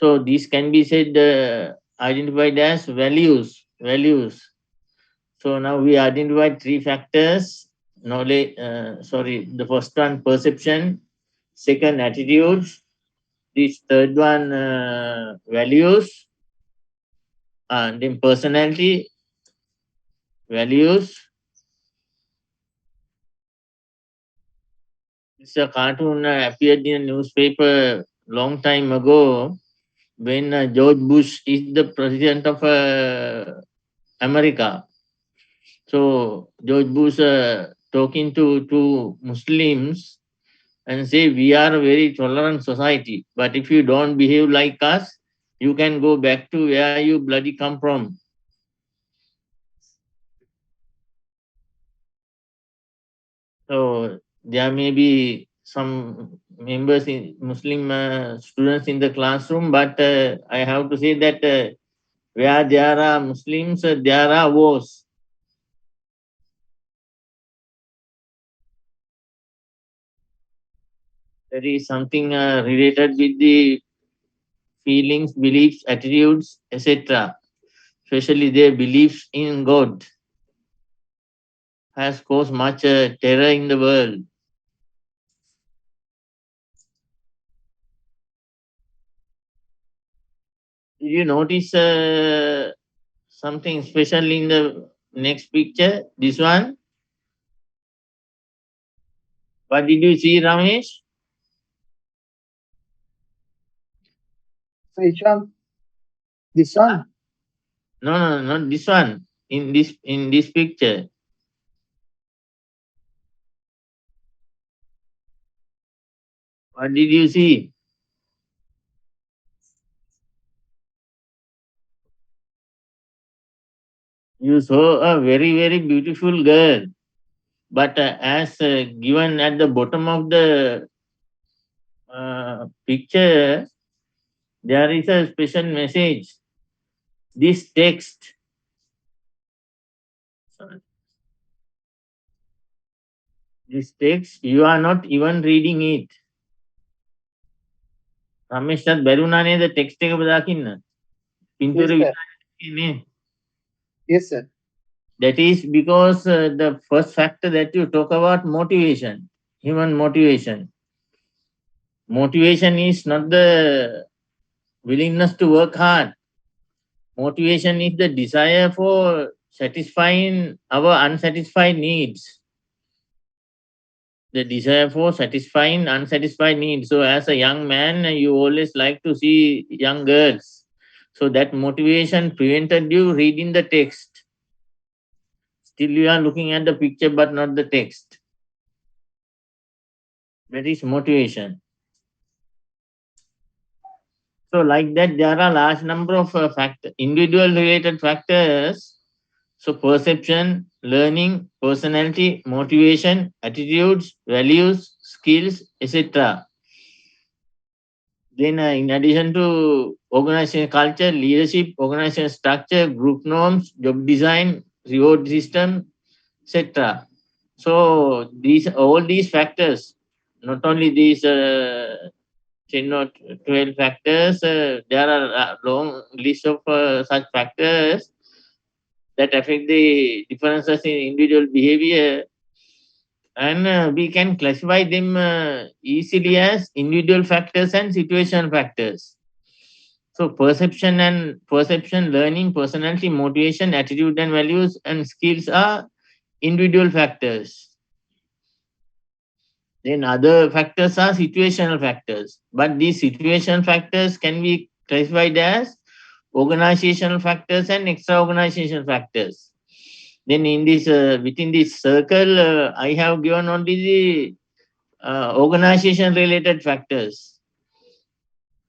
So these can be said identified as values. So now we identified three factors. Knowledge. The first one perception. Second attitudes. This third one values. And then personality, values. This cartoon appeared in a newspaper long time ago when George Bush is the president of America. So George Bush talking to Muslims and say we are a very tolerant society, but if you don't behave like us, you can go back to where you bloody come from. So there may be some members in Muslim students in the classroom, but I have to say that where there are Muslims, there are wars. There is something related with the feelings, beliefs, attitudes, etc. Especially their beliefs in God has caused much terror in the world. Did you notice something special in the next picture? This one. What did you see, Ramesh? So which one? This one? No, not this one. In this picture. What did you see? You saw a very beautiful girl, but as given at the bottom of the picture, there is a special message. This text, you are not even reading it. රමේෂ්ටත් බැරුණා නේද text එක දකින්න? පින්තූර Yes, sir. විතරයි. Yes, sir. That is because the first factor that you talk about motivation, human motivation. Motivation is not the willingness to work hard. Motivation is the desire for satisfying our unsatisfied needs. The desire for satisfying unsatisfied needs. So, as a young man, you always like to see young girls. So, that motivation prevented you reading the text. Still, you are looking at the picture but not the text. That is motivation. So, like that, there are large number of individual related factors. So, perception, learning, personality, motivation, attitudes, values, skills, etc. Then, in addition to organization culture, leadership, organization structure, group norms, job design, reward system, etc. So, all these factors, not only these 10 or 12 factors, there are a long list of such factors that affect the differences in individual behavior, and we can classify them easily as individual factors and situational factors. So perception, learning, personality, motivation, attitude and values and skills are individual factors. Then other factors are situational factors, but these situational factors can be classified as organizational factors and extra organizational factors. Then in this within this circle, I have given only the organization related factors: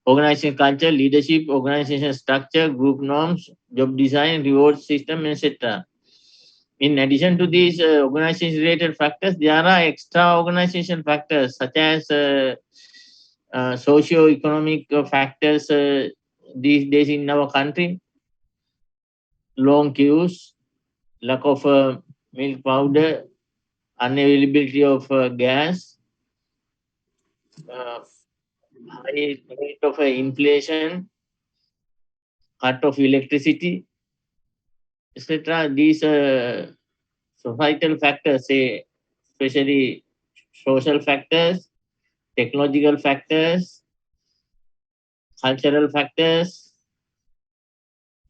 organization culture, leadership, organization structure, group norms, job design, reward system, etc. In addition to these organization related factors, there are extra organization factors such as socio-economic factors these days in our country: long queues, lack of milk powder, unavailability of gas, uh, high rate of inflation, cut of electricity, etc. These societal factors, say, especially social factors, technological factors, cultural factors,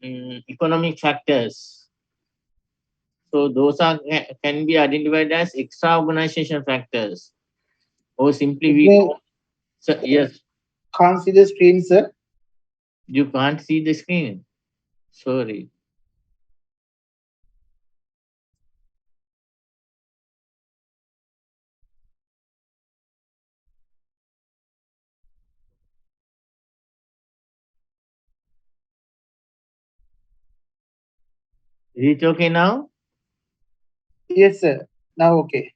economic factors. So those are can be identified as extra organization factors, or simply we May call. So, yes, can't see the screen, sir. you can't see the screen. Sorry. Is it okay now? Yes, sir. Now okay.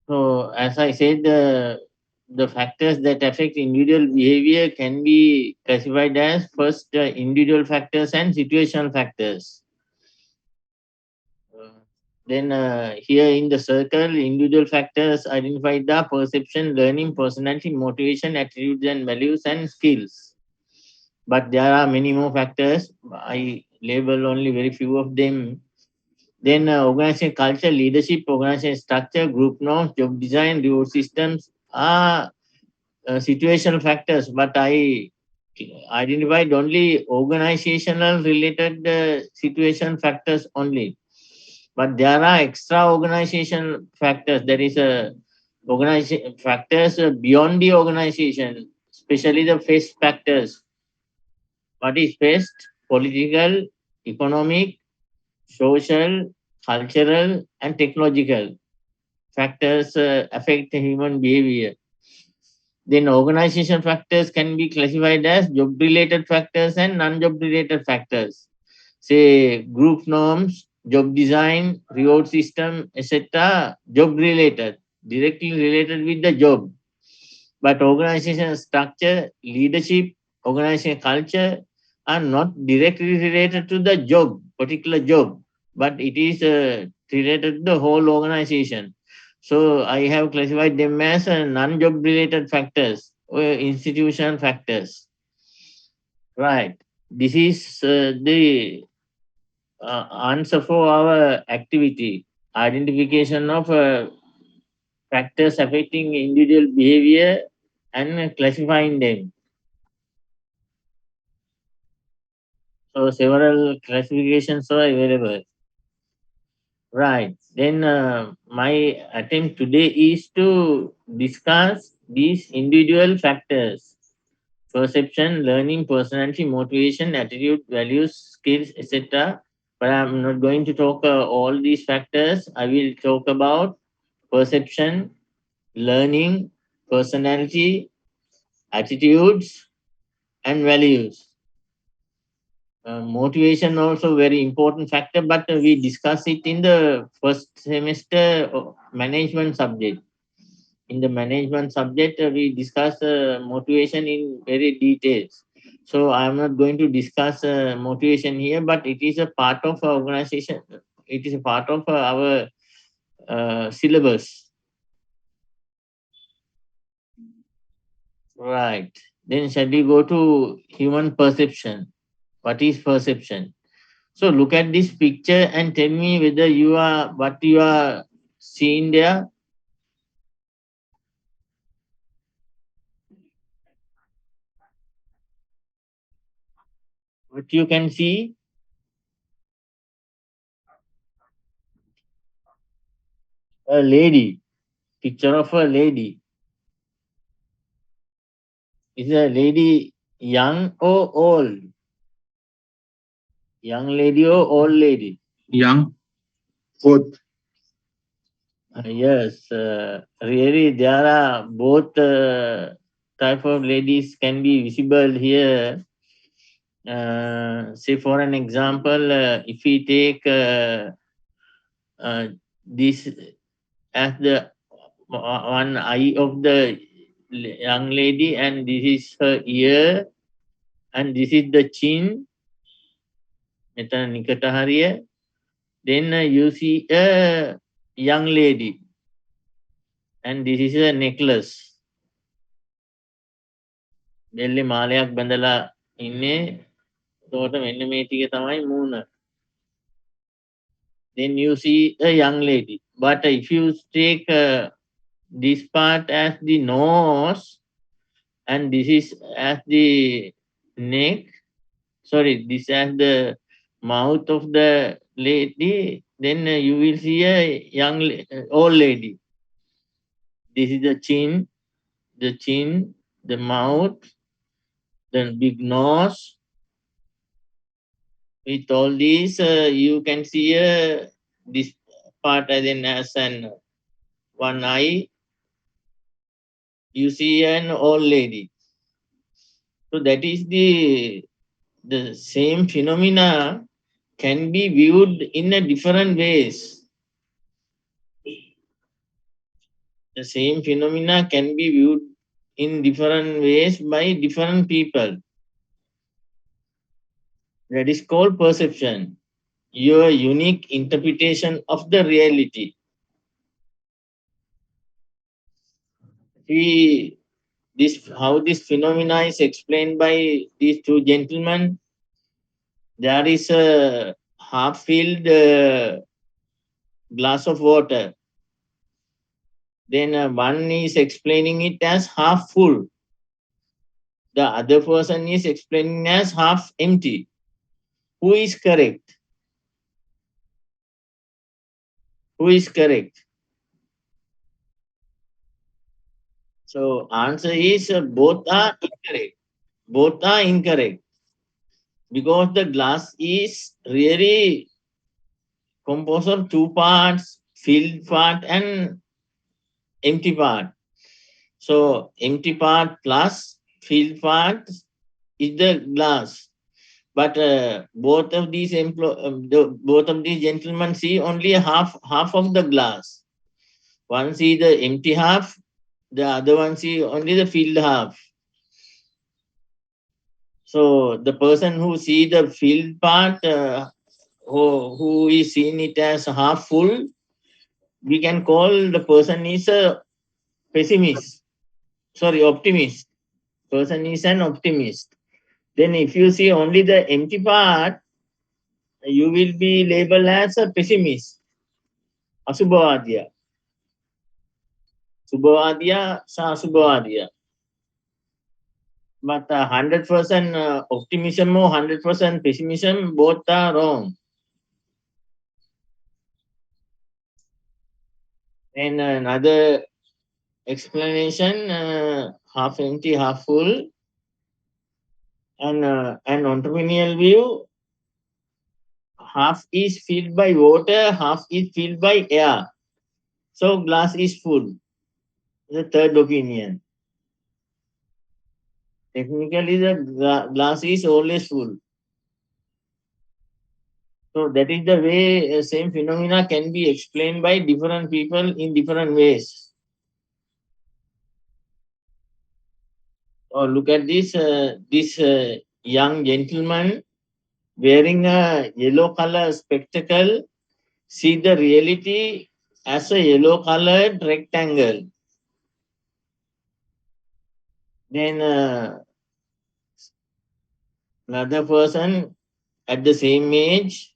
So as I said, the factors that affect individual behavior can be classified as first individual factors and situational factors. Uh, then here in the circle, individual factors identified the perception, learning, personality, motivation, attitudes and values and skills. But there are many more factors. I label only very few of them. Then organization culture, leadership, organization structure, group norms, job design, reward systems are situational factors, but I identified only organizational related situation factors only. But there are extra organization factors. There is a organization factors beyond the organization, especially the face factors. What is faced? Political, economic, social, cultural, and technological factors affect human behavior. Then organization factors can be classified as job related factors and non-job related factors. Say group norms, job design, reward system, etc. Job related, directly related with the job. But organization structure, leadership, organization culture are not directly related to the job, particular job, but it is related to the whole organization. So I have classified them as non-job related factors or institutional factors. Right. This is the answer for our activity, identification of factors affecting individual behavior and classifying them. So several classifications are available. Right. Then my attempt today is to discuss these individual factors: perception, learning, personality, motivation, attitude, values, skills, etc. But I'm not going to talk all these factors. I will talk about perception, learning, personality, attitudes, and values. Motivation also very important factor, but we discuss it in the first semester management subject. In the management subject, we discuss motivation in very details. So I am not going to discuss motivation here, but it is a part of our organization. It is a part of our syllabus. Right. Then shall we go to human perception? What is perception? So look at this picture and tell me whether you are what you are seeing there. What you can see, a lady, picture of a lady. Is a lady young or old? Young lady or old lady? Young. Both. Yes, really there are both type of ladies can be visible here. Say for an example, if we take this as the one eye of the young lady, and this is her ear, and this is the chin, මෙතන නිකට හරිය. Then you see a young lady, and this is a necklace. දෙල්ලේ මාලයක් බැඳලා ඉන්නේ. එතකොට මෙන්න මේ ටික තමයි මූණ. Then you see a young lady. But if you take this part as the nose and this is as the neck, sorry, this as the mouth of the lady, then you will see a old lady. This is the chin, the mouth, the big nose. With all these, you can see this part then as an one eye. You see an old lady. So that is the same phenomena can be viewed in a different ways. The same phenomena can be viewed in different ways by different people. That is called perception, your unique interpretation of the reality. See how this phenomena is explained by these two gentlemen. There is a half-filled glass of water. Then one is explaining it as half full. The other person is explaining as half empty. Who is correct? Who is correct? So answer is both are incorrect. Both are incorrect. Because the glass is really composed of two parts, filled part and empty part. So empty part plus filled part is the glass. But both of these gentlemen see only half of the glass. One see the empty half, the other one see only the filled half. So the person who see the filled part, who is seeing it as half full, we can call the person is a pessimist. Sorry, optimist. Person is an optimist. Then if you see only the empty part, you will be labeled as a pessimist. Asubhavadiya. Subhavadiya sa Asubhavadiya. But 100% optimism or 100% pessimism, both are wrong. And another explanation, half empty, half full. And an entrepreneurial view, half is filled by water, half is filled by air. So glass is full. The third opinion. Technically, the glass is always full. So that is the way same phenomena can be explained by different people in different ways. Or look at this young gentleman wearing a yellow color spectacle, see the reality as a yellow colored rectangle. Then another person at the same age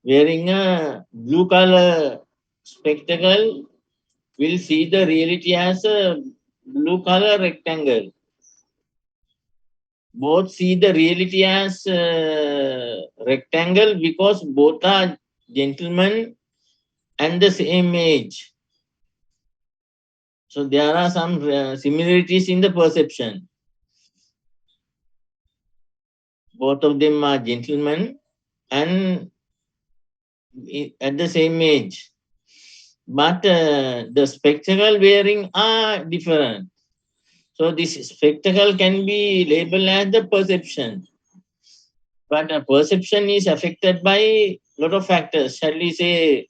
wearing a blue color spectacle will see the reality as a blue color rectangle. Both see the reality as rectangle because both are gentlemen and the same age. So there are some similarities in the perception. Both of them are gentlemen and at the same age. But the spectacle wearing are different. So this spectacle can be labeled as the perception. But perception is affected by a lot of factors. Shall we say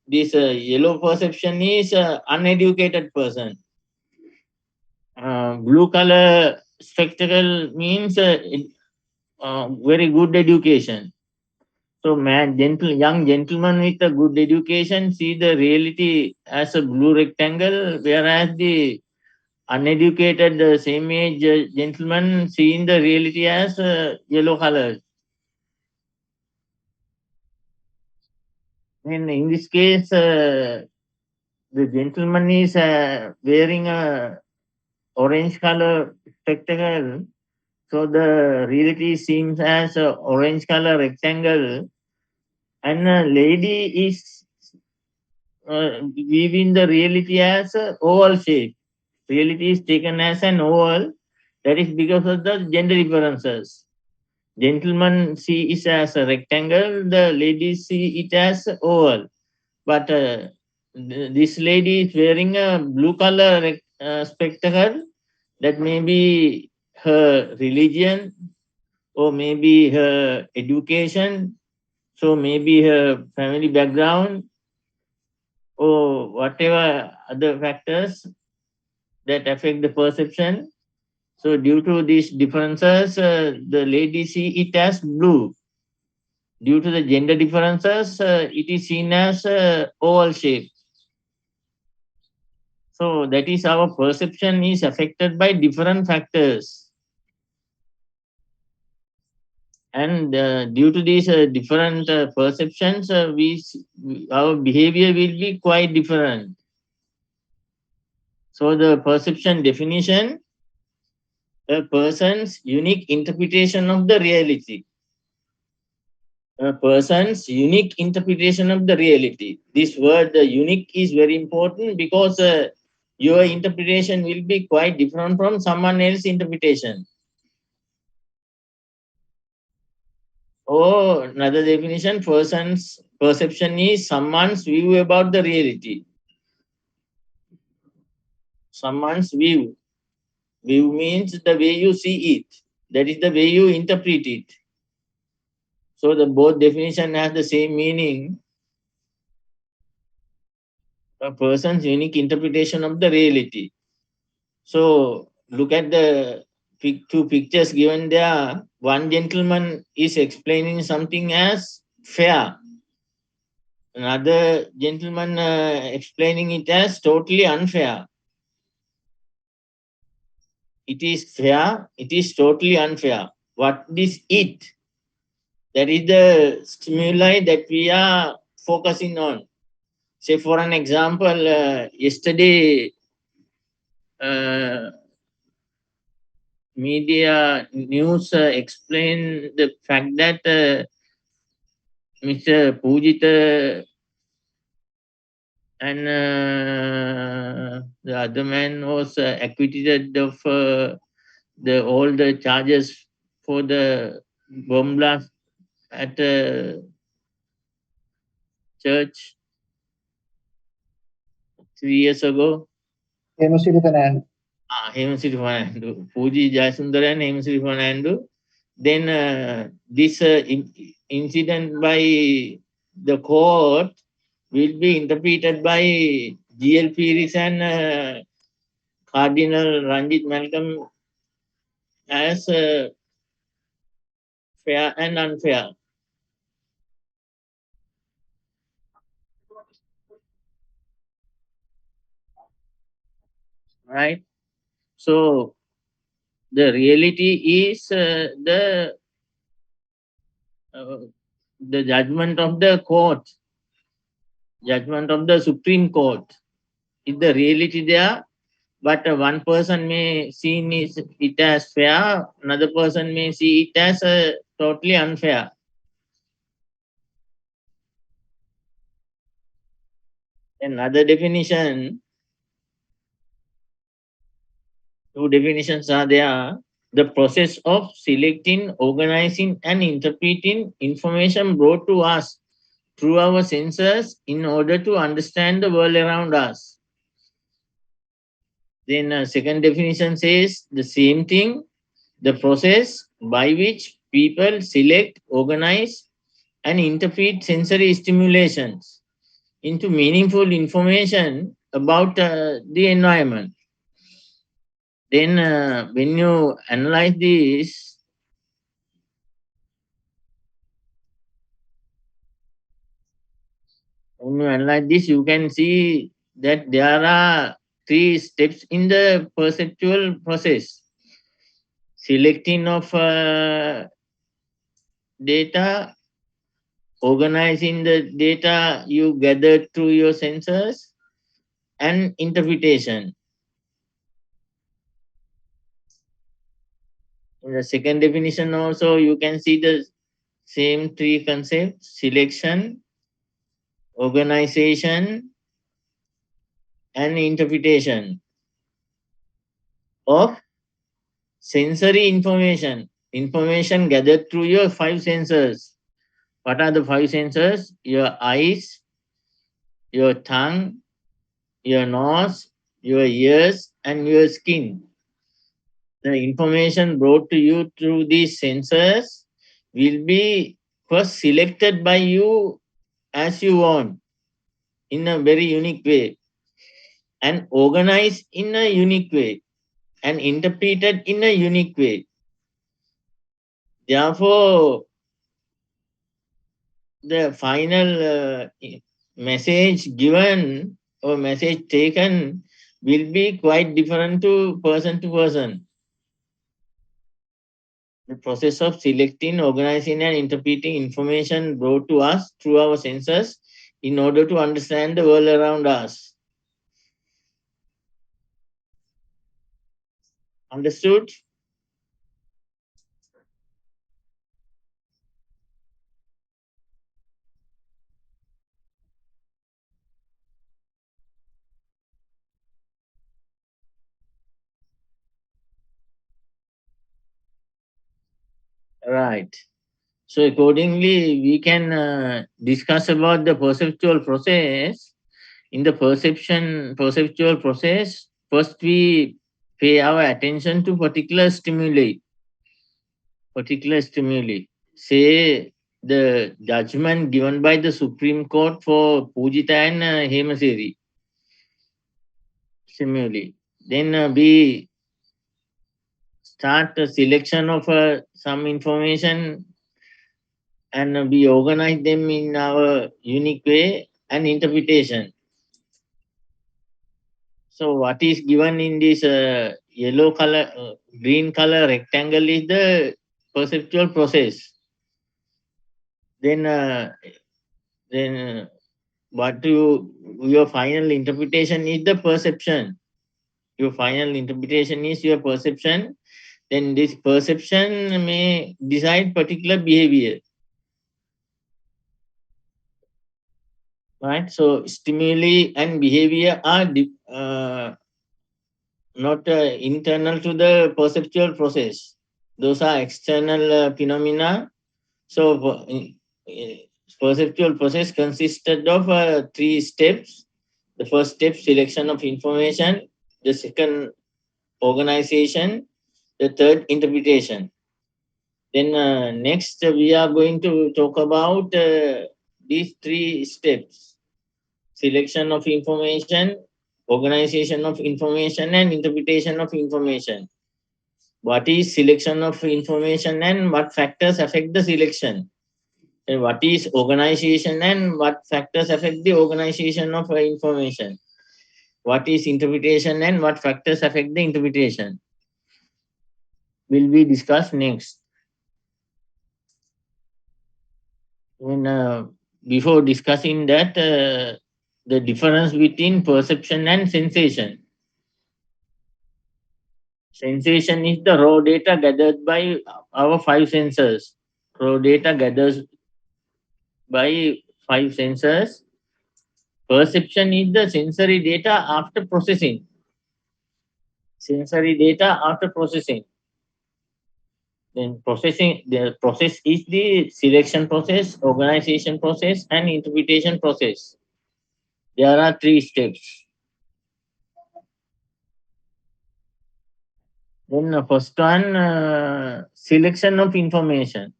this yellow perception is uneducated person. Blue color spectacle means very good education. So young gentlemen with a good education see the reality as a blue rectangle, whereas the uneducated same age gentlemen seeing the reality as yellow color. And in this case, the gentleman is wearing a orange color spectacle, so the reality seems as a orange color rectangle, and a lady is viewing the reality as a oval shape. Reality is taken as an oval. That is because of the gender differences. Gentlemen see it as a rectangle. The ladies see it as oval. But this lady is wearing a blue color spectacle. That may be her religion, or maybe her education, so maybe her family background, or whatever other factors that affect the perception. So due to these differences, the lady see it as blue. Due to the gender differences, it is seen as oval shape. So that is our perception is affected by different factors. And due to these different perceptions, our behavior will be quite different. So the perception definition, a person's unique interpretation of the reality. A person's unique interpretation of the reality. This word unique is very important because your interpretation will be quite different from someone else's interpretation. Or another definition, person's perception is someone's view about the reality. Someone's view. View means the way you see it. That is the way you interpret it. So the both definition has the same meaning. A person's unique interpretation of the reality. So look at the two pictures given there. One gentleman is explaining something as fair. Another gentleman explaining it as totally unfair. It is fair, it is totally unfair. What is it? That is the stimuli that we are focusing on. Say, for an example, yesterday, media news explained the fact that Mr. Pujita and the other man was acquitted of all the charges for the bomb blast at a church 3 years ago. Hemashiri Fernand. Hemashiri Fernando, Puji Jayasundara and Hemashiri Fernando. Then this incident by the court will be interpreted by G.L. Piris and Cardinal Ranjit Malcolm as fair and unfair. Right? So the reality is uh, the judgment of the court, judgment of the Supreme Court. Is the reality there? But one person may see it as fair, another person may see it as totally unfair. Another definition, two definitions are there. The process of selecting, organizing, and interpreting information brought to us through our senses in order to understand the world around us. Then second definition says the same thing, the process by which people select, organize, and interpret sensory stimulations into meaningful information about the environment. Then when you analyze this, When you analyze this, you can see that there are three steps in the perceptual process. Selecting of data, organizing the data you gathered through your sensors, and interpretation. In the second definition also, you can see the same three concepts: selection, organization, and interpretation of sensory information. Information gathered through your five senses. What are the five senses? Your eyes, your tongue, your nose, your ears, and your skin. The information brought to you through these sensors will be first selected by you as you want in a very unique way and organized in a unique way and interpreted in a unique way. Therefore, the final message given or message taken will be quite different to person. The process of selecting, organizing, and interpreting information brought to us through our senses in order to understand the world around us. Understood? Right. So accordingly, we can discuss about the perceptual process. In the perceptual process, first we pay our attention to particular stimuli. Say the judgment given by the Supreme Court for Pujita and Hemaseri stimuli. Then we start the selection of some information and we organize them in our unique way and interpretation. So what is given in this yellow color, green color rectangle is the perceptual process. Then what your final interpretation is the perception. Your final interpretation is your perception. Then this perception may decide particular behavior. Right? So stimuli and behavior are not internal to the perceptual process. Those are external phenomena. So perceptual process consisted of three steps. The first step, selection of information. The second, organization. The third, interpretation. Then next, we are going to talk about these three steps: selection of information, organization of information, and interpretation of information. What is selection of information and what factors affect the selection? And what is organization and what factors affect the organization of information? What is interpretation and what factors affect the interpretation? Will be discussed next. When before discussing that, the difference between perception and sensation. Sensation is the raw data gathered by our five senses. Raw data gathered by five senses. Perception is the sensory data after processing. Sensory data after processing. Then the process is the selection process, organization process, and interpretation process. There are three steps. Then the first one, selection of information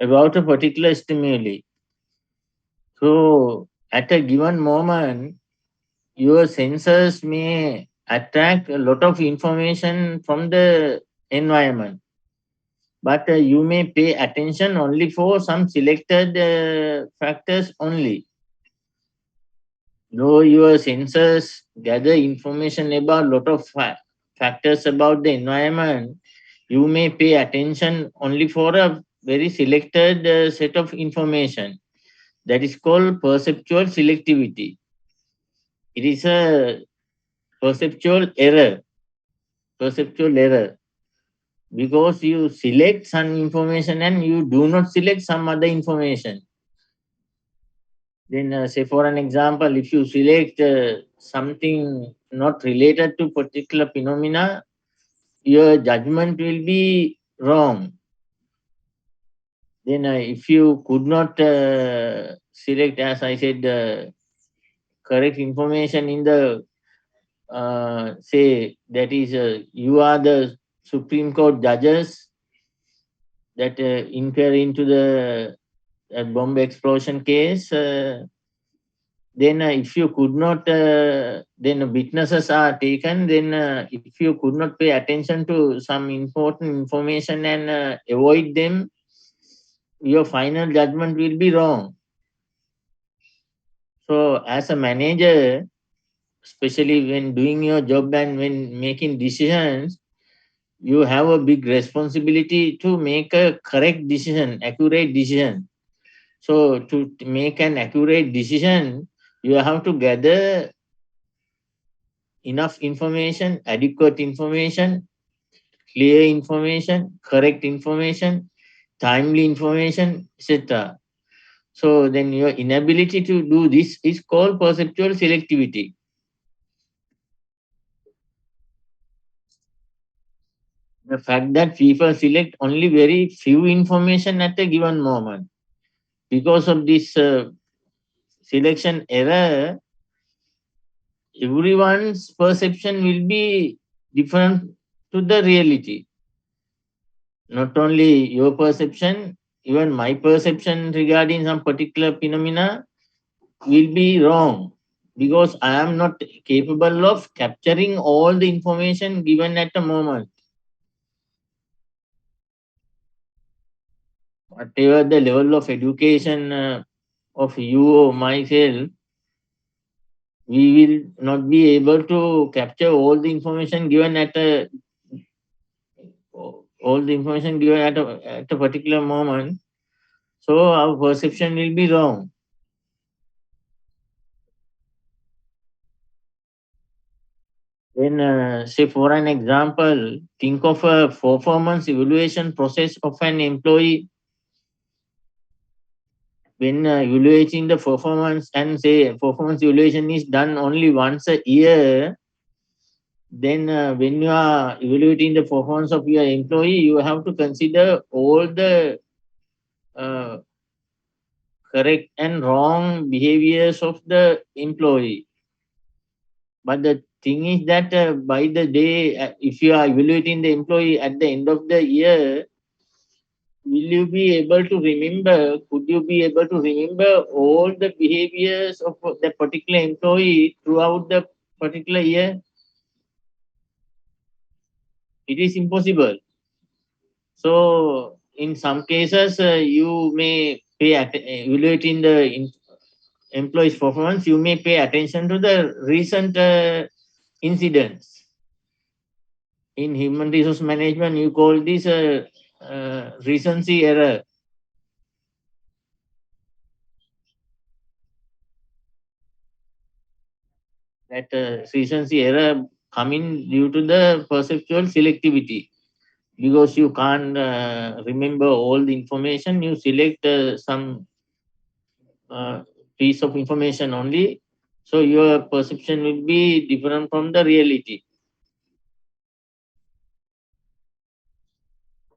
about a particular stimuli. So at a given moment, your sensors may attract a lot of information from the environment, but you may pay attention only for some selected factors only. Though your sensors gather information about lot of factors about the environment, you may pay attention only for a very selected set of information. That is called perceptual selectivity. It is a perceptual error. Perceptual error. Because you select some information and you do not select some other information. Then, say for an example, if you select something not related to particular phenomena, your judgment will be wrong. Then, if you could not select, as I said, correct information in the say that is you are the Supreme Court judges that inquire into the bomb explosion case. Then if you could not then witnesses are taken, then if you could not pay attention to some important information and avoid them, your final judgment will be wrong. So as a manager, especially when doing your job and when making decisions, you have a big responsibility to make a correct decision, accurate decision. So to make an accurate decision, you have to gather enough information, adequate information, clear information, correct information, timely information, etc. So then your inability to do this is called perceptual selectivity. The fact that people select only very few information at a given moment. Because of this selection error, everyone's perception will be different to the reality. Not only your perception, even my perception regarding some particular phenomena will be wrong because I am not capable of capturing all the information given at the moment. Whatever the level of education of you or myself, we will not be able to capture all the information given at a at a particular moment. So our perception will be wrong. Then, say for an example, think of a performance evaluation process of an employee. When evaluating the performance, and say performance evaluation is done only once a year, then when you are evaluating the performance of your employee, you have to consider all the uh, correct and wrong behaviors of the employee. But the thing is that by the day, if you are evaluating the employee at the end of the year, will you be able to remember? Could you be able to remember all the behaviors of that particular employee throughout the particular year? It is impossible. So, in some cases, you may evaluating the employee's performance. You may pay attention to the recent incidents. In human resource management, you call this a recency error. That recency error coming due to the perceptual selectivity, because you can't remember all the information. You select some uh, piece of information only, so your perception will be different from the reality.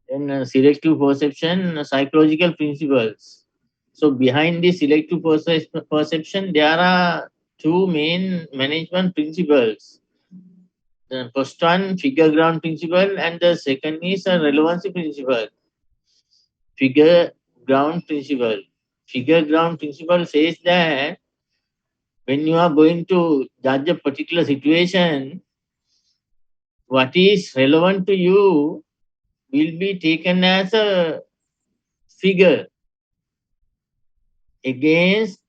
Then selective perception, psychological principles. So behind the selective perception, there are two main management principles. The first one, figure ground principle, and the second is a relevancy principle. Figure ground principle. Figure ground principle says that when you are going to judge a particular situation, what is relevant to you will be taken as a figure against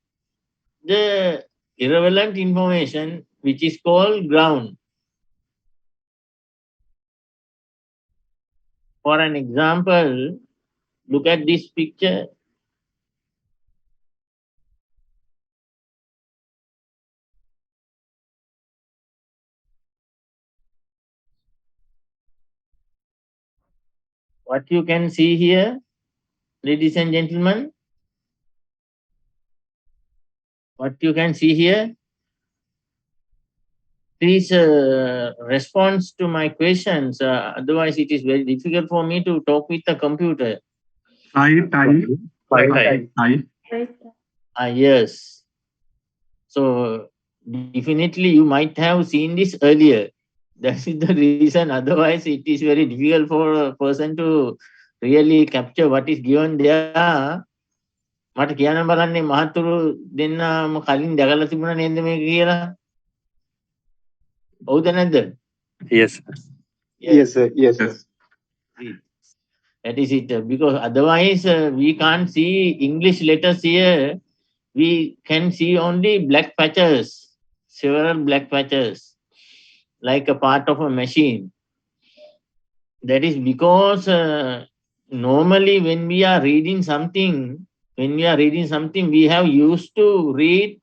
the irrelevant information which is called ground. For an example, look at this picture. What you can see here, ladies and gentlemen, what you can see here, please respond to my questions. Otherwise, it is very difficult for me to talk with the computer. Yes. So definitely you might have seen this earlier. That is the reason. Otherwise, it is very difficult for a person to really capture what is given there. මට කියන්න බලන්නේ මහතුරු දෙන්නම කලින් දැකලා තිබුණා නේද මේක කියලා? ඔව්ද නැද්ද? Yes. Yes, sir. Yes, sir. That is it. Because otherwise, we can't see English letters here. We can see only black patches, several black patches, like a part of a machine. That is because normally when we are reading something, we have used to read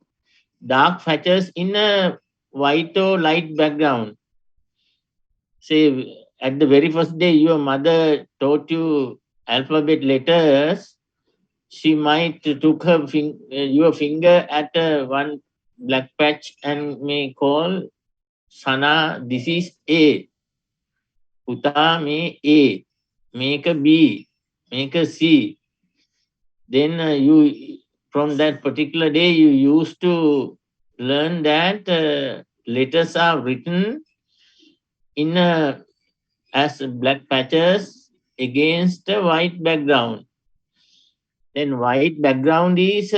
dark patches in a white or light background. Say at the very first day your mother taught you alphabet letters, she might took her your finger at one black patch and may call Sana, this is A. Puta me A. Make a B. Make a C. Then you from that particular day you used to learn that letters are written in as black patches against a white background. Then white background is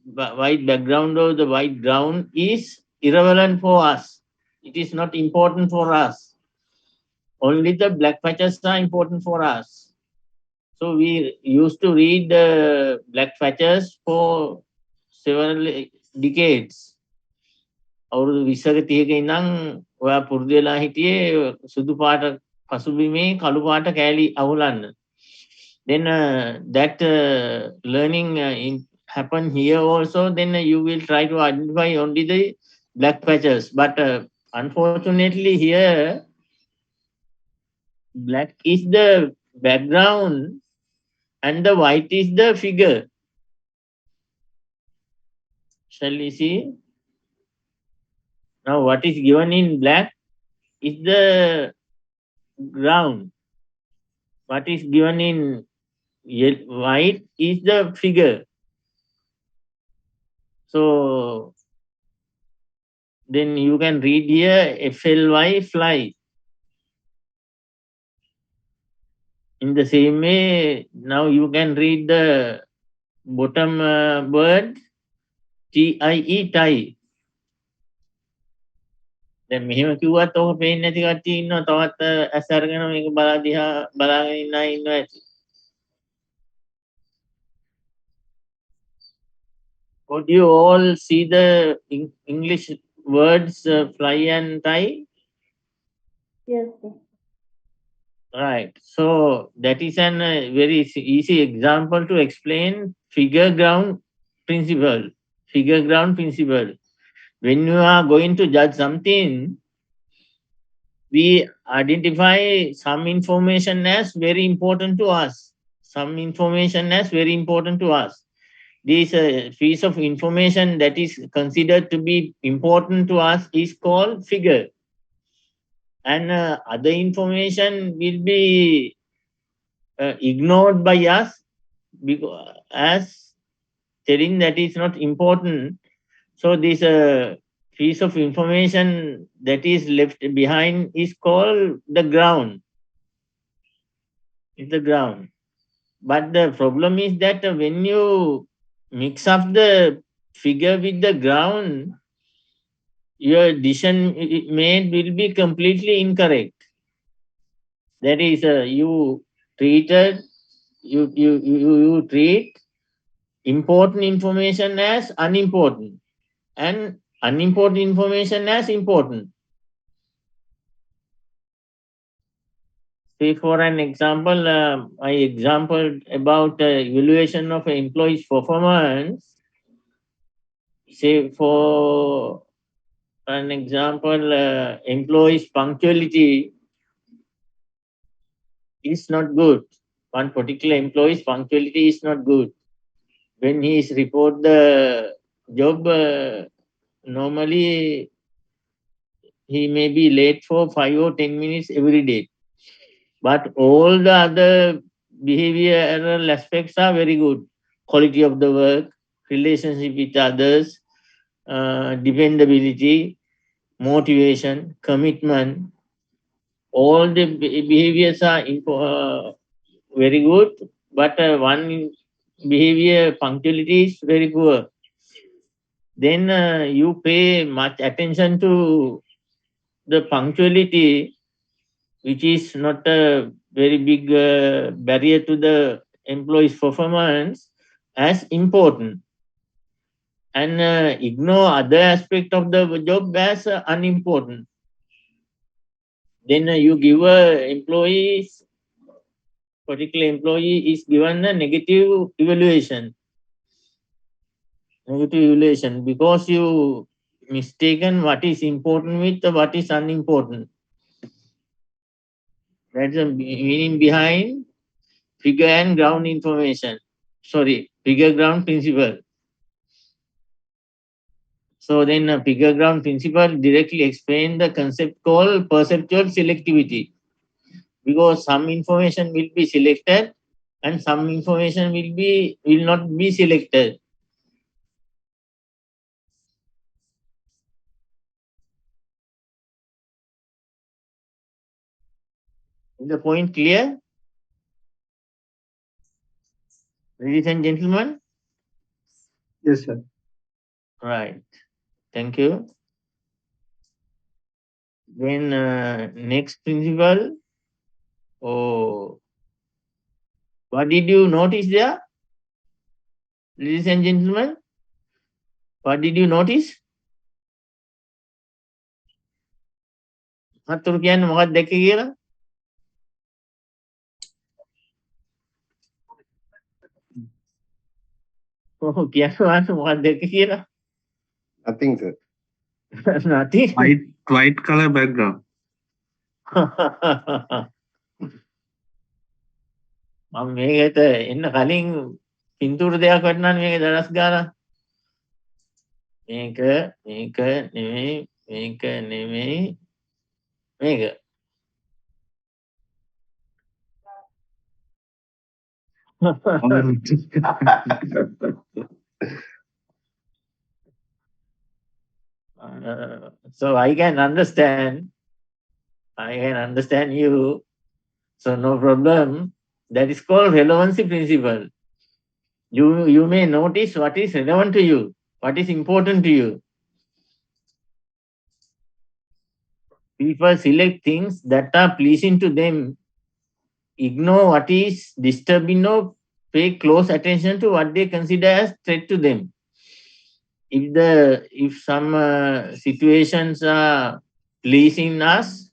white background or the white ground is irrelevant for us. It is not important for us. Only the black patches are important for us. So we used to read the black patches for several decades. අවුරුදු 20ක 30ක ඉඳන් ඔයා පුරුදු වෙලා හිටියේ සුදු පාට පසුබිමේ කළු පාට කෑලි අහුලන්න. Then that learning happen here also. Then you will try to identify only the black patches. But unfortunately here, black is the background and the white is the figure. Shall we see? Now what is given in black is the ground. What is given in white is the figure. So then you can read here FLY, fly. In the same way, now you can read the bottom word TIE, tie. දැන් මෙහෙම කිව්වත් ඔක පේන්නේ නැති කට්ටිය ඉන්නවා. තවත් ඇස් අරගෙන මේක බලාගෙන ඉන්න අය ඉන්නවා ඇති. Could you all see the English words fly and tie? Yes, sir. Right. So that is an very easy example to explain figure ground principle. Figure ground principle. When you are going to judge something, we identify some information as very important to us. Some information as very important to us. This piece of information that is considered to be important to us is called figure. And other information will be ignored by us because as telling that is not important. So this piece of information that is left behind is called the ground. It's the ground. But the problem is that when you mix up the figure with the ground, your decision made will be completely incorrect. That is, you treat important information as unimportant. and unimportant information as important. Say for an example, my example about evaluation of an employee's performance. Say for an example, employee's punctuality is not good. One particular employee's punctuality is not good. When he is report the job, normally he may be late for 5 or 10 minutes every day. But all the other behavioral aspects are very good. Quality of the work, relationship with others, dependability, motivation, commitment. All the behaviors are very good, but one behavior, punctuality, is very poor. Then you pay much attention to the punctuality, which is not a very big barrier to the employee's performance, as important, and ignore other aspect of the job as unimportant. Then you give a employees, particular employee is given a negative evaluation. Negative evaluation because you mistaken what is important with what is unimportant. That's the meaning behind figure and ground information. Sorry, figure ground principle. So then figure ground principle directly explain the concept called perceptual selectivity, because some information will be selected and some information will not be selected. Is the point clear, ladies and gentlemen? Yes, sir. Right. Thank you. Then next principle. Oh, what did you notice there, ladies and gentlemen? What did you notice? හතුරු කියන්නේ මොකක්ද දැක්කේ කියලා? ඔව් කියන්න මොකක්ද දැක්කේ කියලා? Nothing, sir. Nothing. White color background. මම මේකට එන්න කලින් පින්තූර දෙයක් වටනන්නේ මේක දරස් ගාලා. මේක නෙමෙයි මේක. So I can understand you. So no problem. That is called relevancy principle. You may notice what is relevant to you, what is important to you. People select things that are pleasing to them, ignore what is disturbing, or pay close attention to what they consider as threat to them. If some situations are pleasing us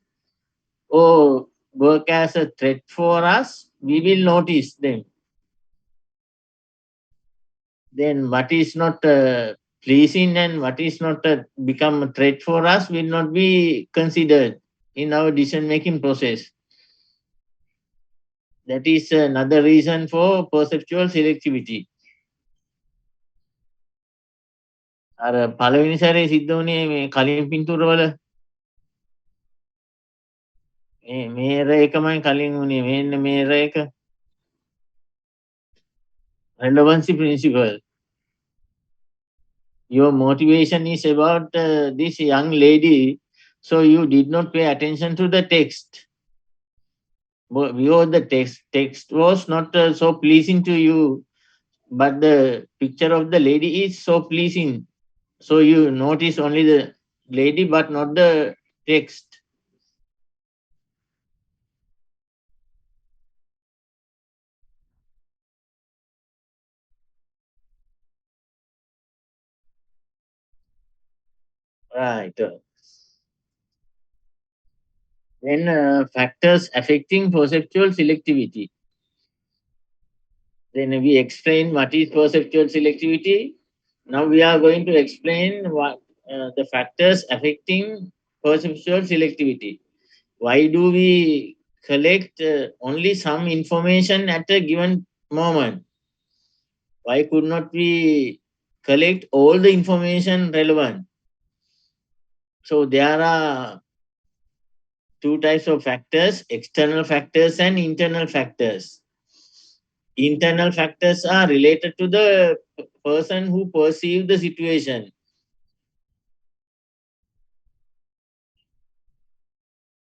or work as a threat for us, we will notice them. Then what is not pleasing and what is not become a threat for us will not be considered in our decision making process. That is another reason for perceptual selectivity. අර පළවෙනි සැරේ සිද්ධ වුණේ මේ කලින් පින්තූරවල මේර එකමයි කලින් වුණේ මෙන්න මේර එක. Relevancy principle. Your motivation is about this young lady, so you did not pay attention to the text. Because the text was not so pleasing to you, but the picture of the lady is so pleasing. So you notice only the lady but not the text. Right. Then factors affecting perceptual selectivity. Then we explain what is perceptual selectivity. Now we are going to explain what the factors affecting perceptual selectivity. Why do we collect only some information at a given moment? Why could not we collect all the information relevant? So there are two types of factors, external factors and internal factors. Internal factors are related to the person who perceives the situation.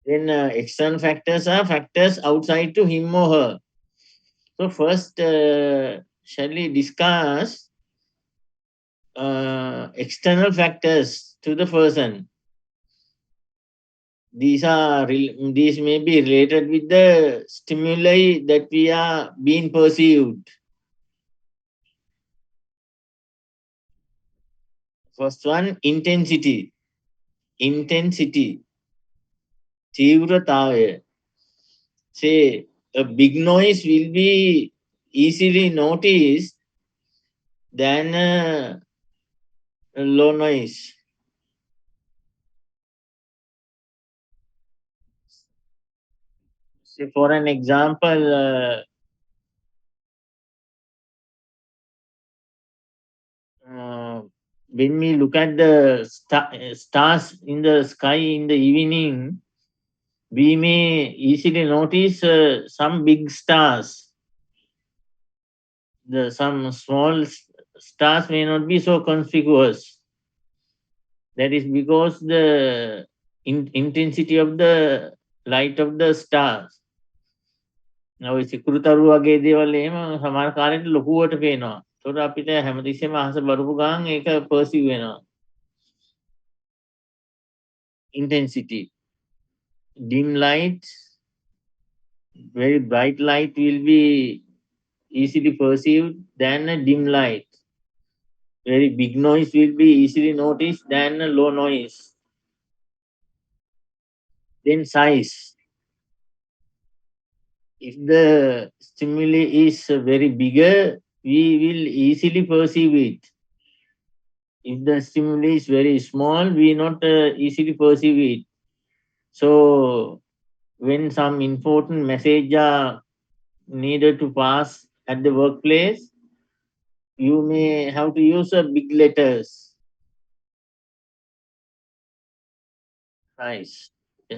Then external factors are factors outside to him or her. So first, shall we discuss external factors to the person? These may be related with the stimuli that we are being perceived. First one, intensity. Intensity. Tīvratāya. Say, a big noise will be easily noticed than a low noise. Say, for an example, when we look at the stars in the sky in the evening, we may easily notice some big stars. Some small stars may not be so conspicuous. That is because the intensity of the light of the stars. ඔය සිකුරුතරු වගේ දේවල් එහෙම සමහර කාලෙට ලොකුවට පේනවා. ඒතකොට අපිට හැමතිස්සෙම අහස බලපු ගමන් ඒක පර්සීව් වෙනවා. Intensity. Dim light, very bright light will be easily perceived than a dim light. Very big noise will be easily noticed than a low noise. Then size. If the stimuli is very bigger, we will easily perceive it. If the stimuli is very small, we not easily perceive it. So when some important message are needed to pass at the workplace, you may have to use big letters. Nice.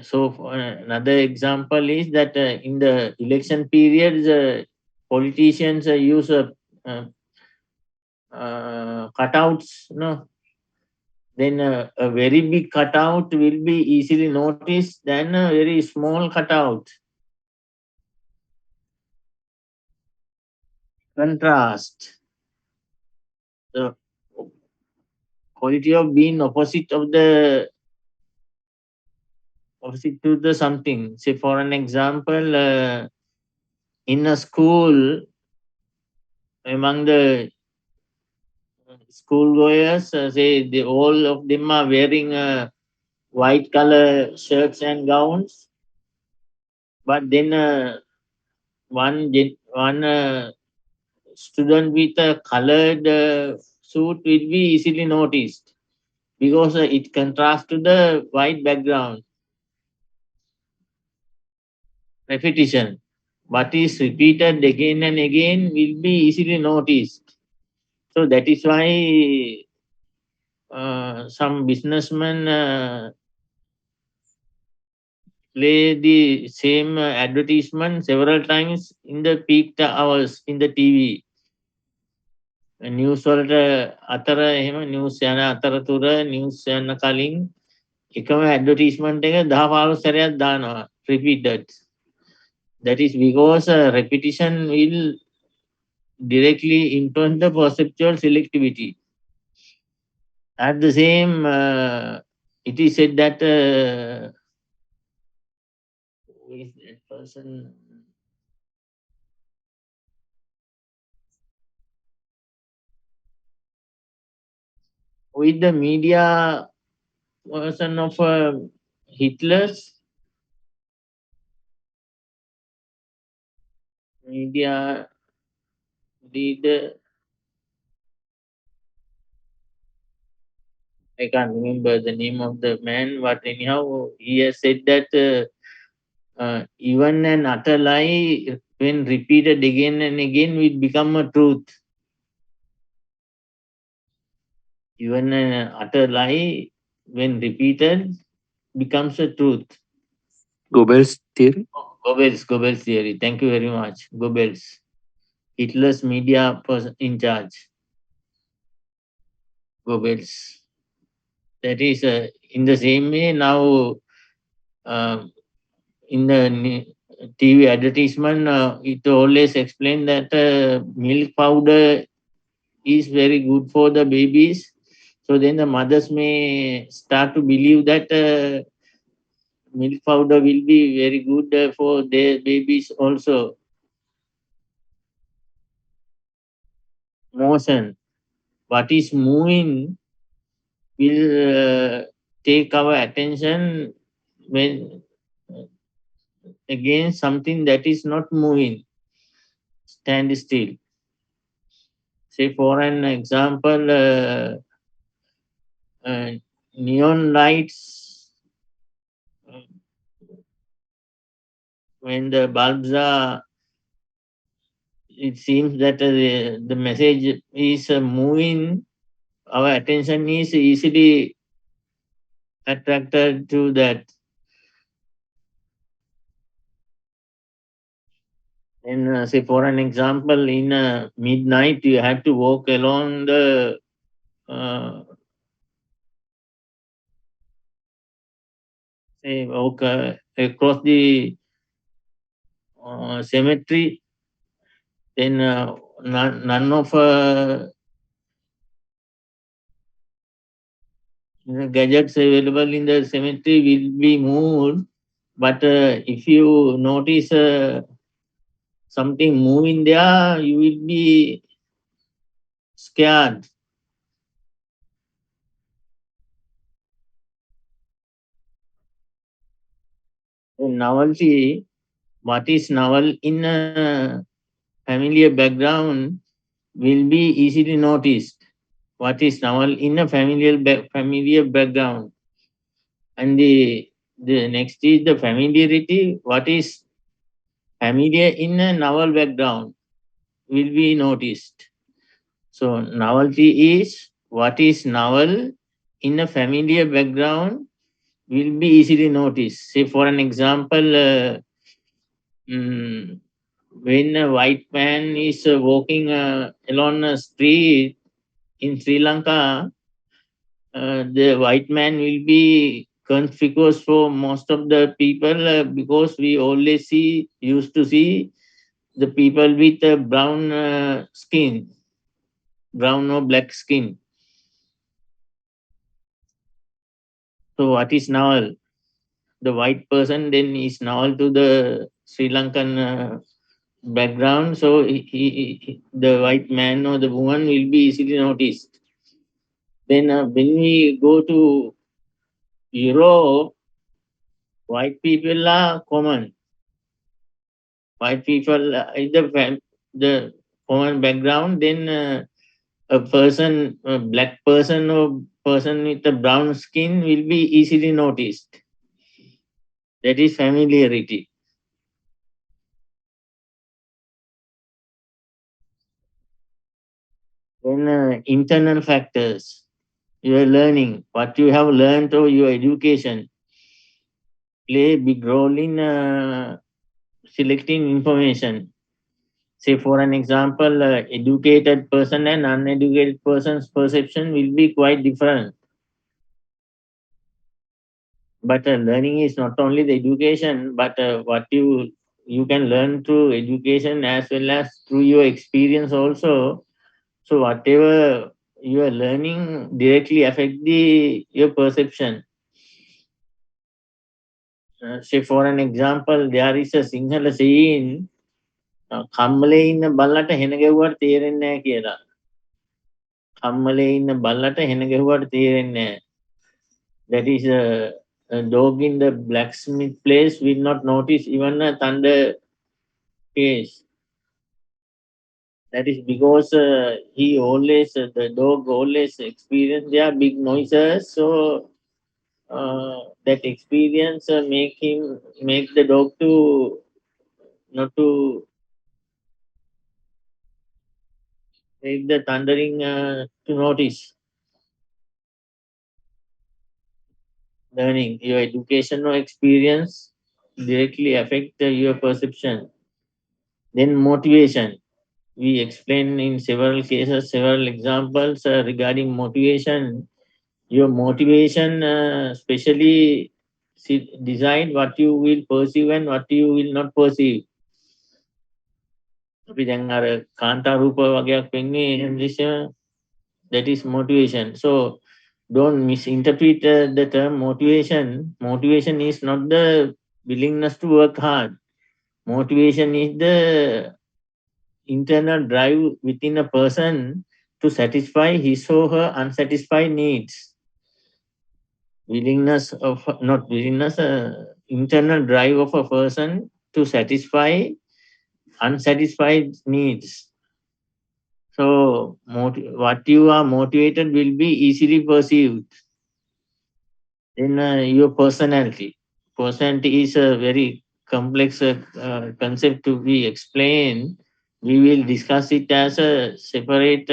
So another example is that in the election periods, politicians use cutouts. No, then a very big cutout will be easily noticed than a very small cutout. Contrast. The quality of being opposite to the something. Say for an example, in a school, among the school goers, say all of them are wearing white color shirts and gowns, but then one student with a colored suit will be easily noticed because it contrasts to the white background. Repetition. What is repeated again and again will be easily noticed. So that is why some businessmen play the same advertisement several times in the peak hours in the TV. News වලට අතර එහෙම news යන අතරතුර news යන කලින් එකම advertisement එක 10 15 සැරයක් දානවා repeated. That is because repetition will directly influence the perceptual selectivity. At the same, it is said that who is that person? With the media version of Hitler's media leader. I can't remember the name of the man, but anyhow, he has said that even an utter lie, when repeated again and again, will become a truth. Even an utter lie, when repeated, becomes a truth. Goebbels theory. Goebbels theory. Thank you very much. Goebbels. Hitler's media person in charge. Goebbels. That is in the same way now in the TV advertisement, it always explained that milk powder is very good for the babies. So then the mothers may start to believe that milk powder will be very good for their babies also. Motion. What is moving will take our attention when again something that is not moving, stand still. Say for an example, neon lights, uh, when the bulbs are, it seems that the message is moving, our attention is easily attracted to that. And say for an example, in midnight, you have to walk along the say walk across the cemetery. Then none of the gadgets available in the cemetery will be moved. But if you notice something moving there, you will be scared. The novelty, what is novel in a familiar background will be easily noticed. What is novel in a familiar background. And the next is the familiarity. What is familiar in a novel background will be noticed. So novelty is what is novel in a familiar background will be easily noticed. Say for an example, when a white man is walking along a street in Sri Lanka, the white man will be conspicuous for most of the people because we always used to see the people with brown skin, brown or black skin. So what is novel? The white person then is novel to the Sri Lankan background. So the white man or the woman will be easily noticed. Then when we go to Europe, white people are common. White people is the common background. Then a person, a black person or person with a brown skin will be easily noticed. That is familiarity. Then internal factors, your learning, what you have learned or your education play a big role in selecting information. Say for an example, educated person and uneducated person's perception will be quite different. But learning is not only the education, but what you can learn through education as well as through your experience also. So whatever you are learning directly affect your perception. Say for an example, there is a Sinhala saying, කම්මලේ ඉන්න බල්ලට හෙන ගැහුවට තේරෙන්නේ නැහැ කියලා. කම්මලේ ඉන්න බල්ලට හෙන ගැහුවට තේරෙන්නේ නැහැ. That is a dog in the blacksmith place will not notice even a thunder case. That is because the dog always experience their big noises. So that experience make the dog to not to make the thundering to notice. Learning your education or experience directly affect your perception. Then motivation. We explain in several cases, several examples regarding motivation. Your motivation, especially decide what you will perceive and what you will not perceive. අපි දැන් අර කාන්තා රූප වගේක් වෙන්නේ English, that is motivation. So don't misinterpret the term motivation. Motivation is not the willingness to work hard. Motivation is the internal drive within a person to satisfy his or her unsatisfied needs. Willingness of not willingness, internal drive of a person to satisfy unsatisfied needs. So what you are motivated will be easily perceived. Then your personality. Personality is a very complex concept to be explained. We will discuss it as a separate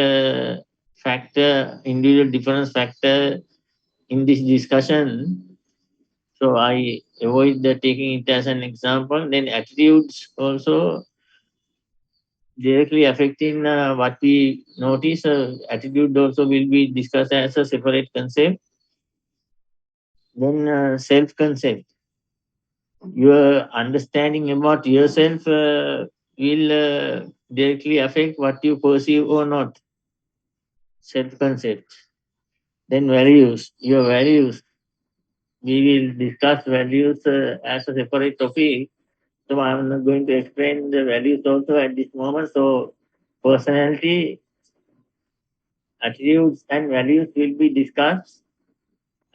factor, individual difference factor in this discussion. So I avoid taking it as an example. Then attitudes also directly affecting what we notice. Attitude also will be discussed as a separate concept. Then self-concept. Your understanding about yourself will directly affect what you perceive or not. Self-concept. Then values. Your values. We will discuss values as a separate topic. So I'm not going to explain the values also at this moment. So personality, attitudes, and values will be discussed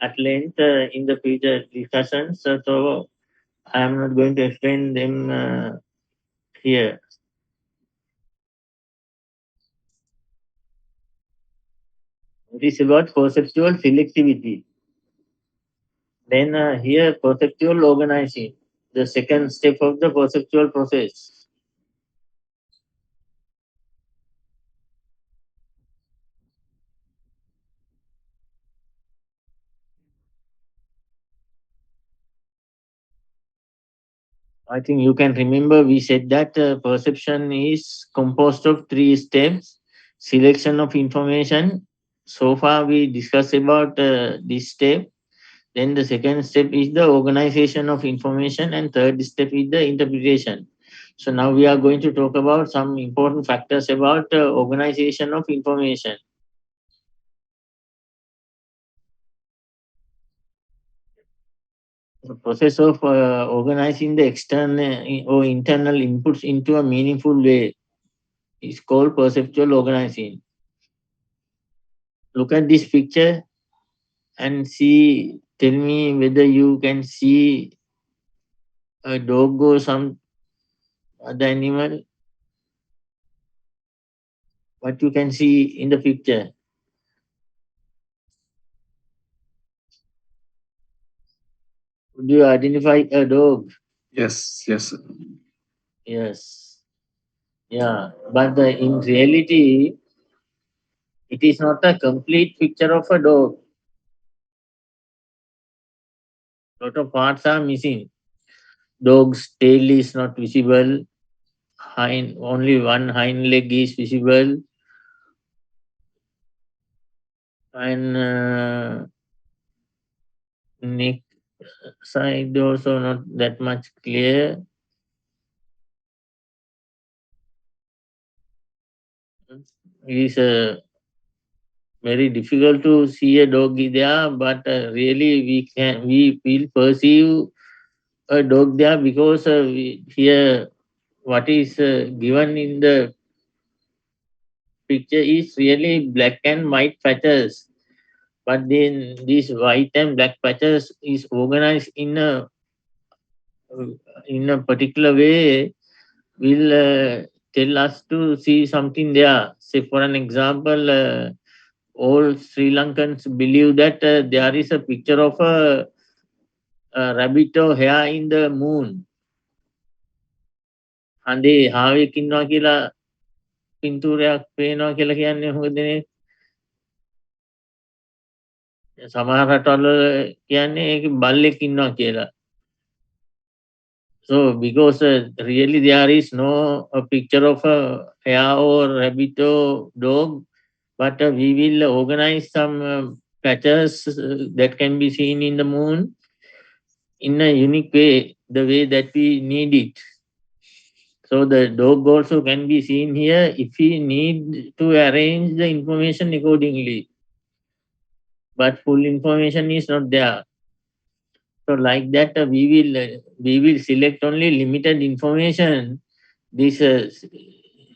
at length in the future discussions. So I am not going to explain them here. It is about perceptual selectivity. Then here perceptual organizing, the second step of the perceptual process. I think you can remember we said that perception is composed of 3 steps. Selection of information. So far we discussed about this step. Then the second step is the organization of information, and third step is the interpretation. So now we are going to talk about some important factors about organization of information. The process of organizing the external or internal inputs into a meaningful way is called perceptual organizing. Look at this picture and see, tell me whether you can see a dog or some other animal. What you can see in the picture. Would you identify a dog? Yes, yes. Yes. Yeah. But in reality, it is not a complete picture of a dog. Lot of parts are missing. Dog's tail is not visible. Only one hind leg is visible. And neck side also not that much clear. It is very difficult to see a dog there, but really we will perceive a dog there because here what is given in the picture is really black and white patches. but then these white and black patches is organized in a particular way will tell us to see something there. Say for an example, all Sri Lankans believe that there is a picture of a rabbit or hare in the moon. හඳේ හාවෙක් ඉන්නවා කියලා පින්තූරයක් පේනවා කියලා කියන්නේ මොකද නේ? සමහර රටවල කියන්නේ ඒක බල්ලෙක් ඉන්නවා කියලා. So because really there is no a picture of a hare or rabbit or dog, but we will organize some patches that can be seen in the moon in a unique way, the way that we need it. So the dog also can be seen here if we need to arrange the information accordingly. But full information is not there. So like that, we will select only limited information. This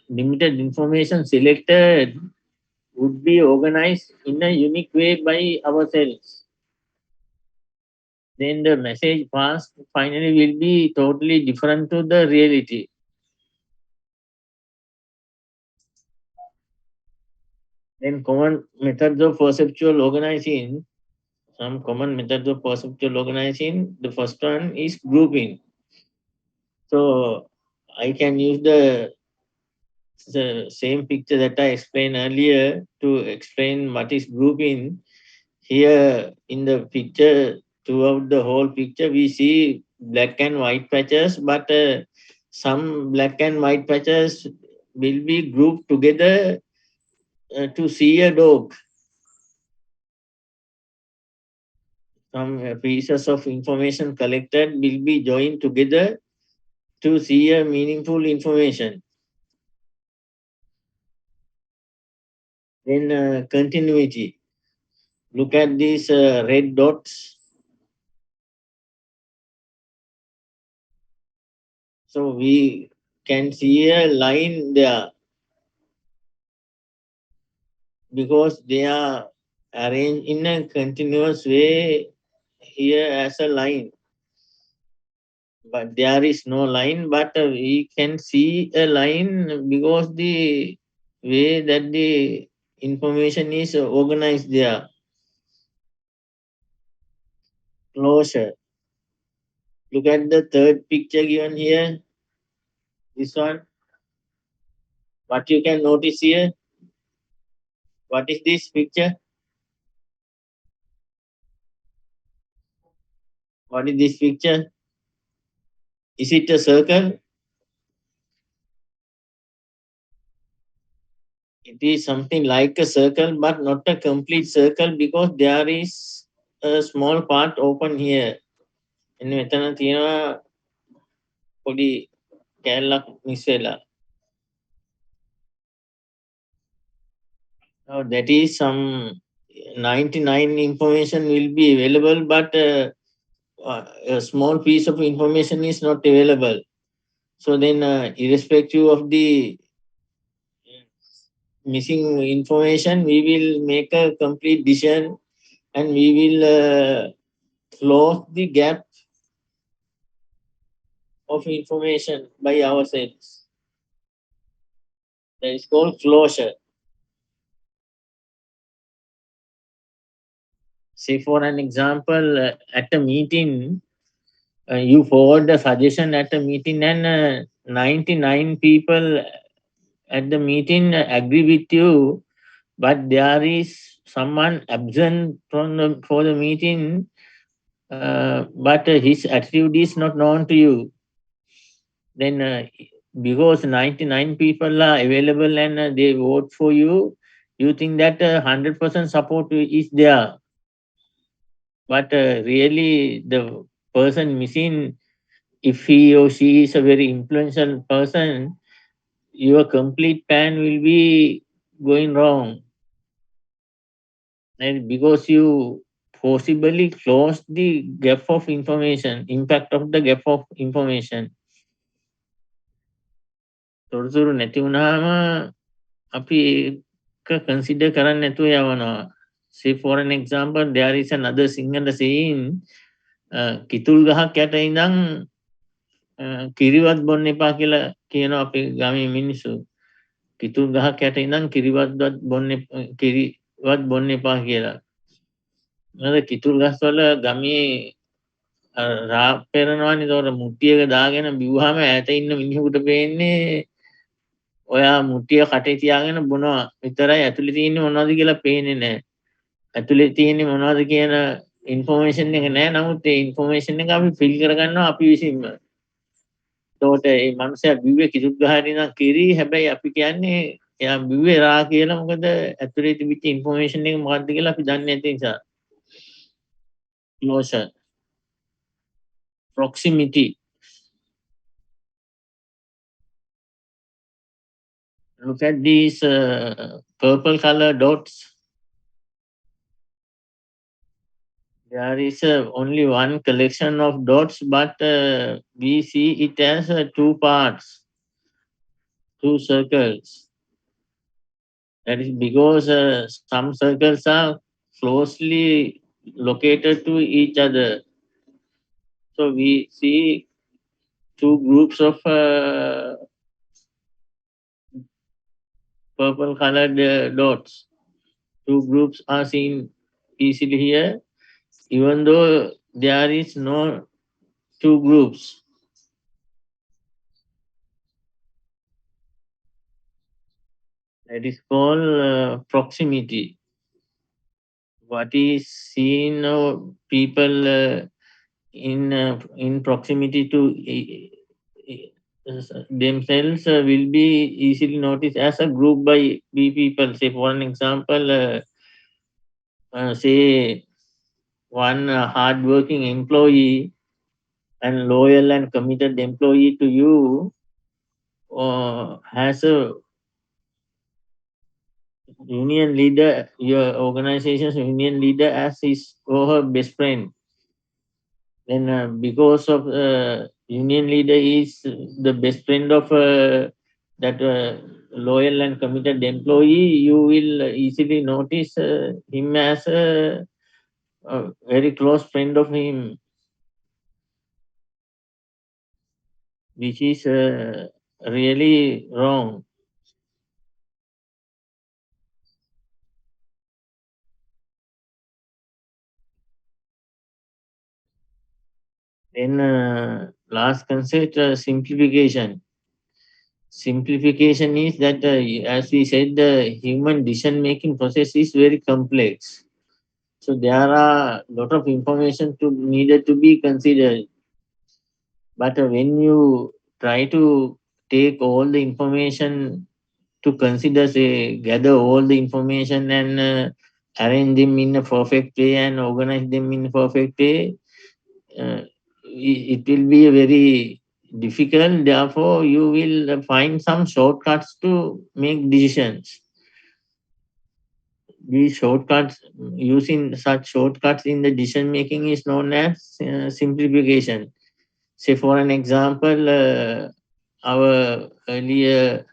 limited information selected would be organized in a unique way by ourselves. Then the message passed finally will be totally different to the reality. Then common methods of perceptual organizing. Some common methods of perceptual organizing. The first one is grouping. So I can use the same picture that I explained earlier to explain what is grouping. Here in the picture, throughout the whole picture, we see black and white patches, but some black and white patches will be grouped together to see a dog. Some pieces of information collected will be joined together to see a meaningful information. Then continuity. Look at these red dots. So we can see a line there because they are arranged in a continuous way here as a line. But there is no line, but we can see a line because the way that the information is organized there. Closure. Look at the third picture given here. This one. What you can notice here? What is this picture? What is this picture? Is it a circle? It is something like a circle, but not a complete circle because there is a small part open here. එන්න මෙතන තියෙනවා පොඩි කෑල්ලක් miss වෙලා. Now that is some 99 information will be available, but a small piece of information is not available. So then irrespective of the missing information, we will make a complete decision and we will close the gap of information by ourselves. That is called closure. Say for an example, at a meeting, you forward a suggestion at a meeting and 99 people at the meeting agree with you, but there is someone absent for the meeting, but his attitude is not known to you. Then because 99 people are available and they vote for you, you think that 100% support is there. But really the person missing, if he or she is a very influential person, your complete plan will be going wrong. And because you possibly close the gap of information, impact of the gap of information. තොරතුරු නැති වුණාම අපි ඒක consider කරන්නේ නැතුව යවනවා. Say for an example, there is another Sinhala saying, කිතුල් ගහක් යට ඉඳන් කිරිවත් බොන්න එපා කියලා කියනවා අපේ ගමේ මිනිස්සු. කිතුල් ගහක් යට ඉඳන් කිරිවත් බොන්න එපා කියලා. මොකද කිතුල් ගස් වල ගමේ රා පෙරනවානේ. ඒතකොට මුට්ටියක දාගෙන බිව්වහම ඈත ඉන්න මිනිහෙකුට පේන්නේ ඔයා මුට්ටිය කටේ තියාගෙන බොනවා විතරයි. ඇතුලේ තියෙන්නේ මොනවද කියලා පේන්නේ නැහැ. ඇතුලේ තියෙන්නේ මොනවද කියන ඉන්ෆෝමේෂන් එක නැහැ. නමුත් ඒ ඉන්ෆෝමේෂන් එක අපි ෆිල් කරගන්නවා අපි විසින්ම. එතකොට මේ මනුස්සයා බිව්වේ කිතුල් ගහට ඉඳන් කිරි. හැබැයි අපි කියන්නේ එයා බිව්වේ රා කියලා. මොකද ඇතුලේ තිබිච්ච ඉන්ෆෝමේෂන් එක මොකක්ද කියලා අපි දන්නේ නැති නිසා. Closure. Proximity. Look at these purple color dots. There is only one collection of dots, but we see it as two parts, two circles. That is because some circles are closely located to each other. So we see two groups of purple colored dots. Two groups are seen easily here, even though there is no two groups. That is called proximity. What is seen people in proximity to themselves will be easily noticed as a group by B people. Say for an example, say one hard-working employee and loyal and committed employee to you has a union leader, your organization's union leader as his or her best friend. Then because of union leader is the best friend of that loyal and committed employee, you will easily notice him as a very close friend of him, which is really wrong. Then last concept, simplification. Simplification is that, as we said, the human decision-making process is very complex. So there are a lot of information needed to be considered. But when you try to take all the information to consider, say, gather all the information and arrange them in a perfect way and organize them in a perfect way, it will be very difficult. Therefore, you will find some shortcuts to make decisions. These shortcuts, using such shortcuts in the decision making is known as simplification. Say for an example, our earlier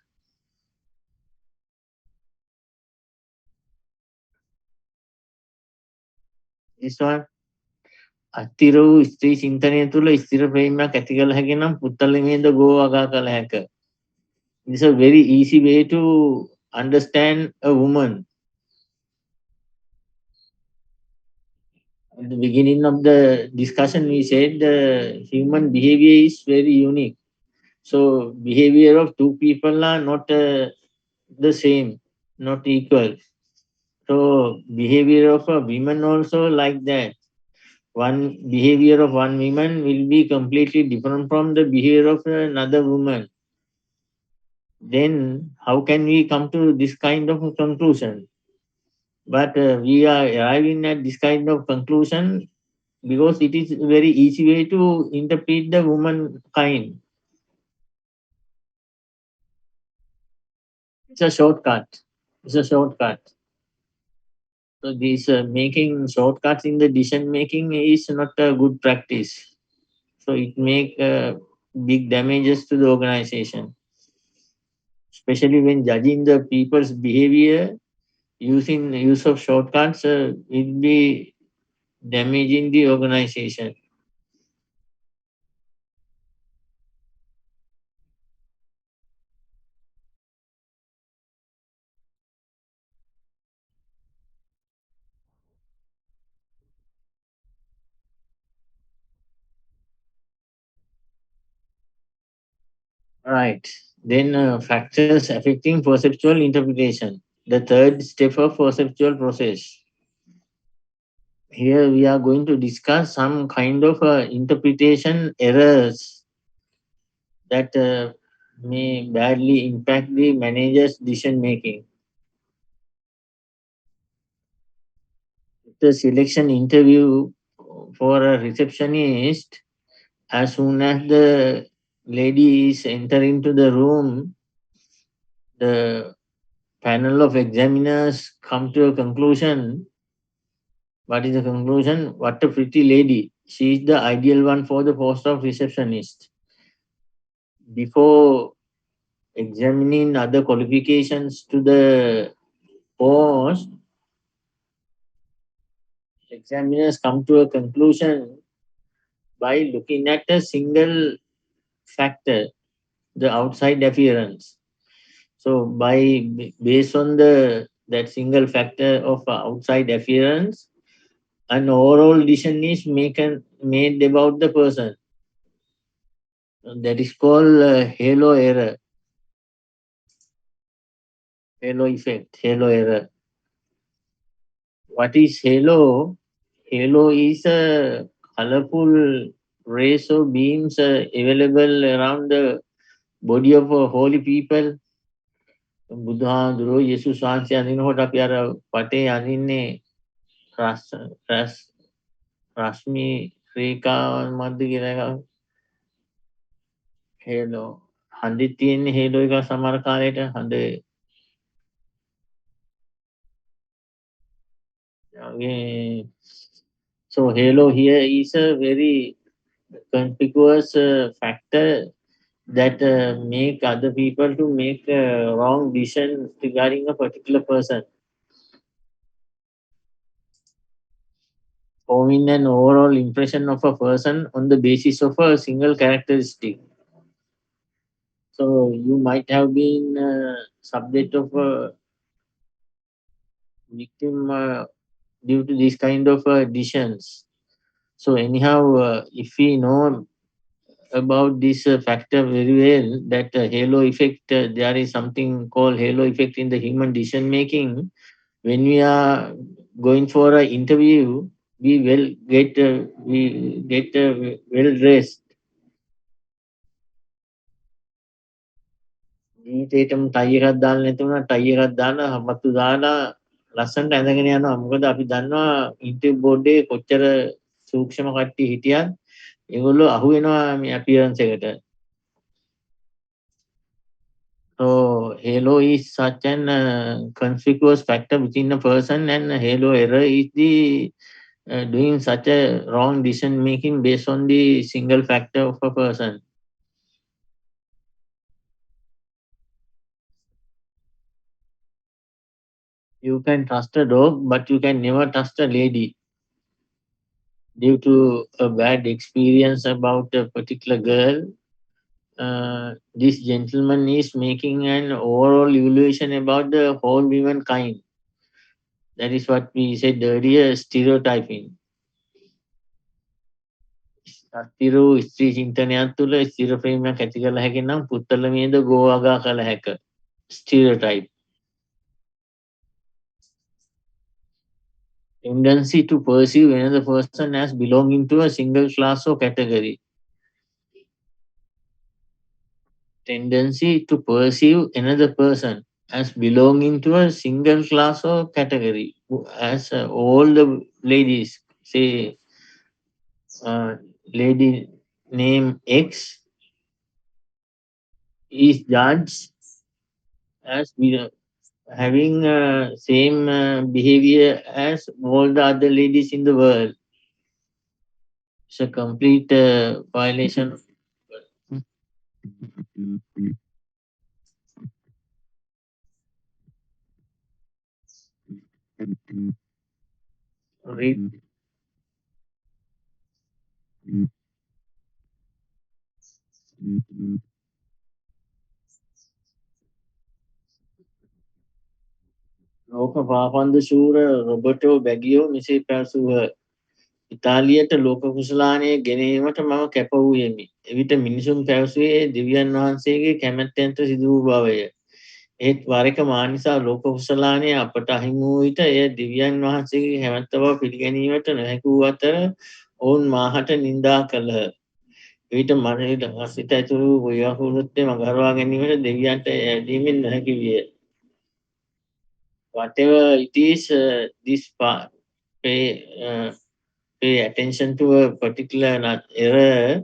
this one, අත්තිර වූ ස්ත්‍රී චින්තනය තුළ ස්ථිර ප්‍රේමයක් ඇති කළ හැකි නම් පුත්තලමේද ගෝ වගා කළ හැක. This is a very easy way to understand a woman. At the beginning of the discussion, we said human behavior is very unique. So behavior of two people are not the same, not equal. So behavior of a woman also like that. One behavior of one woman will be completely different from the behavior of another woman. Then how can we come to this kind of a conclusion? But we are arriving at this kind of conclusion because it is a very easy way to interpret the woman kind. It's a shortcut. It's a shortcut. So this making shortcuts in the decision making is not a good practice. So it make big damages to the organization. Especially when judging the people's behavior, use of shortcuts will be damaging the organization. Right. Then factors affecting perceptual interpretation. The third step of perceptual process. Here we are going to discuss some kind of interpretation errors that may badly impact the manager's decision making. The selection interview for a receptionist, as soon as the lady is entering to the room, the panel of examiners come to a conclusion. What is the conclusion? What a pretty lady. She is the ideal one for the post of receptionist. Before examining other qualifications to the post, examiners come to a conclusion by looking at a single factor, the outside appearance. So based on the that single factor of outside appearance, an overall decision is made about the person. That is called halo error, halo effect, halo error. What is halo? Halo is a colorful rays of beams available around the body of holy people. බුදුහාඳුරෝ යේසුස් වහන්සේ අඳිනකොට අපි අර පටේ අඳින්නේ රස් රස් රශ්මි රේඛාවන් මැද කියලා එකක්. හේලෝ හඳි තියෙන්නේ හේලෝ එක සමහර කාලයට හඳ so halo here is a very conspicuous factor that make other people to make wrong decisions regarding a particular person, forming an overall impression of a person on the basis of a single characteristic. So you might have been subject of a victim due to this kind of decisions. So anyhow, if we know about this factor very well, that halo effect, there is something called halo effect in the human decision making. When we are going for an interview, we will get well dressed. ජීවිතේටම ටයි එකක් දාලා නැතුණා ටයි එකක් දාලා හමතු දාලා ලස්සනට ඇඳගෙන යනවා. මොකද අපි දන්නවා ඉන්ටර්විව් බෝඩ් එකේ කොච්චර සූක්ෂම කට්ටිය හිටියත් ඒගොල්ලෝ අහු වෙනවා මේ අපියරන්ස් එකට. So halo is such an conspicuous factor within a person, and halo error is the doing such a wrong decision making based on the single factor of a person. You can trust a dog, but you can never trust a lady. Due to a bad experience about a particular girl, this gentleman is making an overall evaluation about the whole womankind. That is what we said earlier, stereotyping. අතිරු ස්ත්‍රී චින්තනයක් තුළ ස්ථිර ප්‍රේමයක් ඇති කළ හැකි නම් පුත්තලමේද ගෝවගා කළ හැක. Stereotype. Tendency to perceive another person as belonging to a single class or category. Tendency to perceive another person as belonging to a single class or category. As all the ladies say, lady name X is judged as having same behavior as all the other ladies in the world. It's a complete violation. Read. ලෝක පාපන්ද ශූර රොබර්ටෝ බැගියෝ මෙසේ පැවසුහ. ඉතාලියට ලෝක කුසලානය ගෙනීමට මම කැප වූයෙමි. එවිට මිනිසුන් පැවසුවේ දෙවියන් වහන්සේගේ කැමැත්තෙන්ට සිදු වූ බවය. ඒත් වරක මා නිසා ලෝක කුසලානය අපට අහිමි වූ විට එය දෙවියන් වහන්සේගේ කැමැත්ත බව පිළිගැනීමට නොහැකි වූ අතර ඔවුන් මාහට නින්දා කළහ. එවිට මනයට හසිත ඇතුළු ව්‍යාකෘතය මගහරවා ගැනීමට දෙවියන්ට ඇදීමෙන් නොහැකි විය. Whatever it is, this part, pay attention to a particular error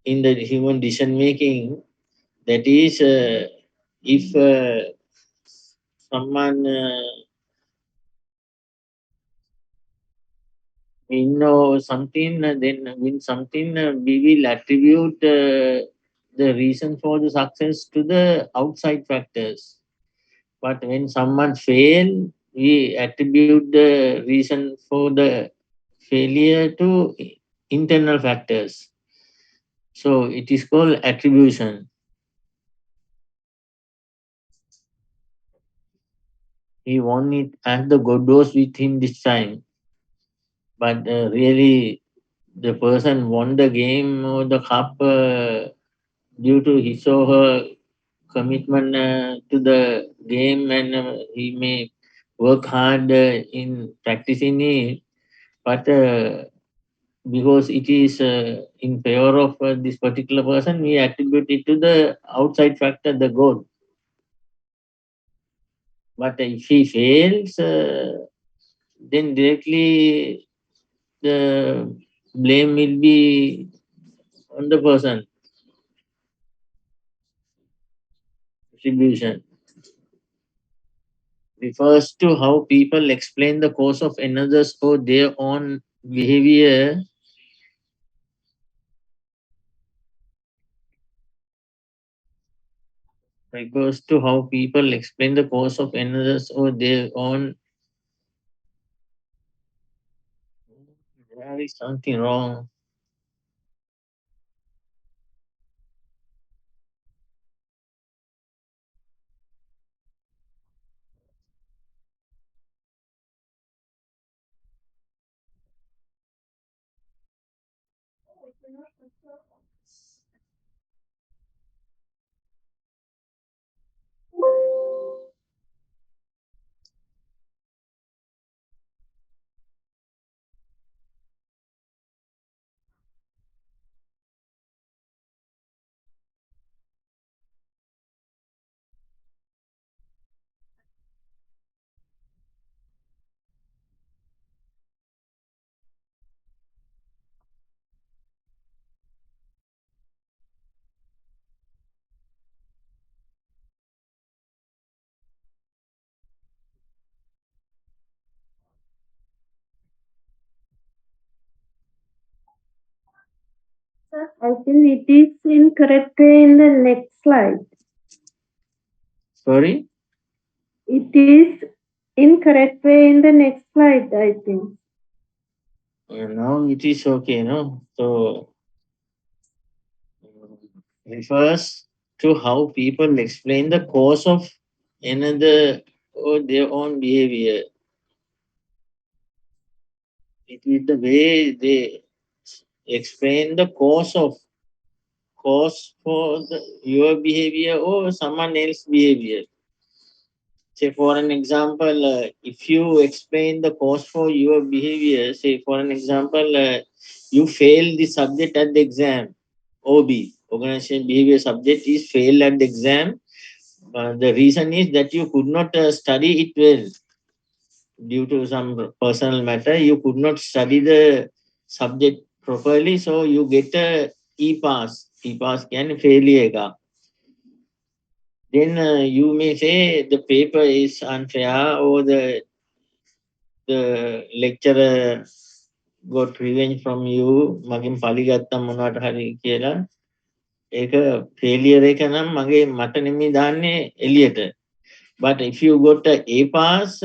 in the human decision making. That is, if someone we know something, then when something we will attribute the reason for the success to the outside factors. But when someone fail, we attribute the reason for the failure to internal factors. So it is called attribution. He won it as the God was with him this time. But really, the person won the game or the cup due to his or her commitment to the game, and he may work hard in practicing it. But because it is in favor of this particular person, we attribute it to the outside factor, the goal. But if he fails, then directly the blame will be on the person. Attribution refers to how people explain the cause of another's or their own behavior refers to how people explain the cause of another's or their own. There is something wrong. Sir, I think it is incorrect in the next slide. Sorry? It is incorrect way in the next slide, I think. Now it is okay, no? So refers to how people explain the cause of another or their own behavior. It is the way they explain the cause for your behavior or someone else's behavior. Say for an example, if you explain the cause for your behavior, say for an example, you fail the subject at the exam, OB, organization behavior subject is failed at the exam. The reason is that you could not study it well due to some personal matter. You could not study the subject properly, so you get a E-pass. E-pass can failure. Then you may say the paper is unfair or the lecturer got revenge from you. මගෙන් පලි ගත්තා මොනවට හරි කියලා. ඒක failure එක නම් මගේ මට නෙමෙයි දාන්නේ එළියට. But if you got a A pass,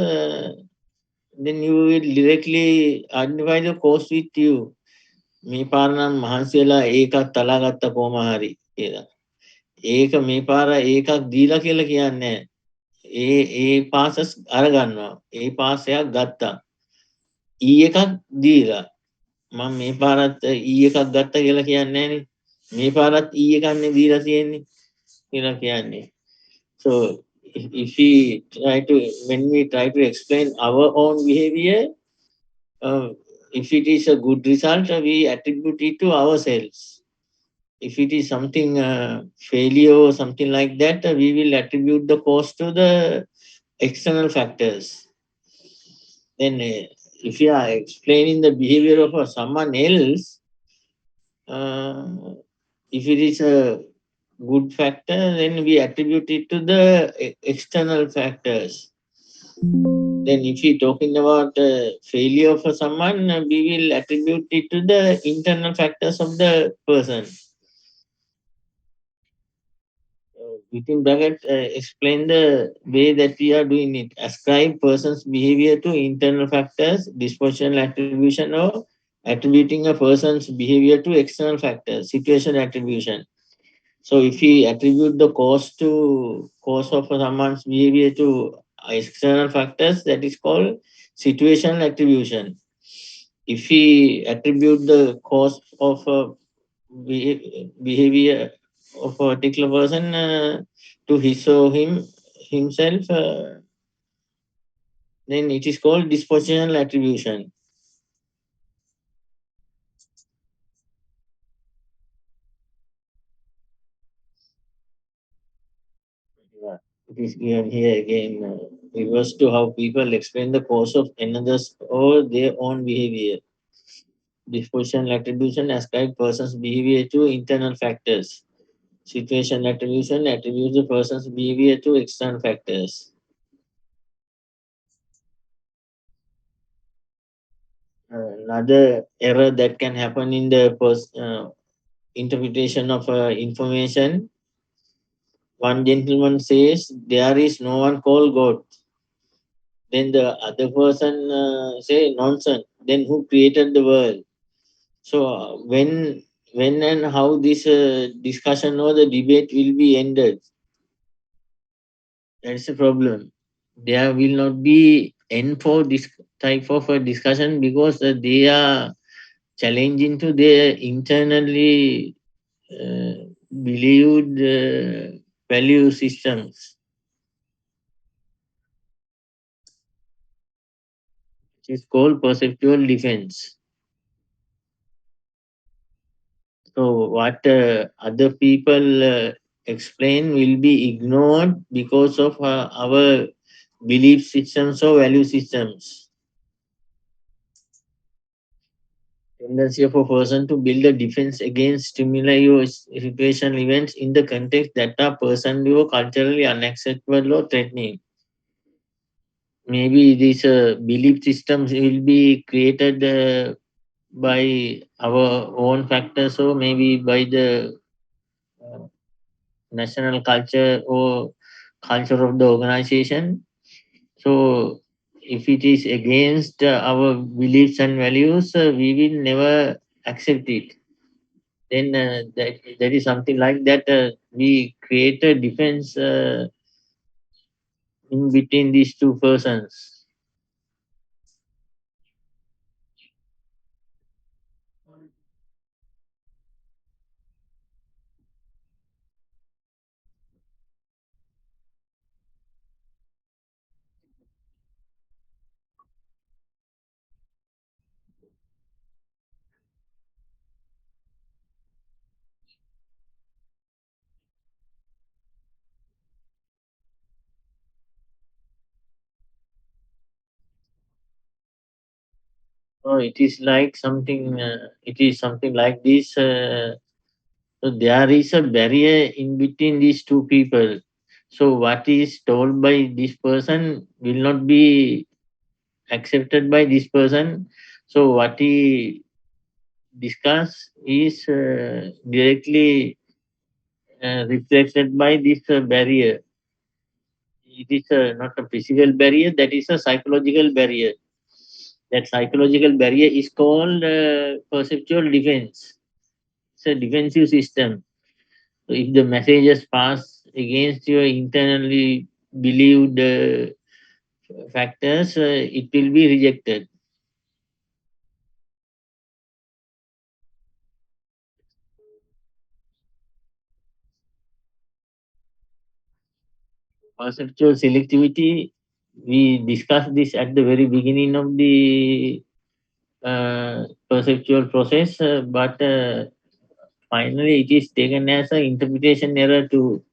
then you will directly identify the cause with you. මේ පාර නම් මහන්සි වෙලා ඒකක් තලා ගත්ත කොහම හරි කියලා. ඒක මේ පාර ඒකක් දීලා කියලා කියන්නේ ඒ පාසස් අරගන්නවා. ඒ පාසයක් ගත්තා. එකක් දීලා මම මේ පාරත් එකක් ගත්තා කියලා කියන්නේ නෑනේ. මේ පාරත් එකක් නේ දීලා තියෙන්නේ කියලා කියන්නේ. So if we when we try to explain our own behavior, if it is a good result, we attribute it to ourselves. If it is something failure or something like that, we will attribute the cause to the external factors. Then if you are explaining the behavior of someone else, if it is a good factor, then we attribute it to the external factors. Then if we are talking about failure for someone, we will attribute it to the internal factors of the person. Within bracket, explain the way that we are doing it. Ascribe person's behavior to internal factors, dispositional attribution, or attributing a person's behavior to external factors, situation attribution. So if we attribute the cause of someone's behavior to external factors, that is called situational attribution. If we attribute the cause of behavior of a particular person to his or himself, then it is called dispositional attribution. It is given here again, refers to how people explain the cause of another's or their own behavior. Dispositional attribution ascribes person's behavior to internal factors. Situation attribution attributes the person's behavior to external factors. Another error that can happen in the interpretation of information. One gentleman says there is no one called God. Then the other person say nonsense. Then who created the world? So when and how this discussion or the debate will be ended? That's a problem. There will not be end for this type of a discussion because they are challenging to their internally believed value systems. It is called perceptual defense. So what other people explain will be ignored because of our belief systems or value systems. Tendency of a person to build a defense against stimuli or situational events in the context that are personally or culturally unacceptable or threatening. Maybe these belief systems will be created by our own factors or maybe by the national culture or culture of the organization. So if it is against our beliefs and values, we will never accept it. Then that is something like that. We create a defense in between these two persons. So it is like something. It is something like this. So there is a barrier in between these two people. So what is told by this person will not be accepted by this person. So what he discuss is directly reflected by this barrier. It is not a physical barrier, that is a psychological barrier. That psychological barrier is called perceptual defense. It's a defensive system. So if the messages pass against your internally believed factors, it will be rejected. Perceptual selectivity, we discussed this at the very beginning of the perceptual process, but finally it is taken as an interpretation error too.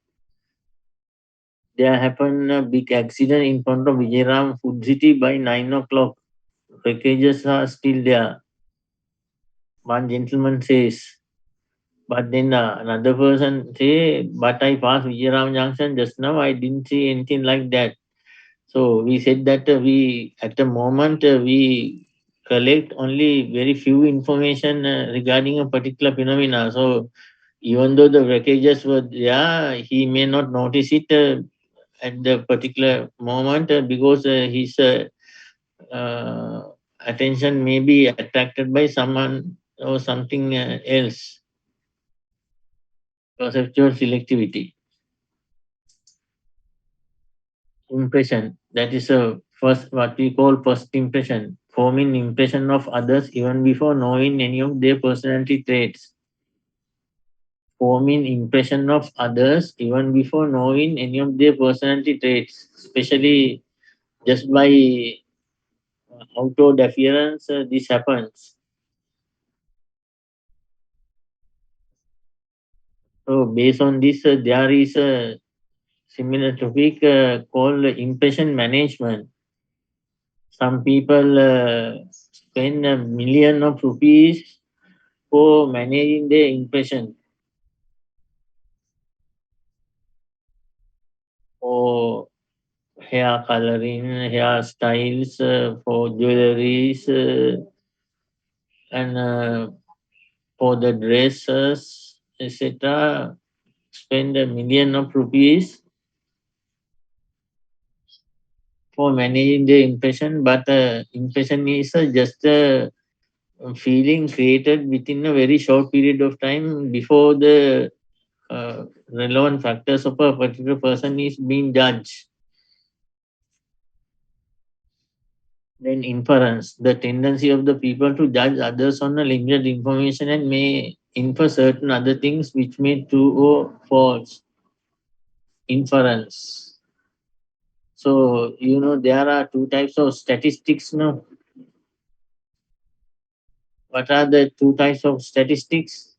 There happened a big accident in front of Vijayaram Food City by 9 o'clock. Packages are still there. One gentleman says. But then another person say, but I passed Vijayaram Junction just now. I didn't see anything like that. So we said that we at the moment we collect only very few information regarding a particular phenomena. So even though the wreckages were there, he may not notice it at the particular moment because his attention may be attracted by someone or something else. Perceptual selectivity. Impression, that is a first what we call first impression, forming impression of others even before knowing any of their personality traits. Forming impression of others even before knowing any of their personality traits, especially just by outward appearance, this happens. So based on this, there is a similar topic called impression management. Some people spend a million of rupees for managing their impression, for hair coloring, hairstyles, for jewelries, and for the dresses, etc. Spend a million of rupees for managing the impression, but impression is just a feeling created within a very short period of time before the relevant factors of a particular person is being judged. Then inference, the tendency of the people to judge others on a limited information and may infer certain other things which may true or false. Inference. So there are two types of statistics now. What are the two types of statistics?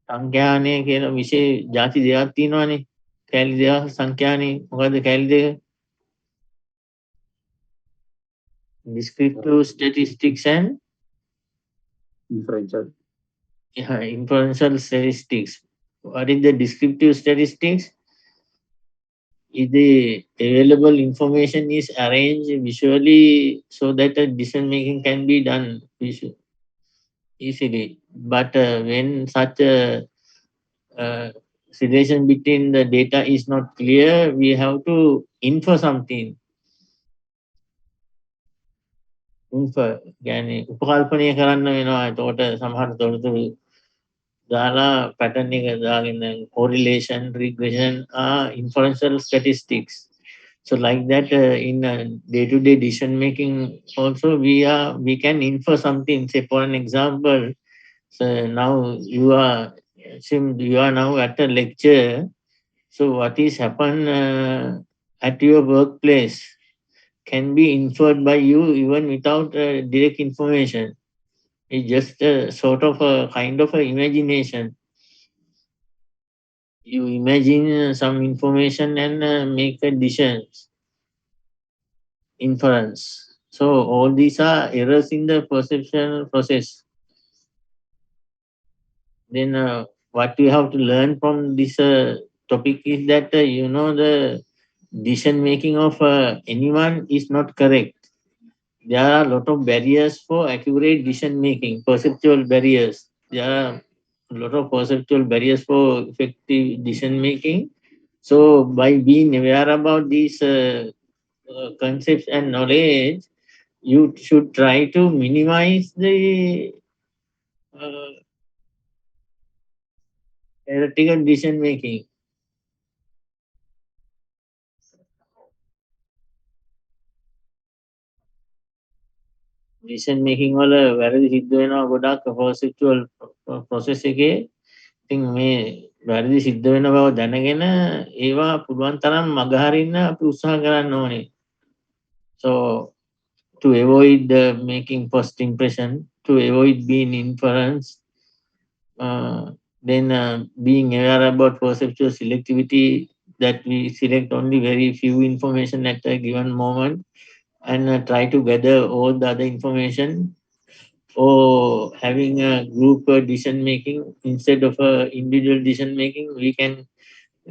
සංඛ්‍යානය කියන විෂය ಜಾති දෙකක් තියෙනවානේ. කැලි දෙකක් සංඛ්‍යානේ. මොකද්ද කැලි දෙක? Descriptive statistics and Inferential. inferential statistics. What is the descriptive statistics? If the available information is arranged visually so that a decision making can be done easily. But when such a relation between the data is not clear, we have to infer something. Infer කියන්නේ උපකල්පනය කරන්න වෙනවා. එතකොට සමහර තොරතුරු දාලා pattern එක දාගෙන correlation, regression are inferential statistics. So like that in day-to-day decision making also we can infer something. Say for an example, so now you are now at a lecture. So what is happen at your workplace can be inferred by you even without direct information. It's just a sort of a kind of a imagination. You imagine some information and make a decision. Inference. So all these are errors in the perceptual process. Then what we have to learn from this topic is that the decision making of anyone is not correct. There are a lot of barriers for accurate decision making, perceptual barriers. There are a lot of perceptual barriers for effective decision making. So by being aware about these concepts and knowledge, you should try to minimize the uh, heretical decision making. Decision making වල වැරදි සිද්ධ වෙනවා ගොඩක් perceptual process එකේ. ඉතින් මේ වැරදි සිද්ධ වෙන බව දැනගෙන ඒවා පුළුවන් තරම් මගහරින්න අපි උත්සාහ කරන්න ඕනේ. So to avoid making first impression, to avoid being inference, then being aware about perceptual selectivity, that we select only very few information at a given moment and try to gather all the other information, or having a group decision making instead of individual decision making. We can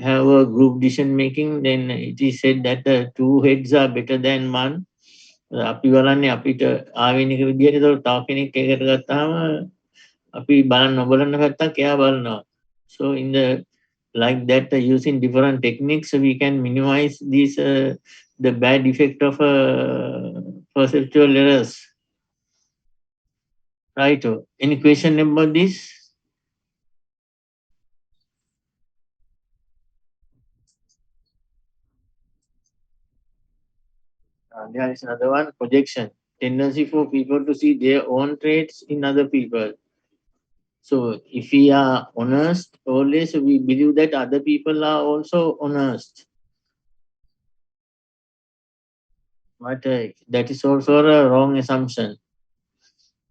have a group decision making. Then it is said that two heads are better than one. අපි බලන්නේ අපිට ආවෙනික විදියට තව කෙනෙක් එකට ගත්තාම අපි බලන්න නොබලන පැත්තක් එයා බලනවා. So in the like that, using different techniques, we can minimize these the bad effect of perceptual errors. Right? Any question about this? There is another one, projection. Tendency for people to see their own traits in other people. So if we are honest, always we believe that other people are also honest. But that is also a wrong assumption.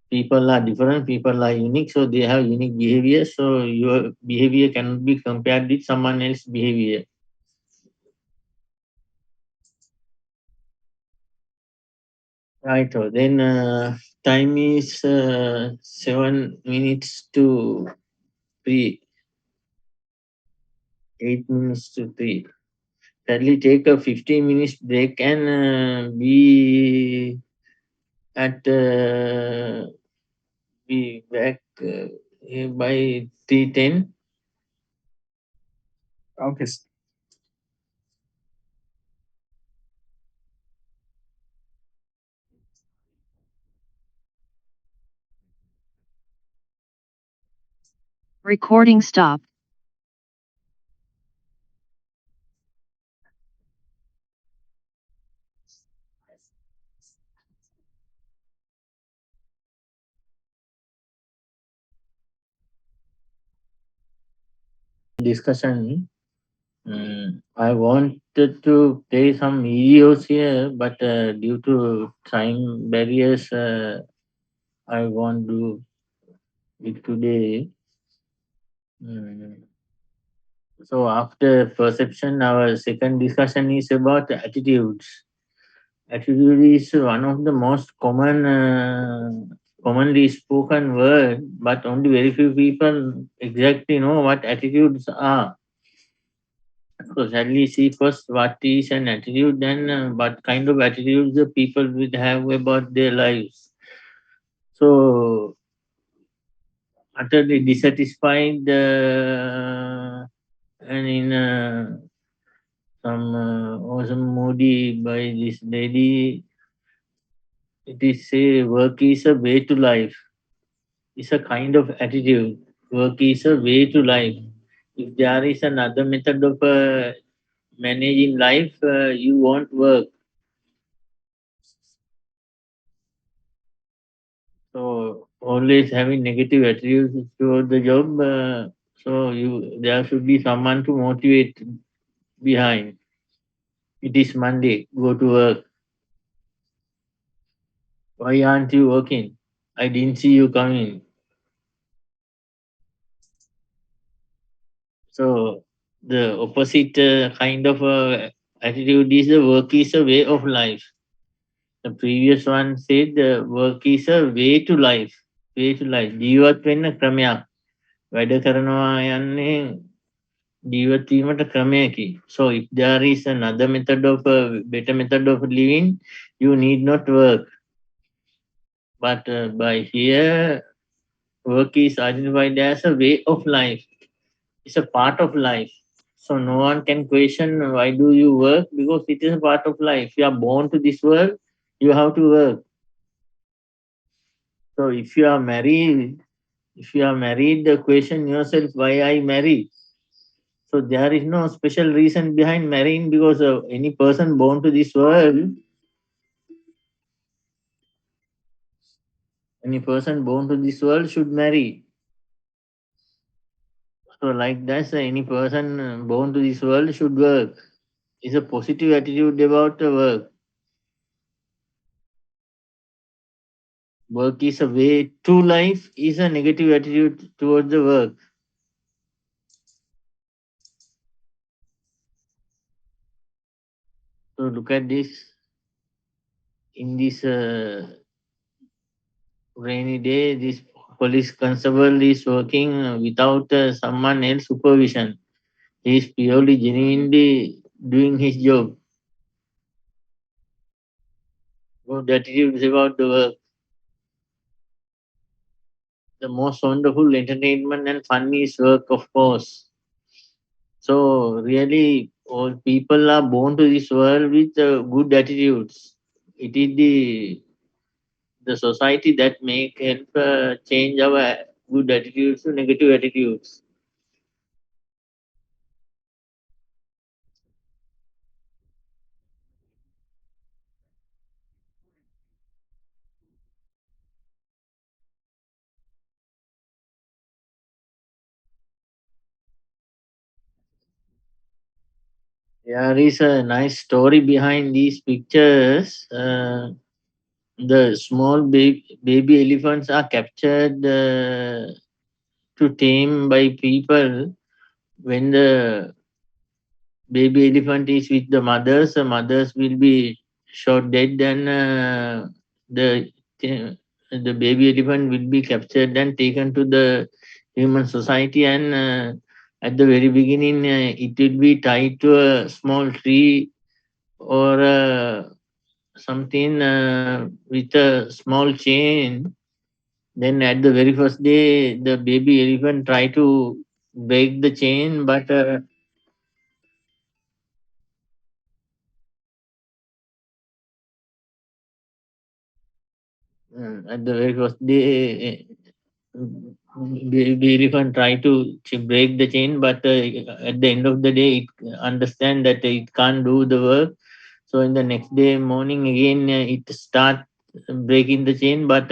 People are different, people are unique, so they have unique behavior. So your behavior cannot be compared with someone else's behavior. Right. So then time is 7 minutes to 3. 8 minutes to 3. Sadly, take a 15 minutes break and be at be back here by 3:10. Okay. Recording stopped. Discussion. I wanted to play some videos here, but due to time barriers, I won't do it today. So after perception, our second discussion is about attitudes. Attitude is one of the most commonly spoken word, but only very few people exactly know what attitudes are. So shall we see first what is an attitude, then what kind of attitudes the people will have about their lives. So utterly dissatisfied and in some awesome moody by this lady, it is say work is a way to life. It's a kind of attitude. Work is a way to life. If there is another method of managing life, you won't work. So always having negative attitudes toward the job. So there should be someone to motivate behind. It is Monday. Go to work. Why aren't you working? I didn't see you coming. So the opposite kind of attitude is the work is a way of life. The previous one said the work is a way to life. Way to life. ජීවත් වෙන්න ක්‍රමයක්. වැඩ කරනවා යන්නේ ජීවත් වීමට ක්‍රමයකි. So if there is another method of better method of living, you need not work. But by here, work is identified as a way of life. It's a part of life. So no one can question why do you work, because it is a part of life. You are born to this world, you have to work. So if you are married, question yourself why I marry. So there is no special reason behind marrying, because any person born to this world, should marry. So like that, any person born to this world should work. It's a positive attitude about the work. Work is a way to life, is a negative attitude towards the work. So look at this. In this rainy day, this police constable is working without someone else supervision. He is purely genuinely doing his job. Good attitudes about the work. The most wonderful entertainment and fun is work, of course. So really, all people are born to this world with good attitudes. It is the society that make help change our good attitudes to negative attitudes. There is a nice story behind these pictures. The small baby elephants are captured to tame by people. When the baby elephant is with the mothers will be shot dead, and the the baby elephant will be captured and taken to the human society, and at the very beginning it will be tied to a small tree or something with a small chain. Then at the very first day the baby elephant try to break the chain, but at the very first day, the elephant try to break the chain, but at the end of the day, it understand that it can't do the work. So in the next day morning again, it start breaking the chain, but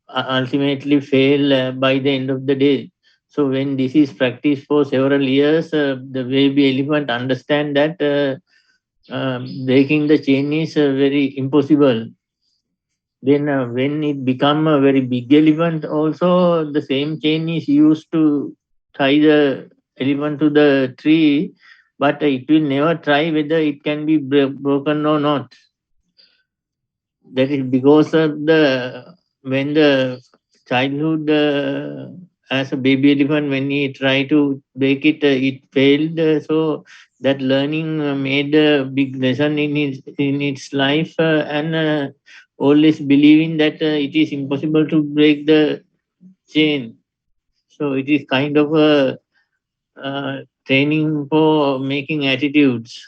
ultimately fail by the end of the day. So when this is practiced for several years, the baby elephant understand that breaking the chain is very impossible. Then when it become a very big elephant, also the same chain is used to tie the elephant to the tree, but it will never try whether it can be broken or not. That is because of the when the childhood as a baby elephant, when he tried to break it, it failed. So that learning made a big lesson in its life, and always believing that it is impossible to break the chain. So it is kind of a training for making attitudes.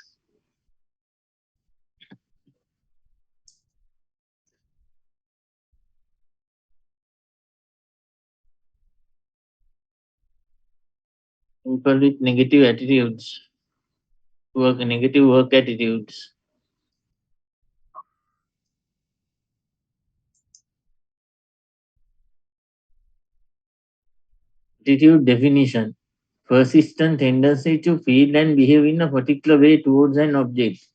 People with negative attitudes, negative work attitudes. Attitude definition: persistent tendency to feel and behave in a particular way towards an object,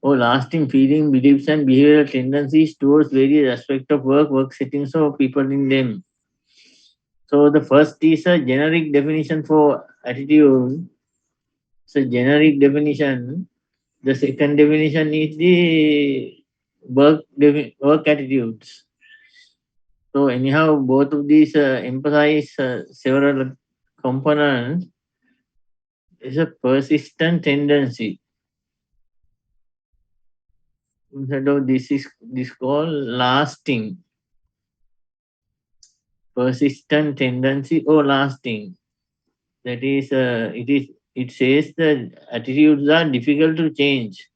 or lasting feeling, beliefs, and behavioral tendencies towards various aspects of work settings, or people in them. So the first is a generic definition for attitude. So generic definition. The second definition is the work attitudes. So anyhow, both of these emphasize several components. Is a persistent tendency. Instead of this called lasting. Persistent tendency or lasting. That is, it says that attitudes are difficult to change.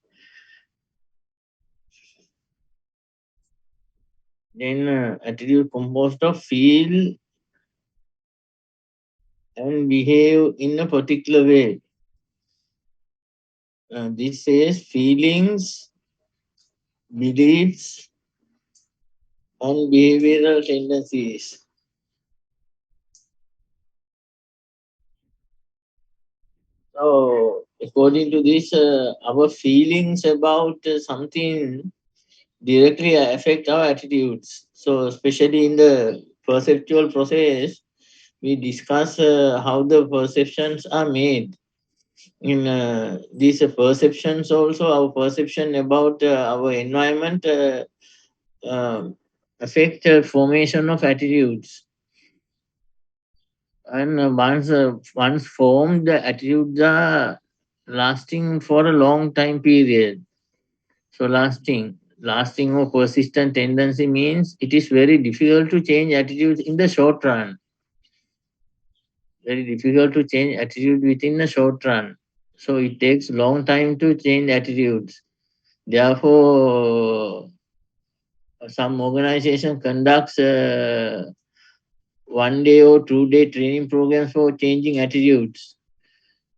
Then attitude composed of feel and behave in a particular way. This says feelings, beliefs, and behavioral tendencies. So, according to this, our feelings about something directly affect our attitudes. So, especially in the perceptual process, we discuss how the perceptions are made. In these perceptions, also our perception about our environment uh, affect formation of attitudes. And once formed, the attitudes are lasting for a long time period. So lasting or persistent tendency means it is very difficult to change attitudes in the short run. Very difficult to change attitude within the short run. So it takes long time to change attitudes. Therefore, some organization conducts 1 day or 2 day training programs for changing attitudes.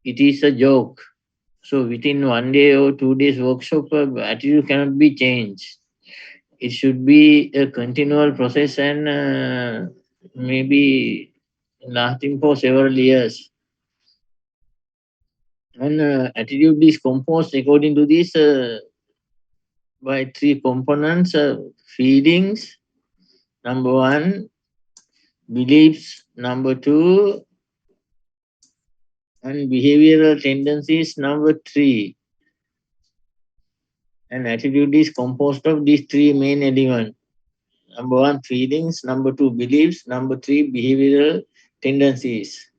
It is a joke. So within 1 day or 2 days workshop, attitude cannot be changed. It should be a continual process and maybe lasting for several years. And attitude is composed according to this by three components: feelings, number one; beliefs, number two; and behavioral tendencies, number three. And attitude is composed of these three main elements. Number one, feelings; number two, beliefs; number three, behavioral tendencies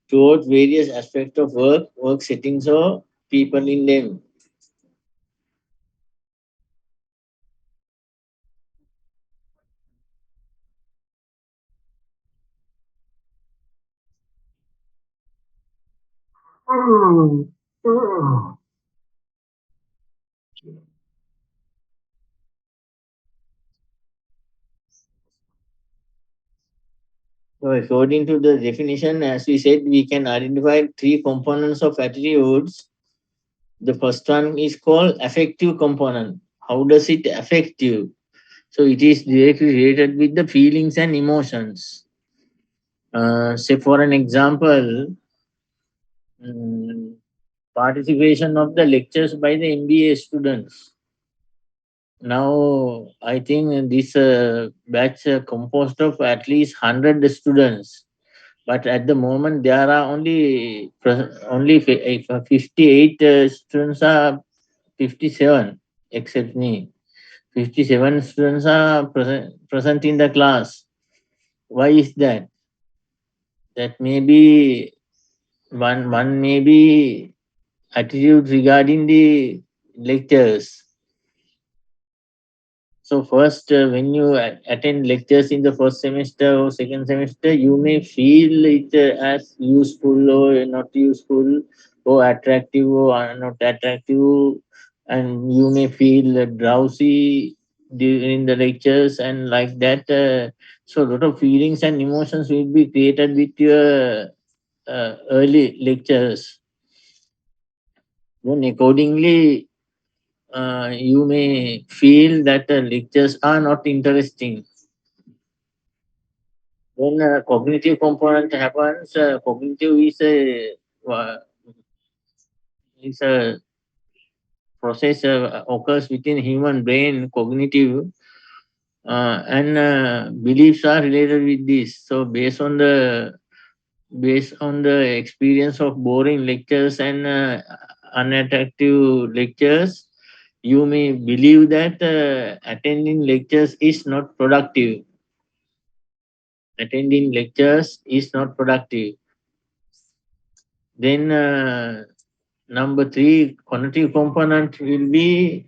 towards various aspects of work settings, or people in them. So according to the definition, as we said, we can identify three components of attitudes. The first one is called affective component. How does it affect you? So it is directly related with the feelings and emotions. Say for an example, mm, participation of the lectures by the MBA students. Now, I think this batch composed of at least 100 students, but at the moment there are only 58 students are 57, except me. 57 students are present in the class. Why is that? That may be one may be attitude regarding the lectures. So first, when you attend lectures in the first semester or second semester, you may feel it as useful or not useful, or attractive or not attractive, and you may feel drowsy during the lectures and like that. So a lot of feelings and emotions will be created with your early lectures. Then accordingly, you may feel that the lectures are not interesting. When a cognitive component happens, cognitive uh, is a process occurs within human brain, cognitive, and beliefs are related with this. So based on the experience of boring lectures and unattractive lectures, you may believe that attending lectures is not productive. Attending lectures is not productive. Then number three, cognitive component will be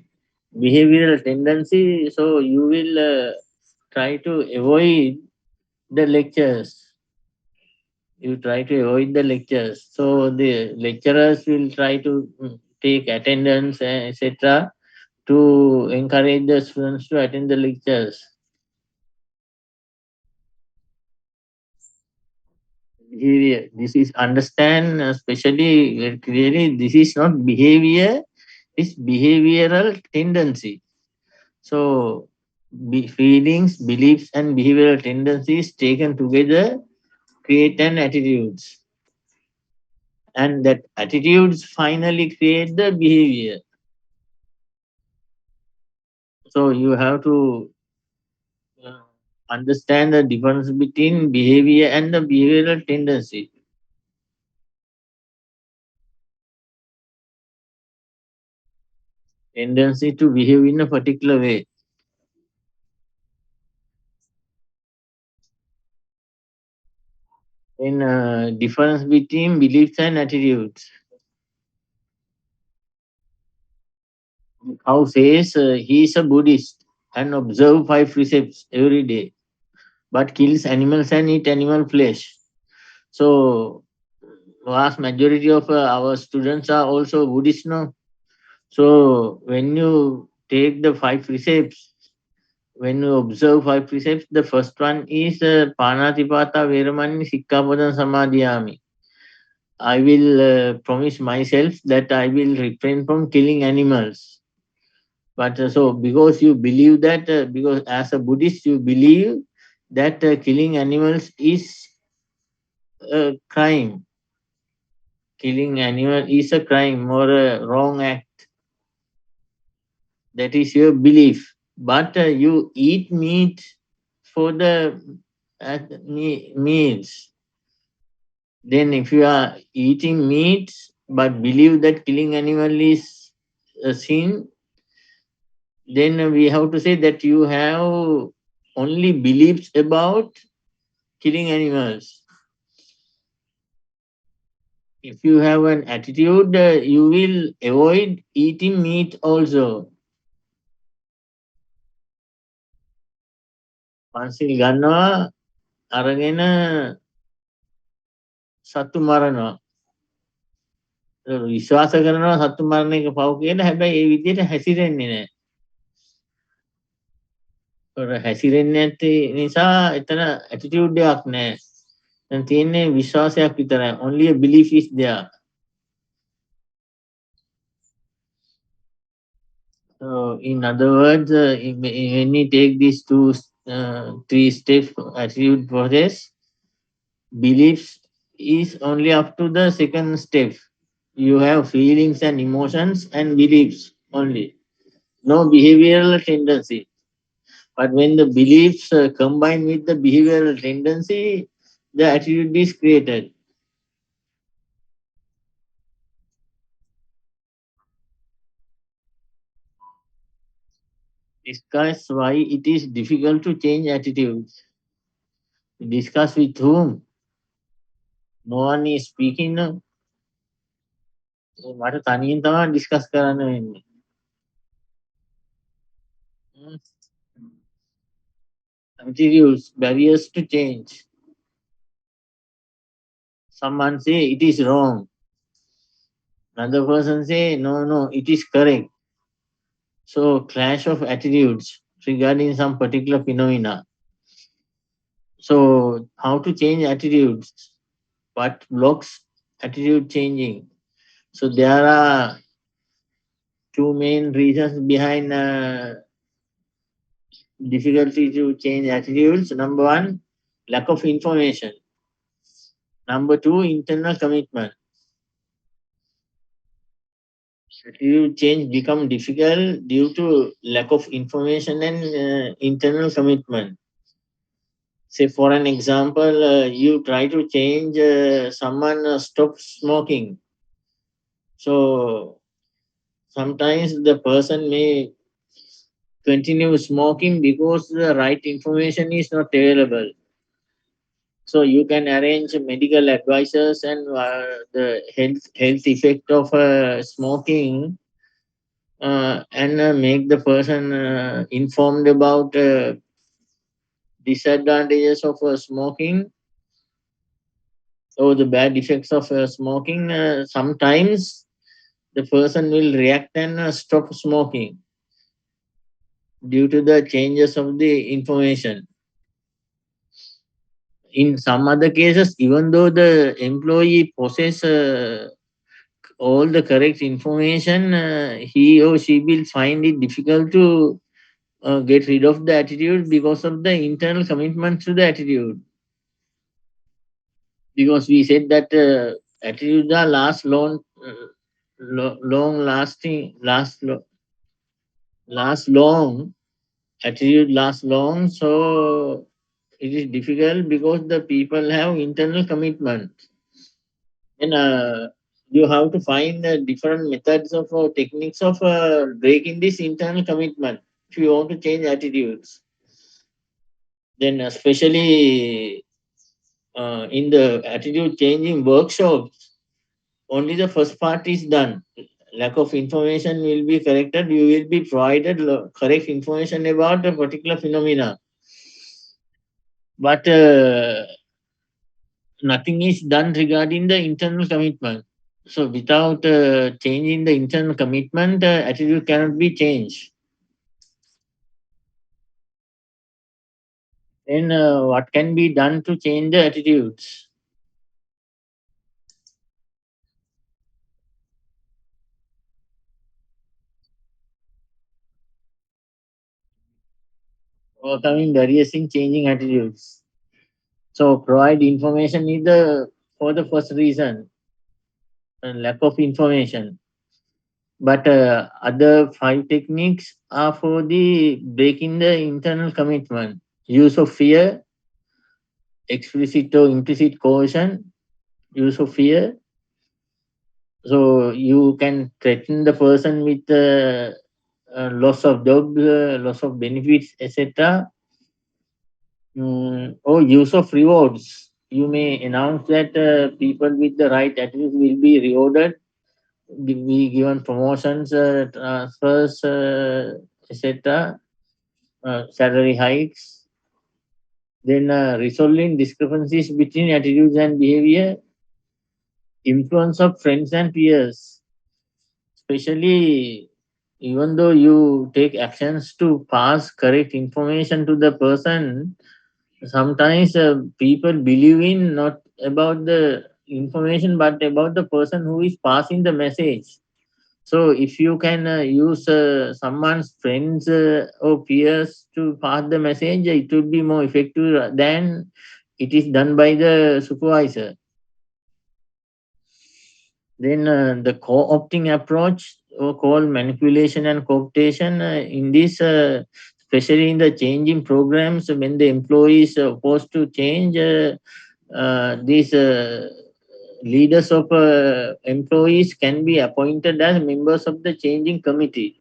behavioral tendency. So you will try to avoid the lectures. you try to avoid the lectures. So the lecturers will try to take attendance, etc., to encourage the students to attend the lectures. Behavior. This is understand, especially very clearly. This is not behavior. It's behavioral tendency. So feelings, beliefs, and behavioral tendencies taken together create an attitudes, and that attitudes finally create the behavior. So you have to uh, understand the difference between behavior and the behavioral tendency. Tendency to behave in a particular way. In difference between beliefs and attitudes. How says he is a Buddhist and observe 5 precepts every day, but kills animals and eat animal flesh. So vast majority of our students are also Buddhist now. So when you take the 5 precepts, when you observe 5 precepts, the first one is Panatipata Veramani Sikkhapadam Samadhiyami. I will promise myself that I will refrain from killing animals. But so because you believe that, because as a Buddhist you believe that killing animals is a crime. Killing animal is a crime or a wrong act. That is your belief. But you eat meat for the meals. Then if you are eating meat but believe that killing animal is a sin, then we have to say that you have only beliefs about killing animals. If you have an attitude, you will avoid eating meat also. පන්සිල් ගන්නවා අරගෙන සත්තු මරනවා. විශ්වාස කරනවා සත්තු මරණ එක පව් කියලා. හැබැයි ඒ විදිහට හැසිරෙන්නේ නැහැ. හැසිරෙන්නේ නැති නිසා එතන ඇටිටියුඩ් එකක් නැහැ. දැන් තියෙන්නේ විශ්වාසයක් විතරයි. Only a belief is there. So in other words, when we take these 3 steps attitude process, beliefs is only up to the second step. You have feelings and emotions and beliefs only, no behavioral tendency. But when the beliefs combine with the behavioral tendency, the attitude is created. Discuss why it is difficult to change attitudes. Discuss with whom? No one is speaking now. මට තනියෙන් තමයි discuss කරන්න වෙන්නේ. Attitudes, barriers to change. Someone say it is wrong. Another person say no, it is correct. So clash of attitudes regarding some particular phenomena. So how to change attitudes? What blocks attitude changing? So there are 2 main reasons behind difficulty to change attitudes. Number 1, lack of information. Number 2, internal commitment. Attitude change become difficult due to lack of information and internal commitment. Say for an example, you try to change someone stop smoking. So sometimes the person may continue smoking because the right information is not available. So you can arrange medical advices and the health effect of smoking, and make the person informed about disadvantages of smoking. or the bad effects of smoking, sometimes the person will react and stop smoking due to the changes of the information. In some other cases, even though the employee possess all the correct information, he or she will find it difficult to get rid of the attitude because of the internal commitment to the attitude. Because we said that attitudes are long lasting, last long. Attitude lasts long, so it is difficult because the people have internal commitment. And you have to find different methods of techniques of breaking this internal commitment if you want to change attitudes. Then, especially in the attitude changing workshops, only the first part is done. Lack of information will be corrected. You will be provided correct information about a particular phenomena. But nothing is done regarding the internal commitment. So without changing the internal commitment, attitude cannot be changed. Then what can be done to change the attitudes? Overcoming barriers in changing attitudes. So provide information is the for the first reason, lack of information. But other five techniques are for the breaking the internal commitment. Use of fear, explicit or implicit coercion, use of fear. So you can threaten the person with loss of job, loss of benefits, etc. Or use of rewards. You may announce that people with the right attitude will be rewarded, be given promotions, transfers, etc. Salary hikes. Then resolving discrepancies between attitudes and behavior, influence of friends and peers, especially even though you take actions to pass correct information to the person, sometimes people believe in not about the information but about the person who is passing the message. So if you can use someone's friends or peers to pass the message, it would be more effective than it is done by the supervisor. Then the co-opting approach, or called manipulation and cooptation, in this, especially in the changing programs, when the employee is supposed to change, these leaders of employees can be appointed as members of the changing committee,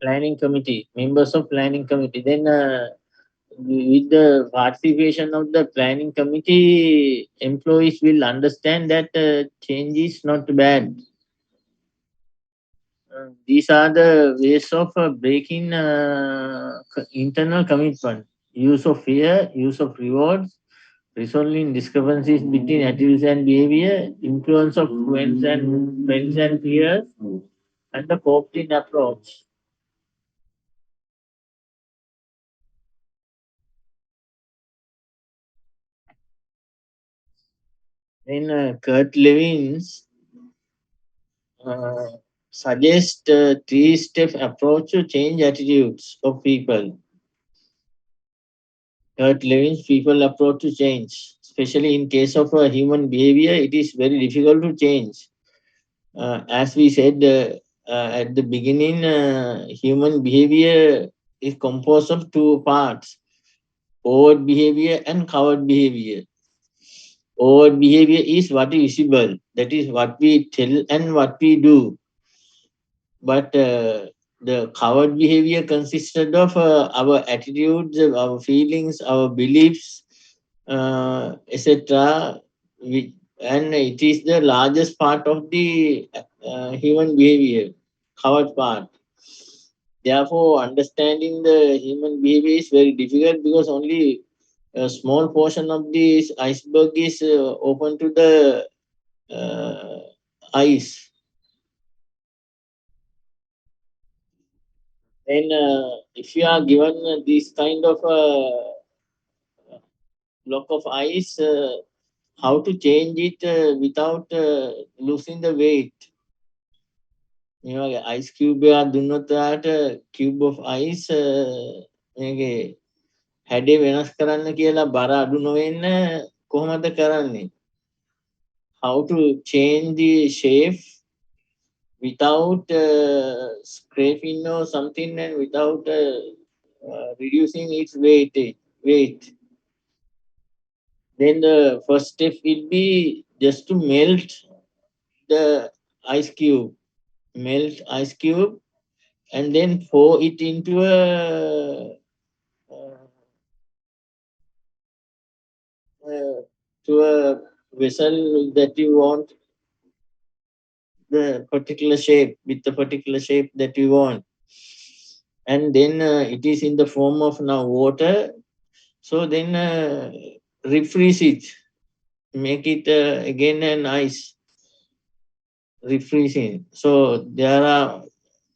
planning committee, members of planning committee. Then with the participation of the planning committee, employees will understand that change is not bad. These are the ways of breaking internal commitment. Use of fear, use of rewards, resolving discrepancies between attitudes and behavior, influence of friends and peers, and the co-opting approach. Then Kurt Lewin's uh, suggest a three-step approach to change attitudes of people. Kurt Lewin's people approach to change, especially in case of human behavior, it is very difficult to change. As we said at the beginning, human behavior is composed of two parts: overt behavior and covert behavior. Overt behavior is what is visible, that is what we tell and what we do. But the covert behavior consisted of our attitudes, our feelings, our beliefs, etc. And it is the largest part of the human behavior, covert part. Therefore, understanding the human behavior is very difficult because only a small portion of this iceberg is open to the ice. Then if you are given this kind of block of ice, how to change it without losing the weight? Ice cube දුන්නොත් cube of ice මේකේ හැඩේ වෙනස් කරන්න කියලා බර අඩු නොවෙන්න කොහොමද කරන්නේ? How to change the shape without scraping or something and without reducing its weight. Then the first step will be just to melt the ice cube. Melt ice cube and then pour it into to a vessel that you want the particular shape, with the particular shape that you want. And then it is in the form of now water. So then refreeze it. Make it again an ice. Refreezing. So there are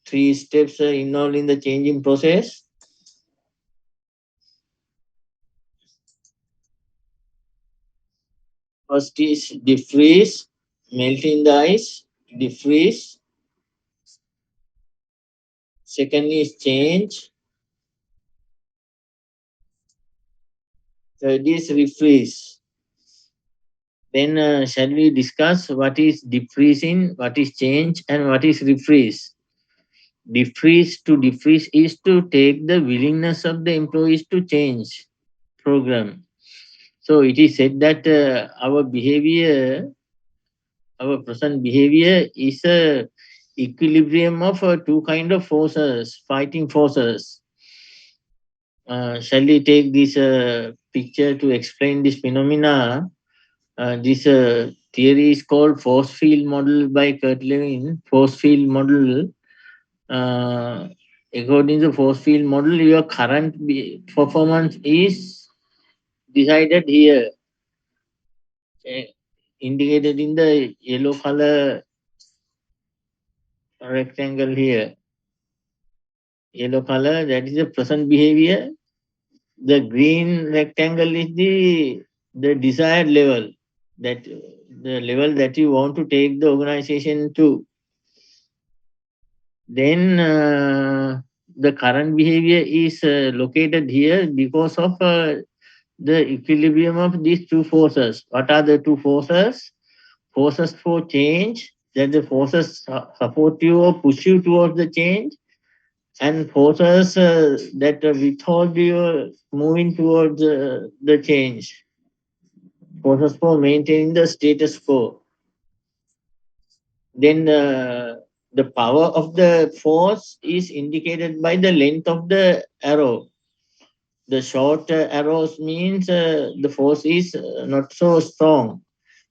3 steps involved in the changing process. First is defreeze, melting the ice, defreeze. Second is change. Third is refreeze. Then shall we discuss what is defreezing, what is change, and what is refreeze? Defreeze is to take the willingness of the employees to change program. So it is said that our present behavior is a equilibrium of 2 kind of forces, fighting forces. Shall we take this picture to explain this phenomena? This theory is called force field model by Kurt Lewin. Force field model. According to force field model, your current performance is decided here, indicated in the yellow color rectangle here. Yellow color, that is the present behavior. The green rectangle is the desired level, that the level that you want to take the organization to. Then the current behavior is located here because of the equilibrium of these 2 forces. What are the 2 forces? Forces for change, that the forces support you or push you towards the change, and forces that withhold you moving towards the change. Forces for maintaining the status quo. Then the power of the force is indicated by the length of the arrow. The short arrows means the force is not so strong,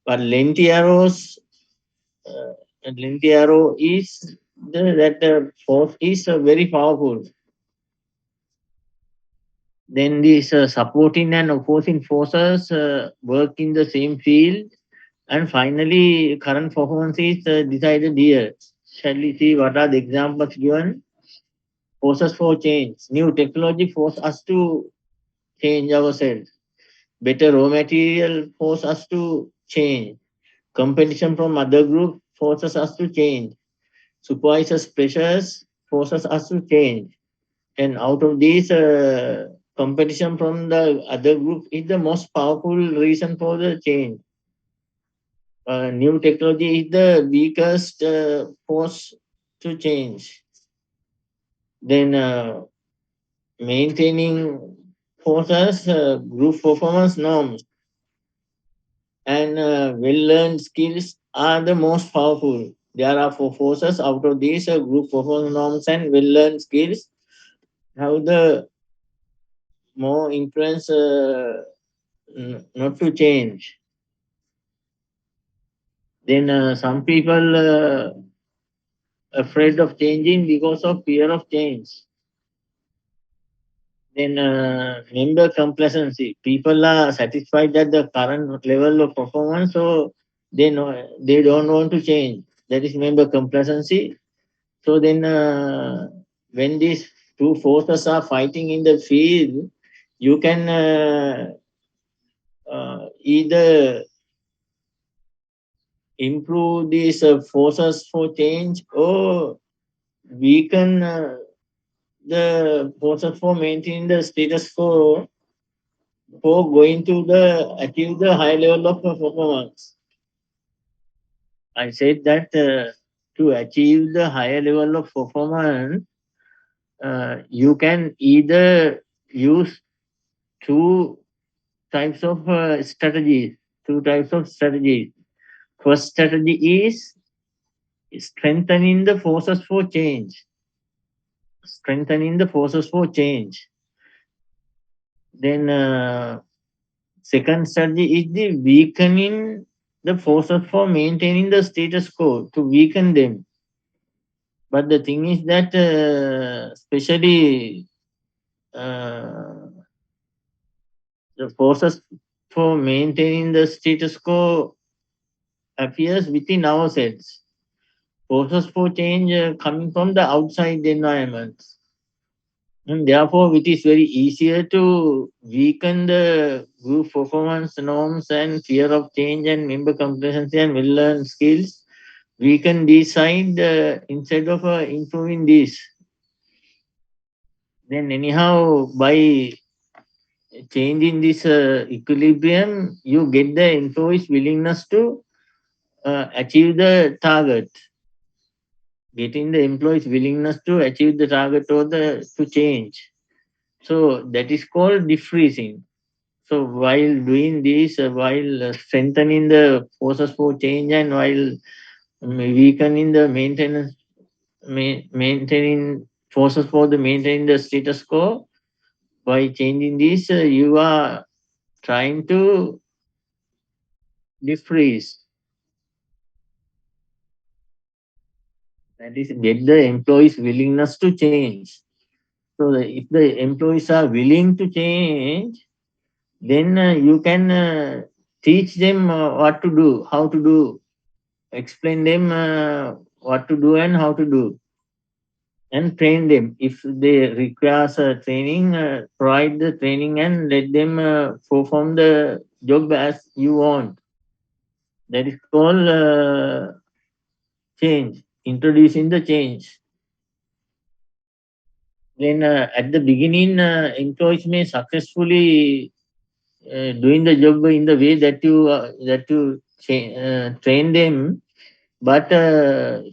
but lengthy arrows, lengthy arrow is that the force is very powerful. Then these supporting and opposing forces work in the same field, and finally current performance is decided here. Shall we see what are the examples given? Forces for change. New technology force us to change ourselves. Better raw material force us to change. Competition from other group forces us to change. Supervisors' pressures forces us to change. And out of these, competition from the other group is the most powerful reason for the change. New technology is the weakest force to change. Then maintaining forces, group performance norms, and well-learned skills are the most powerful. There are 4 forces. Out of these, group performance norms and well-learned skills have the more influence not to change. Then some people afraid of changing because of fear of change. Then member complacency. People are satisfied at the current level of performance, so they don't want to change. That is member complacency. So then, when these two forces are fighting in the field, you can either improve these forces for change or weaken the forces for maintaining the status quo for going to the achieve the high level of performance. I said that to achieve the higher level of performance, you can either use two types of strategies. Two types of strategies. First strategy is strengthening the forces for change. Strengthening the forces for change. Then second strategy is the weakening the forces for maintaining the status quo, to weaken them. But the thing is that especially the forces for maintaining the status quo appears within ourselves. Forces for change coming from the outside environment. And therefore, it is very easier to weaken the group performance norms and fear of change and member complacency and well-learned skills. Weaken these side instead of improving these. Then anyhow, by changing this equilibrium, you get the employee's willingness to achieve the target. Getting the employee's willingness to achieve the target or to change. So that is called defreezing. So while doing this, while strengthening the forces for change and while weakening the maintaining forces for the maintaining the status quo, by changing this, you are trying to defreeze. That is, get the employees' willingness to change. So if the employees are willing to change, then you can teach them what to do, how to do, explain them what to do and how to do, and train them. If they require training, provide the training and let them perform the job as you want. That is called change, introducing the change. Then at the beginning, employees may successfully doing the job in the way that you train them, but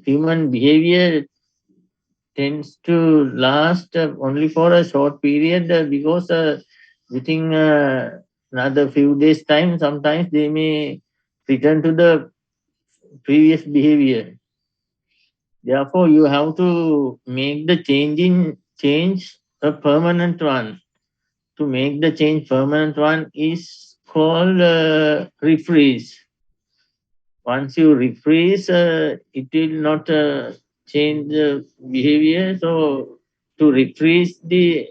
human behavior tends to last only for a short period because within another few days time, sometimes they may return to the previous behavior. Therefore, you have to make the change a permanent one. To make the change permanent one is called refreeze. Once you refreeze, it will not change the behavior. So to refreeze the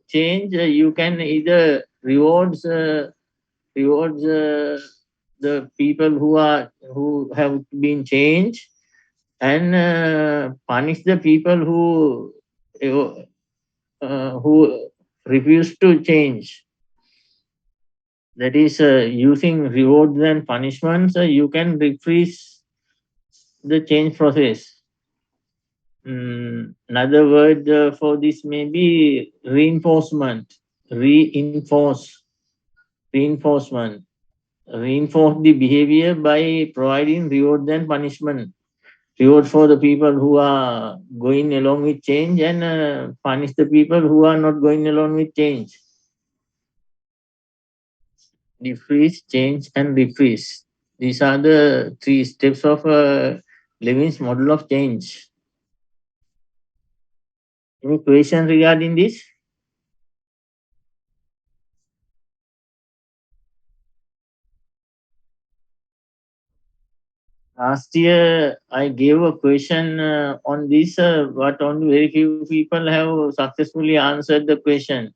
change, you can either rewards the people who have been changed and punish the people who refuse to change. That is, using rewards and punishments, you can refreeze the change process. Another word for this may be reinforcement. Reinforce. Reinforcement. Reinforce the behavior by providing reward and punishment. Reward for the people who are going along with change and punish the people who are not going along with change. Defreeze, change, and refreeze. These are the three steps of Levin's model of change. Any question regarding this? Last year, I gave a question on this, but only very few people have successfully answered the question.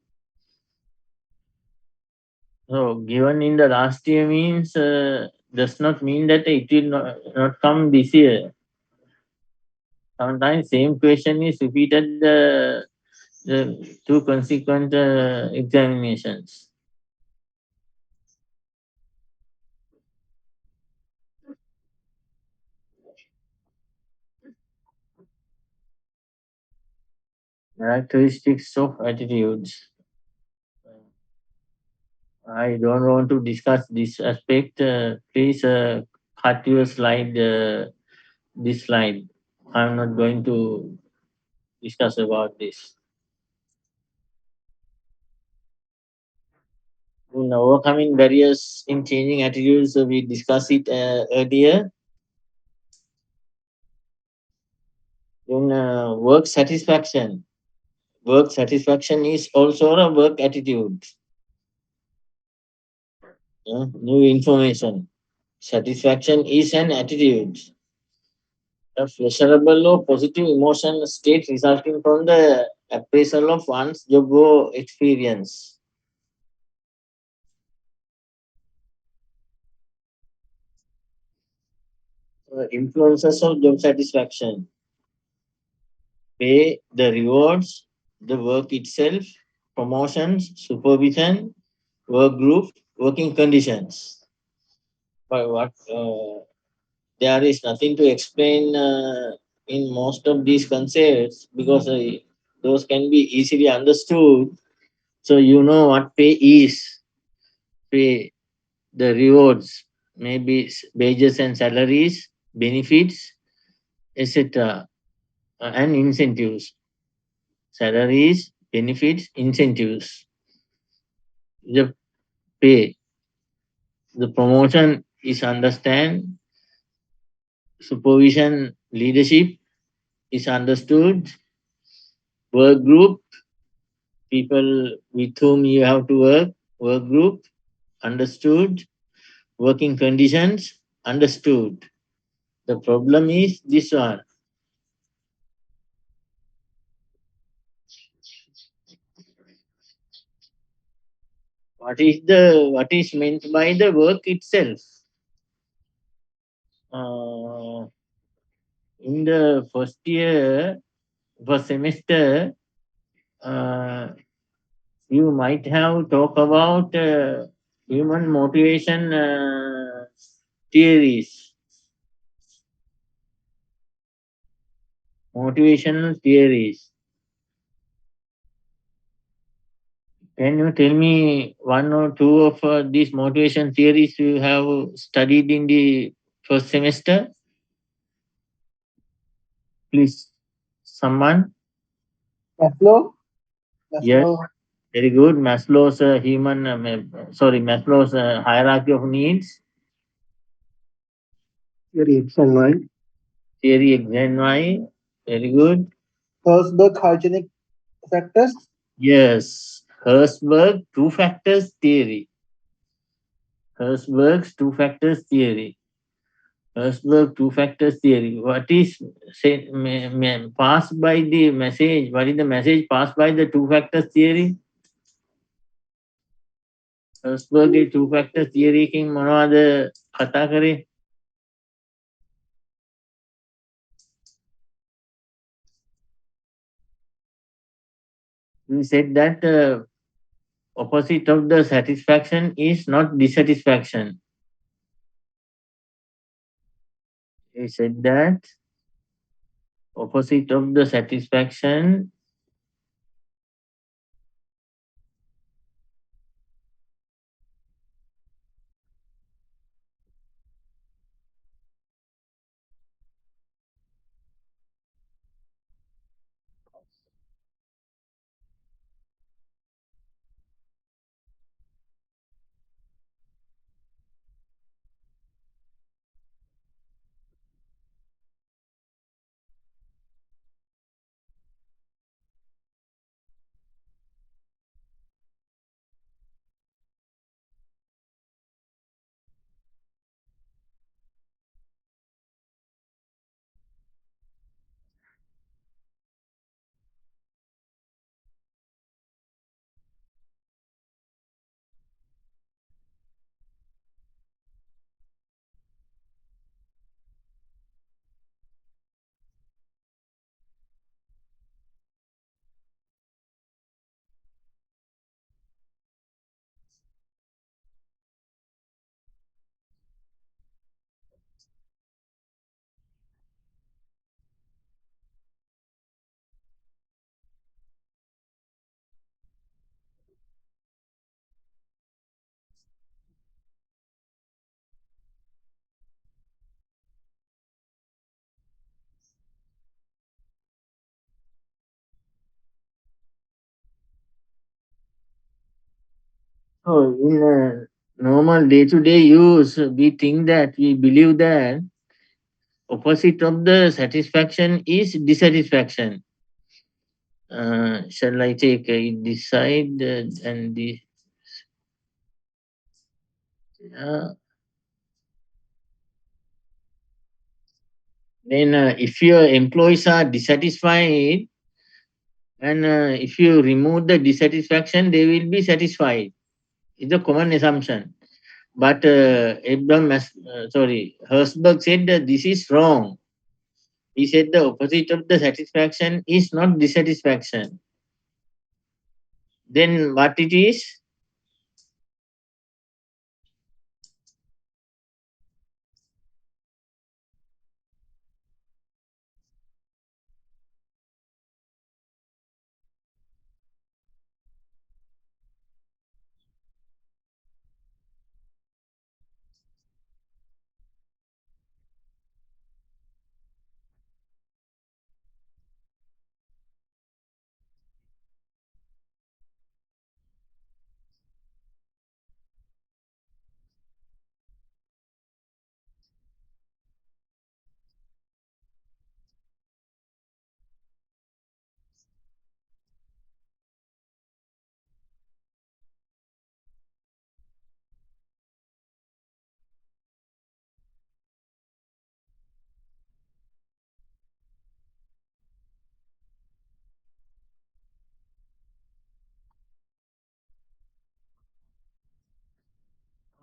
So, given in the last year means does not mean that it will not come this year. Sometimes same question is repeated the two consequent examinations. Characteristics of attitudes. I don't want to discuss this aspect. Please cut your slide, this slide. I'm not going to discuss about this. In overcoming barriers in changing attitudes, we discussed it earlier. In work satisfaction is also a work attitude. New information. Satisfaction is an attitude, a pleasurable or positive emotional state resulting from the appraisal of one's job or experience. Influences of job satisfaction. Pay, the rewards, the work itself, promotions, supervision, work group, working conditions. But what there is nothing to explain in most of these concepts because those can be easily understood. So you know what pay is. Pay, the rewards, maybe wages and salaries, benefits, etc., and incentives. Salaries, benefits, incentives. The pay, the promotion is understand, supervision, leadership is understood, work group, people with whom you have to work group, understood, working conditions, understood. The problem is this one. What is meant by the work itself? Uh, in the first semester, uh, you might have talk about human motivation theories, motivational theories. Can you tell me one or two of these motivation theories you have studied in the first semester? Please, someone? Maslow? Yes, Maslow very good. Maslow's Maslow's hierarchy of needs, theory X and Y. theory X and Y. Very good. Herzberg hygienic factors. Yes, Herzberg two factors theory. Herzberg's two factors theory. Herzberg two factors theory. What is passed by the message? What is the message passed by the two factors theory? Herzberg two factors theory එකකින් මොනවද කතා කරේ? We said that opposite of the satisfaction is not dissatisfaction. We said that opposite of the satisfaction So in normal day-to-day use, we think that we believe that opposite of the satisfaction is dissatisfaction. Shall I take this side and the then if your employees are dissatisfied and if you remove the dissatisfaction, they will be satisfied. It's a common assumption. But Herzberg said that this is wrong. He said the opposite of the satisfaction is not dissatisfaction. Then what it is?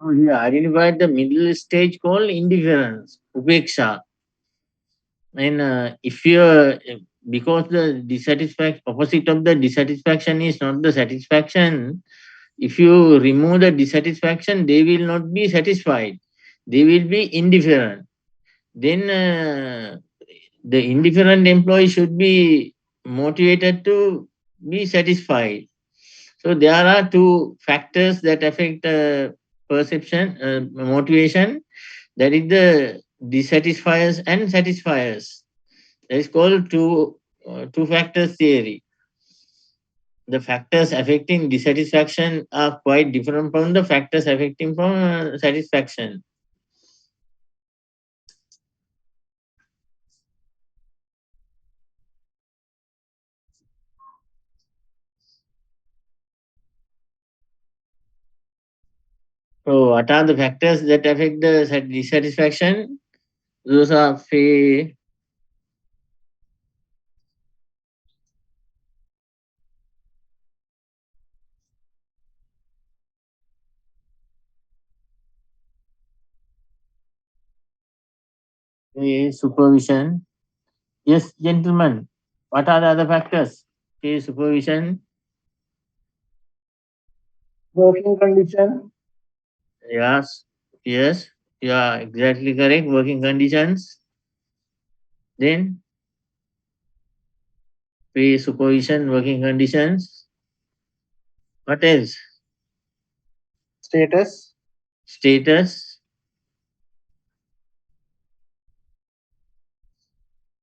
Oh, he identified the middle stage called indifference, upeksha. And if you because the dissatisfaction opposite of the dissatisfaction is not the satisfaction, if you remove the dissatisfaction, they will not be satisfied. They will be indifferent. Then the indifferent employee should be motivated to be satisfied. So there are two factors that affect perception, motivation. That is the dissatisfiers and satisfiers. That is called two factors theory. The factors affecting dissatisfaction are quite different from the factors affecting from satisfaction. So what are the factors that affect the dissatisfaction? Those are supervision. Yes, gentlemen. What are the other factors? Supervision. Working condition, Yes. Yes. Yeah, exactly correct. Working conditions. Then supervision, working conditions. What else? status, Status.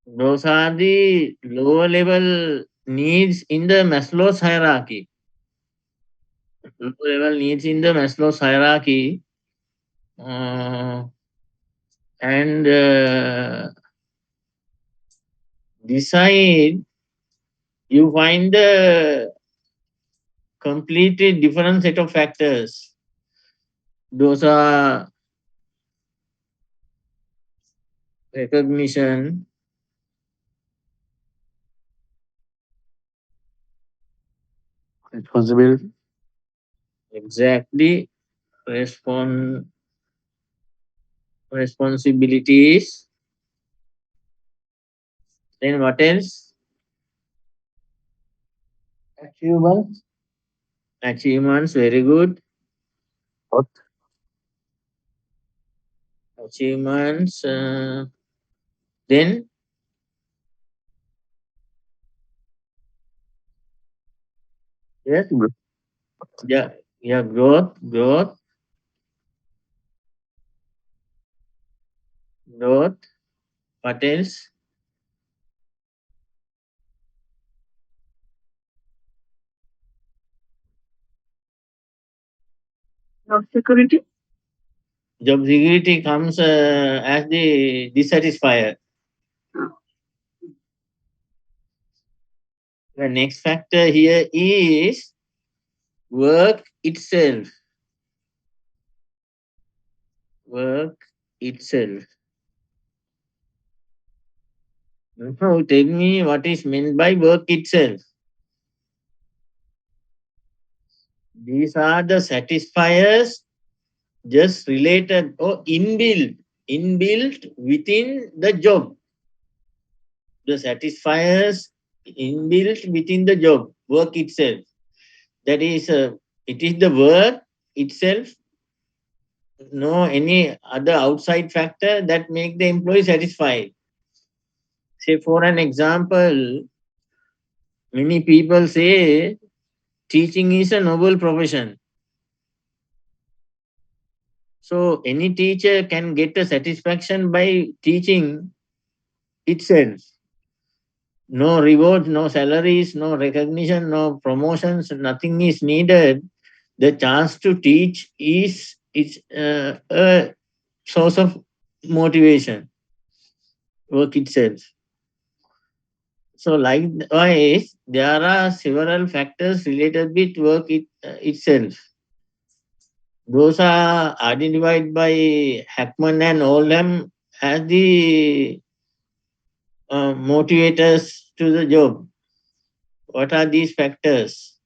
Those are the lower level needs in the Maslow's hierarchy. Lower level needs in the Maslow's hierarchy. And decide you find the completely different set of factors. Those are recognition, Responsibility. exactly, responsibilities. Then what else? achievements, Achievements, very good. Growth. Achievements. Then yes, Growth. yeah, yeah, growth. What else? Job security. Job security comes as the dissatisfier. The next factor here is work itself. Work itself. Now tell me what is meant by work itself. These are the satisfiers just related or inbuilt within the job. The satisfiers inbuilt within the job, work itself. That is, it is the work itself, no any other outside factor that make the employee satisfied. Say for an example, many people say teaching is a noble profession. So any teacher can get a satisfaction by teaching itself. No rewards, no salaries, no recognition, no promotions, nothing is needed. The chance to teach is a source of motivation, work itself. So likewise, there are several factors related with work itself. Those are identified by Hackman and Oldham as the motivators to the job. What are these factors?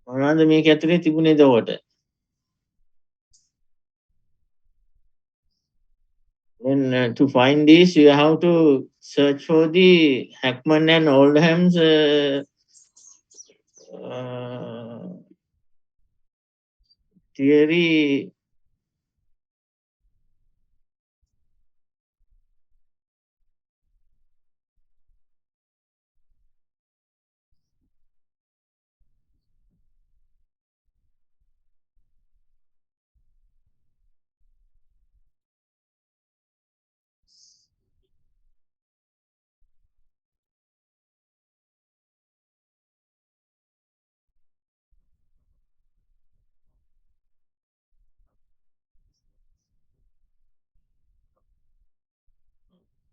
මොනවද මේක ඇතුලේ තිබුණේ එතකොට? Then to find this, you have to search for the Hackman and Oldham's theory.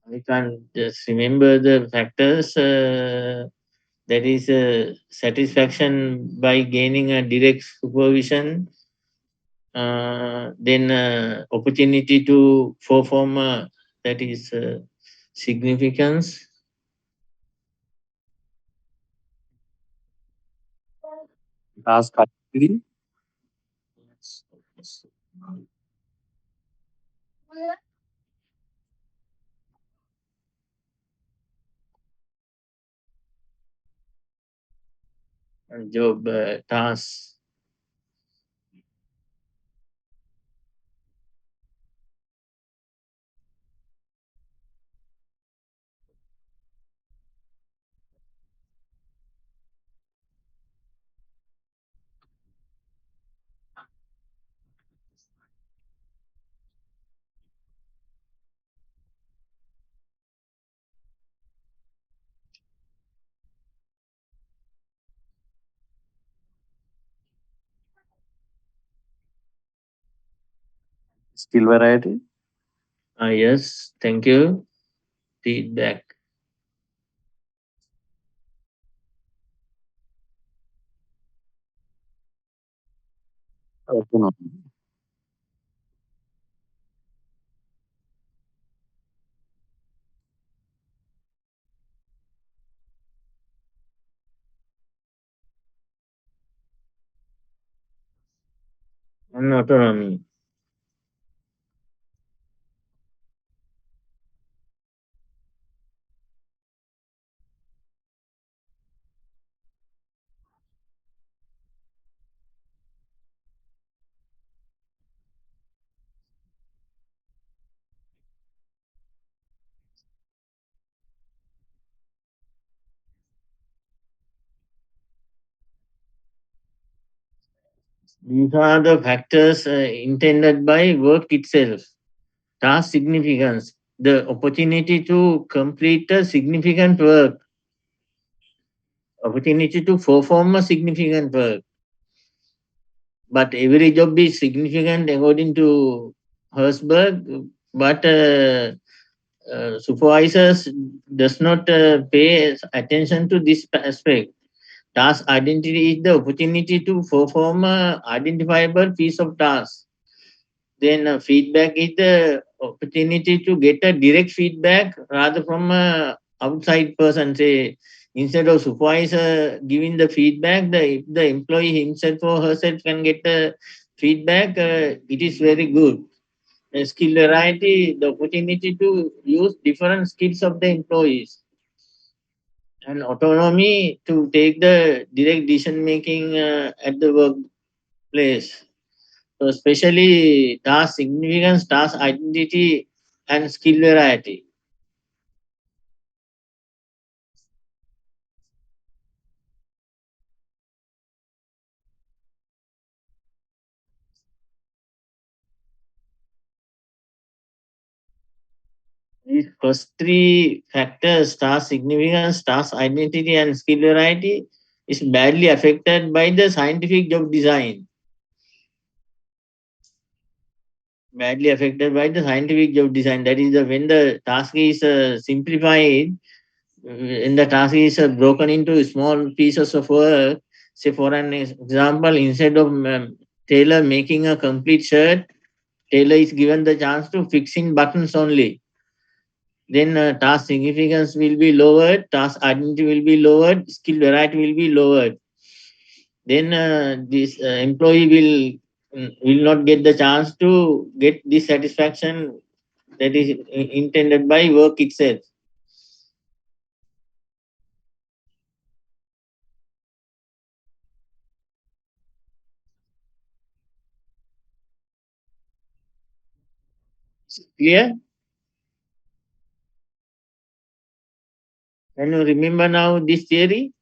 I can't just remember the factors. That is satisfaction by gaining a direct supervision, then opportunity to perform, that is significance. Task category. Job tasks. Skill variety. Yes, thank you. Feedback. Autonomy. And autonomy. These are the factors intended by work itself. Task significance, the opportunity to complete a significant work. opportunity to perform a significant work. But every job is significant according to Herzberg, but supervisors does not pay attention to this aspect. Task identity is the opportunity to perform a identifiable piece of task. Then feedback is the opportunity to get a direct feedback rather from a outside person. Say instead of supervisor giving the feedback, the employee himself or herself can get the feedback. It is very good. Skill variety, the opportunity to use different skills of the employees, and autonomy to take the direct decision making at the workplace. So especially task significance, task identity, and skill variety. These first three factors, task significance, task identity, and skill variety, is badly affected by the scientific job design. Badly affected by the scientific job design. That is, when the task is simplified, when the task is broken into small pieces of work. Say, for an example, instead of tailor making a complete shirt, tailor is given the chance to fixing buttons only. Then task significance will be lowered, task identity will be lowered, skill variety will be lowered. Then this employee will not get the chance to get the satisfaction that is intended by work itself. Clear? Can you remember now this theory?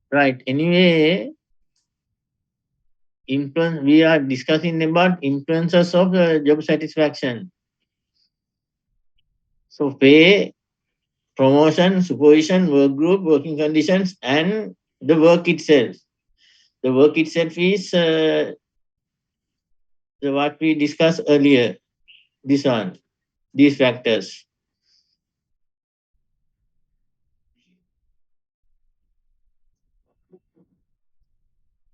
Right. Anyway, influence. We are discussing about influences of job satisfaction. So pay, promotion, supervision, work group, working conditions, and the work itself. The work itself is what we discussed earlier. This one, these factors.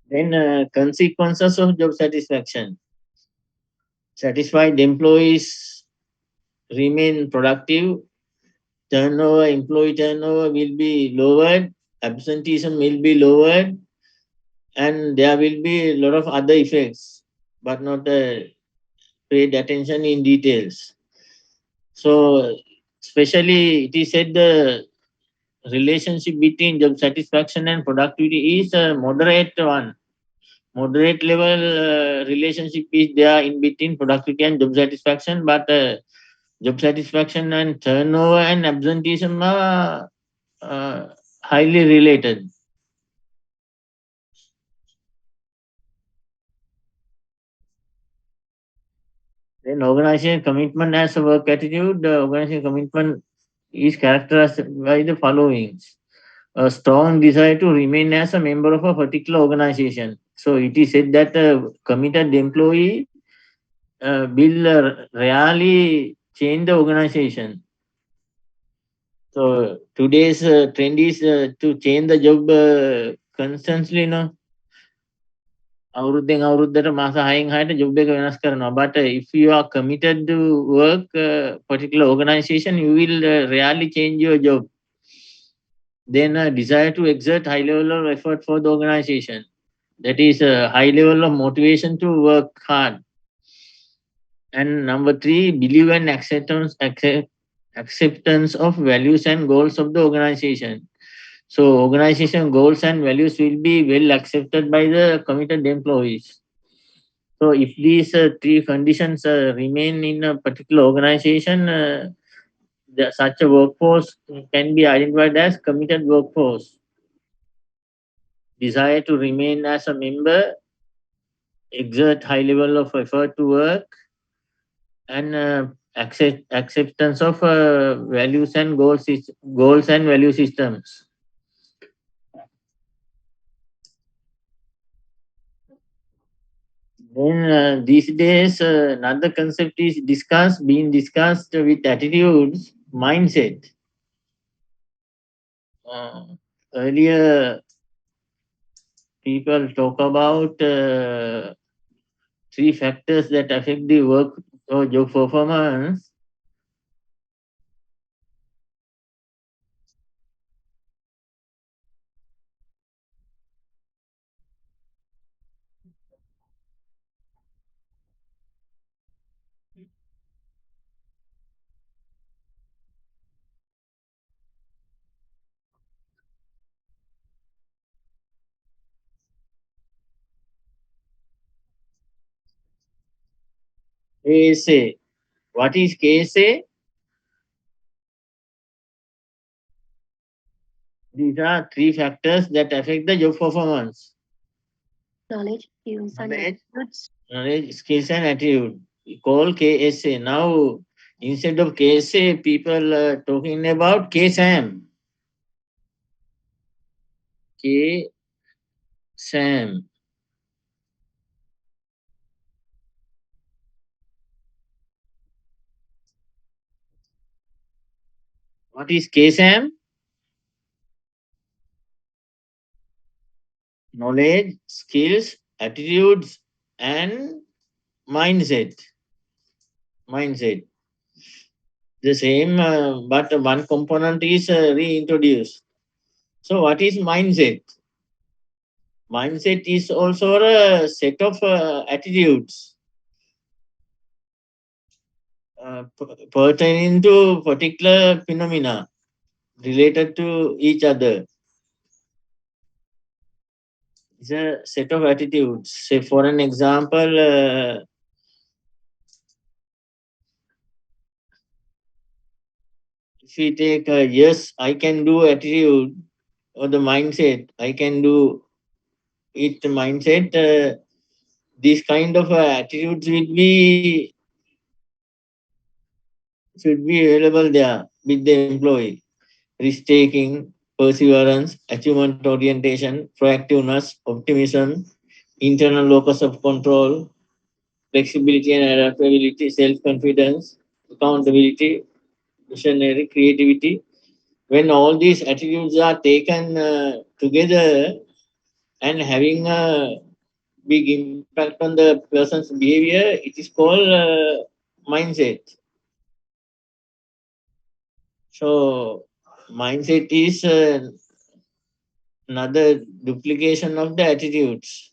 Then consequences of job satisfaction. Satisfied employees remain productive. Employee turnover will be lowered. Absenteeism will be lowered, and there will be a lot of other effects, but not paid attention in details. So, especially it is said the relationship between job satisfaction and productivity is a moderate one. Moderate level relationship is there in between productivity and job satisfaction, but job satisfaction and turnover and absenteeism are highly related. Then organization commitment as a work attitude, the organization commitment is characterized by the following: a strong desire to remain as a member of a particular organization. So it is said that a committed employee will rarely change the organization. So today's trend is to change the job constantly, no? අවුරුද්දෙන් අවුරුද්දට මාස 6න් 6ට job එක වෙනස් කරනවා. But if you are committed to work particular organization, you will rarely change your job. Then desire to exert high level of effort for the organization. That is a high level of motivation to work hard. And number 3, believe and acceptance of values and goals of the organization. So organization goals and values will be well accepted by the committed employees. So if these 3 conditions remain in a particular organization, such a workforce can be identified as committed workforce. Desire to remain as a member, exert high level of effort to work, and acceptance of goals and value systems. Then these days, another concept is being discussed with attitudes, mindset. Earlier, people talk about three factors that affect the work or job performance. KSA. What is KSA? These are three factors that affect the job performance. Knowledge, skills, and Knowledge, attitudes. knowledge, skills, and attitude. We call KSA. Now, instead of KSA, people are talking about KSAM. KSAM. What is KSAM? Knowledge, skills, attitudes, and mindset. Mindset. The same, but one component is reintroduced. So, what is mindset? Mindset is also a set of attitudes pertaining to particular phenomena related to each other. It's a set of attitudes. Say, for an example, if we take a yes, I can do attitude or the mindset, I can do it mindset, these kind of attitudes should be available there with the employee. Risk taking, perseverance, achievement orientation, proactiveness, optimism, internal locus of control, flexibility and adaptability, self confidence, accountability, visionary, creativity. When all these attitudes are taken together and having a big impact on the person's behavior, it is called mindset. So, mindset is another duplication of the attitudes,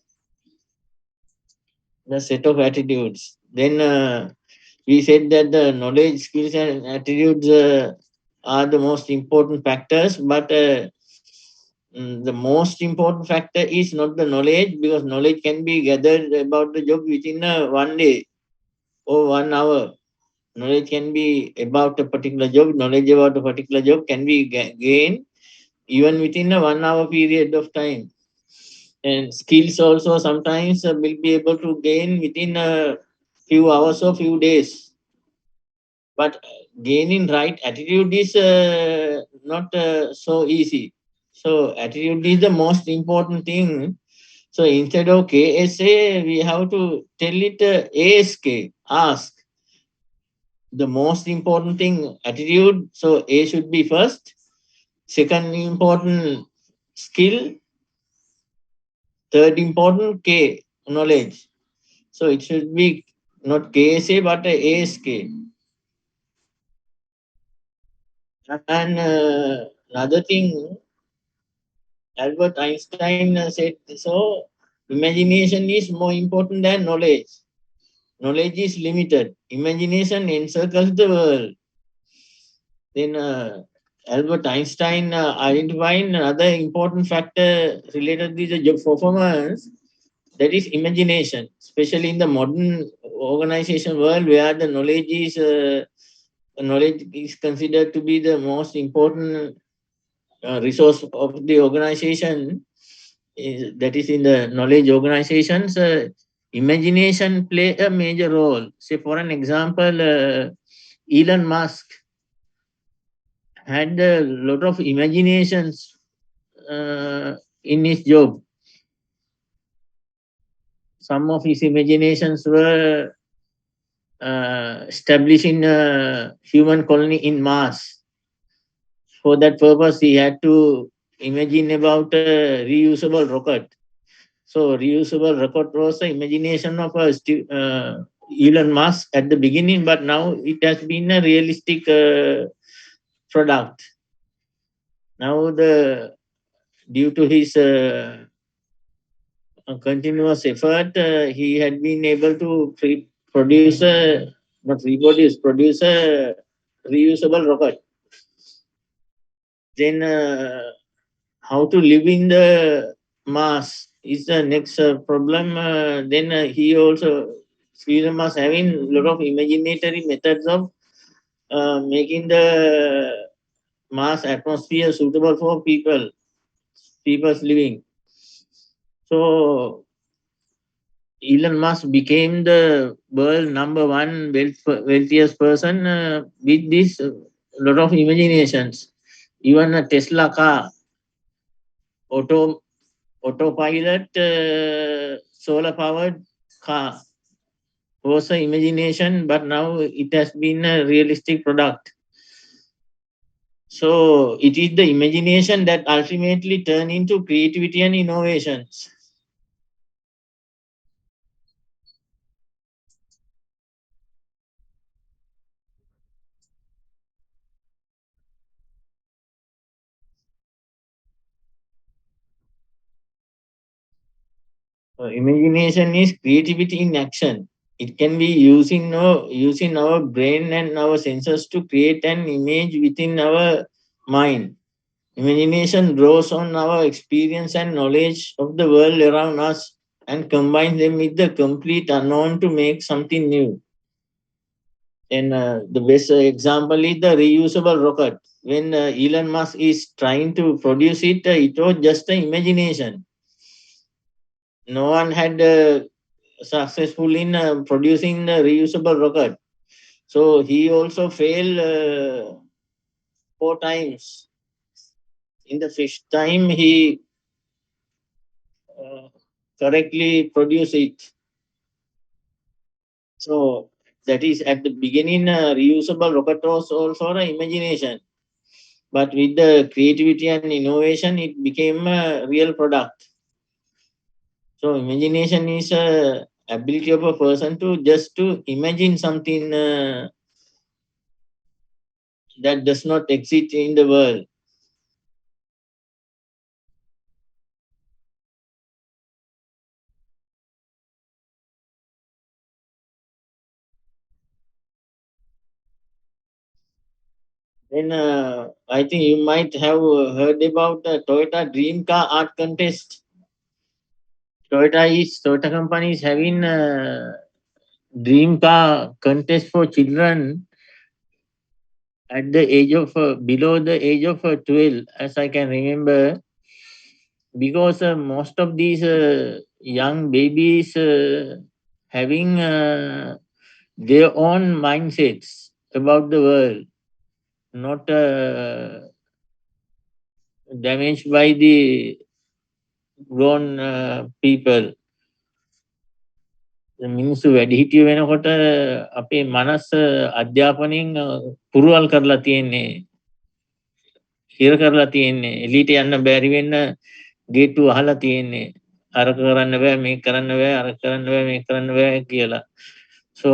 the set of attitudes. Then we said that the knowledge, skills, and attitudes are the most important factors, but the most important factor is not the knowledge, because knowledge can be gathered about the job within 1 day or 1 hour. Knowledge can be about a particular job, knowledge about a particular job can be gained even within a 1 hour period of time. And skills also sometimes will be able to gain within a few hours or few days. But gaining right attitude is not so easy. So attitude is the most important thing. So instead of KSA, we have to tell it ASK, ask. The most important thing, attitude. So A should be first. Second important, skill. Third important, K, knowledge. So it should be not KSA but ASK. And another thing, Albert Einstein said so, imagination is more important than knowledge. Knowledge is limited. Imagination encircles the world. Then Albert Einstein identified another important factor related to the job performance, that is imagination, especially in the modern organization world where the knowledge is considered to be the most important resource of the organization. That is in the knowledge organizations. Imagination play a major role. Say for an example, Elon Musk had a lot of imaginations in his job. some of his imaginations were establishing a human colony in Mars. For that purpose, he had to imagine about a reusable rocket. So, reusable rocket was the imagination of Elon Musk at the beginning, but now it has been a realistic product. Now, due to his continuous effort, he had been able to produce a reusable rocket. Then, how to live in the Mars is the next problem. Then he also, Elon Musk having a lot of imaginatory methods of making the Mars atmosphere suitable for people's living. So Elon Musk became the world number one wealthiest person with this lot of imaginations. Even a Tesla car, auto autopilot, solar powered car was an imagination, but now it has been a realistic product. So it is the imagination that ultimately turn into creativity and innovations. Imagination is creativity in action. It can be using our brain and our senses to create an image within our mind. Imagination draws on our experience and knowledge of the world around us and combines them with the complete unknown to make something new. And the best example is the reusable rocket. When Elon Musk is trying to produce it, it was just an imagination. No one had successful in producing the reusable rocket. So he also failed 4 times. In the fifth time, he uh, correctly produced it. So that is at the beginning, reusable rocket was also an imagination. But with the creativity and innovation, it became a real product. So imagination is a ability of a person to just to imagine something that does not exist in the world. Then I think you might have heard about the Toyota Dream Car Art Contest. Toyota company is having a Dream Car Contest for children at the age of below the age of 12, as I can remember, because most of these young babies having their own mindsets about the world, not damaged by the grown people. මිනිස්සු වැඩිහිටිය වෙනකොට අපේ මනස අධ්‍යාපනයෙන් පුරුවල් කරලා තියෙන්නේ හිර කරලා තියෙන්නේ එලියට යන්න බැරි වෙන්න ගේට්ටු අහලා තියෙන්නේ අරක කරන්න බෑ මේක කරන්න බෑ අරක කරන්න බෑ මේක කරන්න බෑ කියලා. So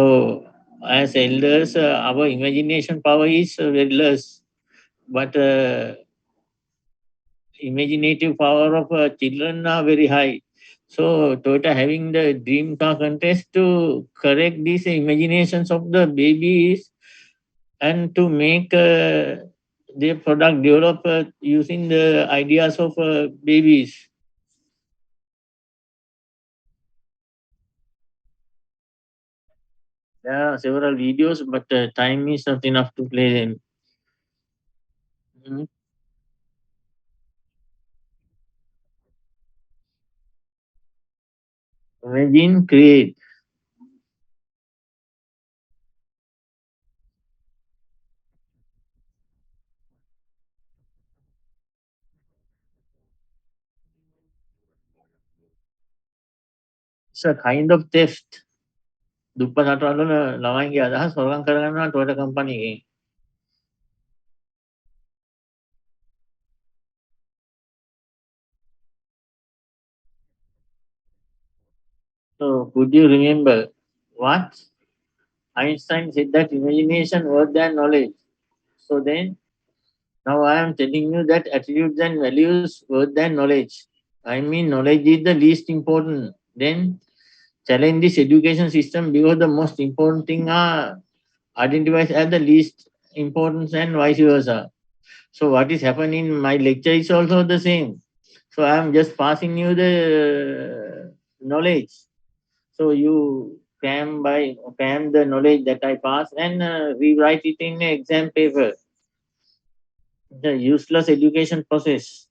as elders our imagination power is very less, but imaginative power of children are very high. So Toyota having the dream car contest to correct these imaginations of the babies and to make their product develop using the ideas of babies. There are several videos, but time is not enough to play them. Mhm. Imagine, create. It's a kind of theft. දුප්පත් රටවල ළමයින්ගේ අදහස් හොරකම් කරගන්නවා Toyota company එකෙන්. So could you remember what Einstein said that imagination worse than knowledge? So then now I am telling you that attributes and values worse than knowledge. I mean knowledge is the least important. Then challenge this education system because the most important thing are identified as the least importance and vice versa. So what is happening in my lecture is also the same. So I am just passing you the knowledge. So you cram the knowledge that I pass and rewrite it in an exam paper. The useless education process.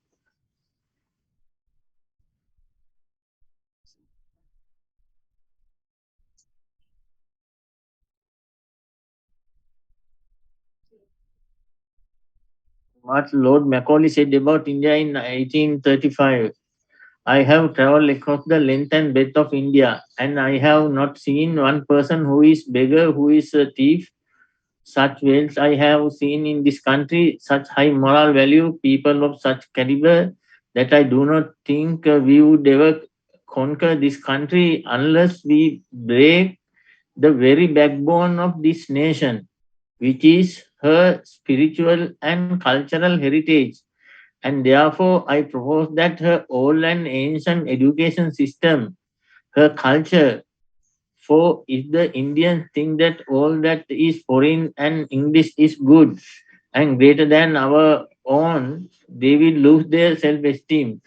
What Lord Macaulay said about India in 1835. I have traveled across the length and breadth of India, and I have not seen one person who is beggar, who is a thief. Such wealth I have seen in this country, such high moral value, people of such caliber, that I do not think we would ever conquer this country unless we break the very backbone of this nation, which is her spiritual and cultural heritage. And therefore, I propose that her old and ancient education system, her culture, for if the Indians think that all that is foreign and English is good and greater than our own, they will lose their self-esteem,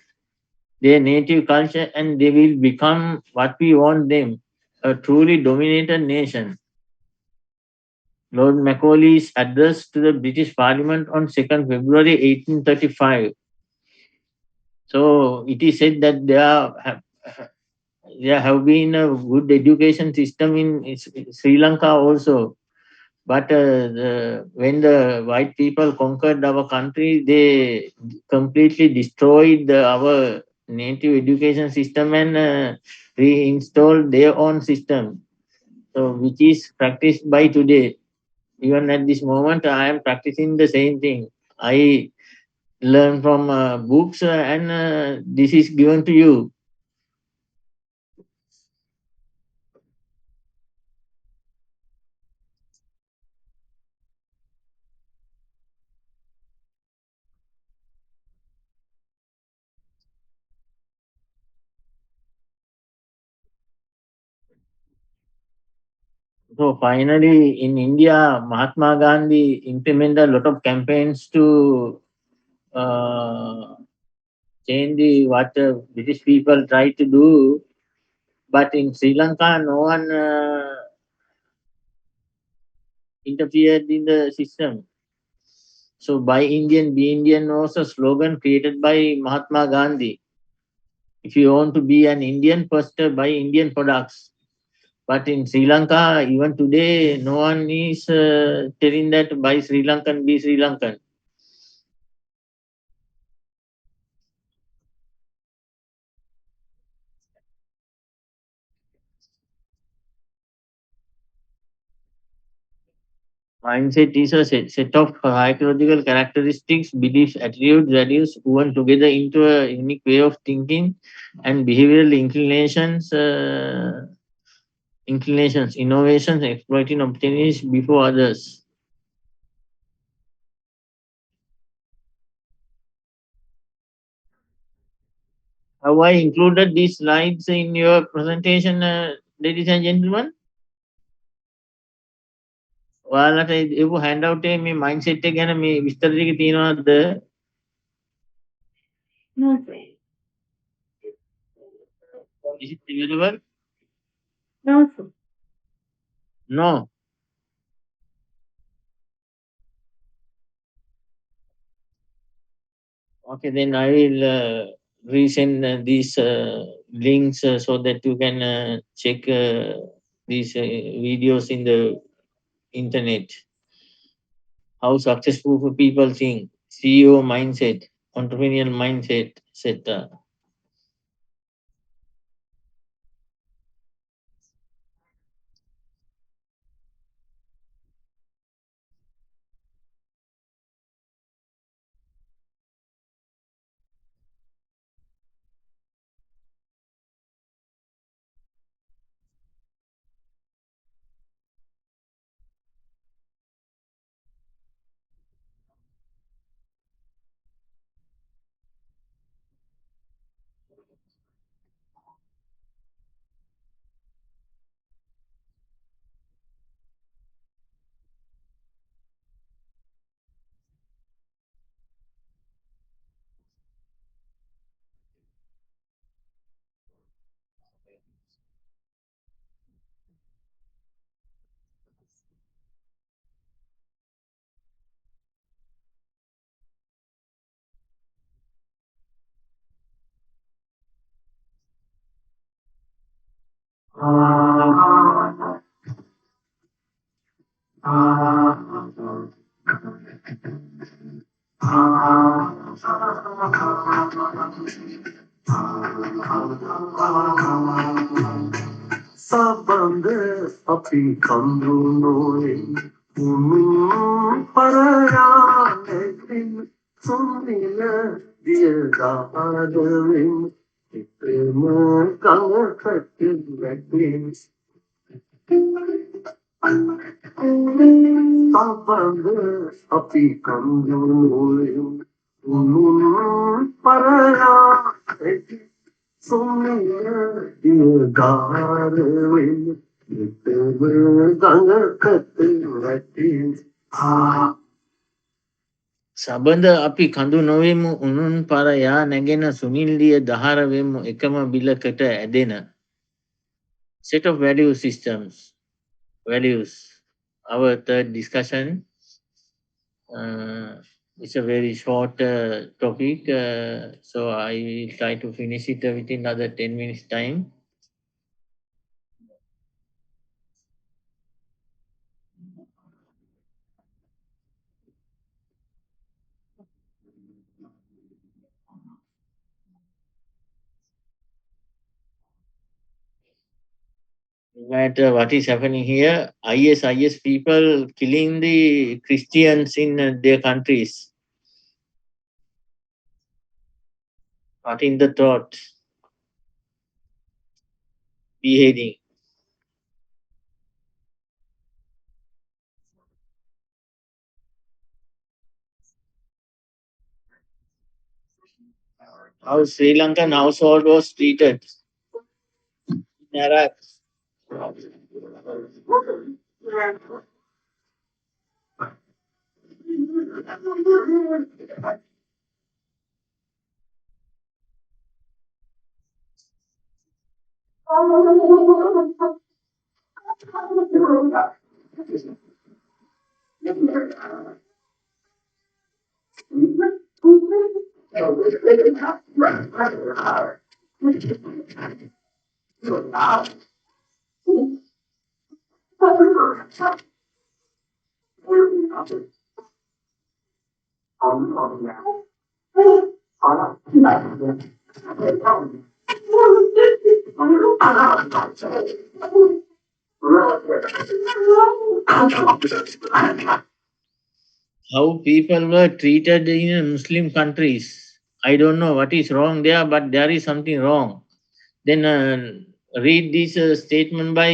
their native culture, and they will become what we want them, a truly dominated nation. Lord Macaulay's address to the British Parliament on 2nd February 1835. So it is said that there have been a good education system in Sri Lanka also. But when the white people conquered our country, they completely destroyed our native education system and reinstalled their own system. So which is practiced by today. Even at this moment, I am practicing the same thing. I learn from books and this is given to you. So finally, in India, Mahatma Gandhi implemented a lot of campaigns to uh, change what British people try to do. But in Sri Lanka, no one interfered in the system. So Buy Indian, Be Indian was a slogan created by Mahatma Gandhi. If you want to be an Indian, first buy Indian products. But in Sri Lanka, even today, no one is telling that buy Sri Lankan, be Sri Lankan. Mindset is a set of psychological characteristics, beliefs, attitudes, values woven together into a unique way of thinking and behavioral inclinations, innovations, exploiting opportunities before others. Have I included these slides in your presentation, ladies and gentlemen? ඔයාලට එපු handout එකේ මේ mindset එක ගැන මේ විස්තර ටික තියෙනවද? No, sir. Is it available? No, sir. No. Okay, then I will resend these links so that you can check these videos in the internet. How successful people think, CEO mindset, entrepreneurial mindset, etc. Sabande api kandunoin parayane sunile diyagadavin iprema kangatin sabande api kandunoin parayane සබඳ අපි කඳු නොවෙමු උනුන් පර යා නැගෙන සුනිල්දිය දහර වෙමු එකම බිලකට ඇදෙන set of value systems values. Our third discussion, it's a very short topic, so I will try to finish it within another 10 minutes time. No matter what is happening here, IS people killing the Christians in their countries, not in the throat, beheading. How Sri Lankan household was treated in Iraq. How people were treated in Muslim countries. I don't know what is wrong there, but there is something wrong. Then read this statement by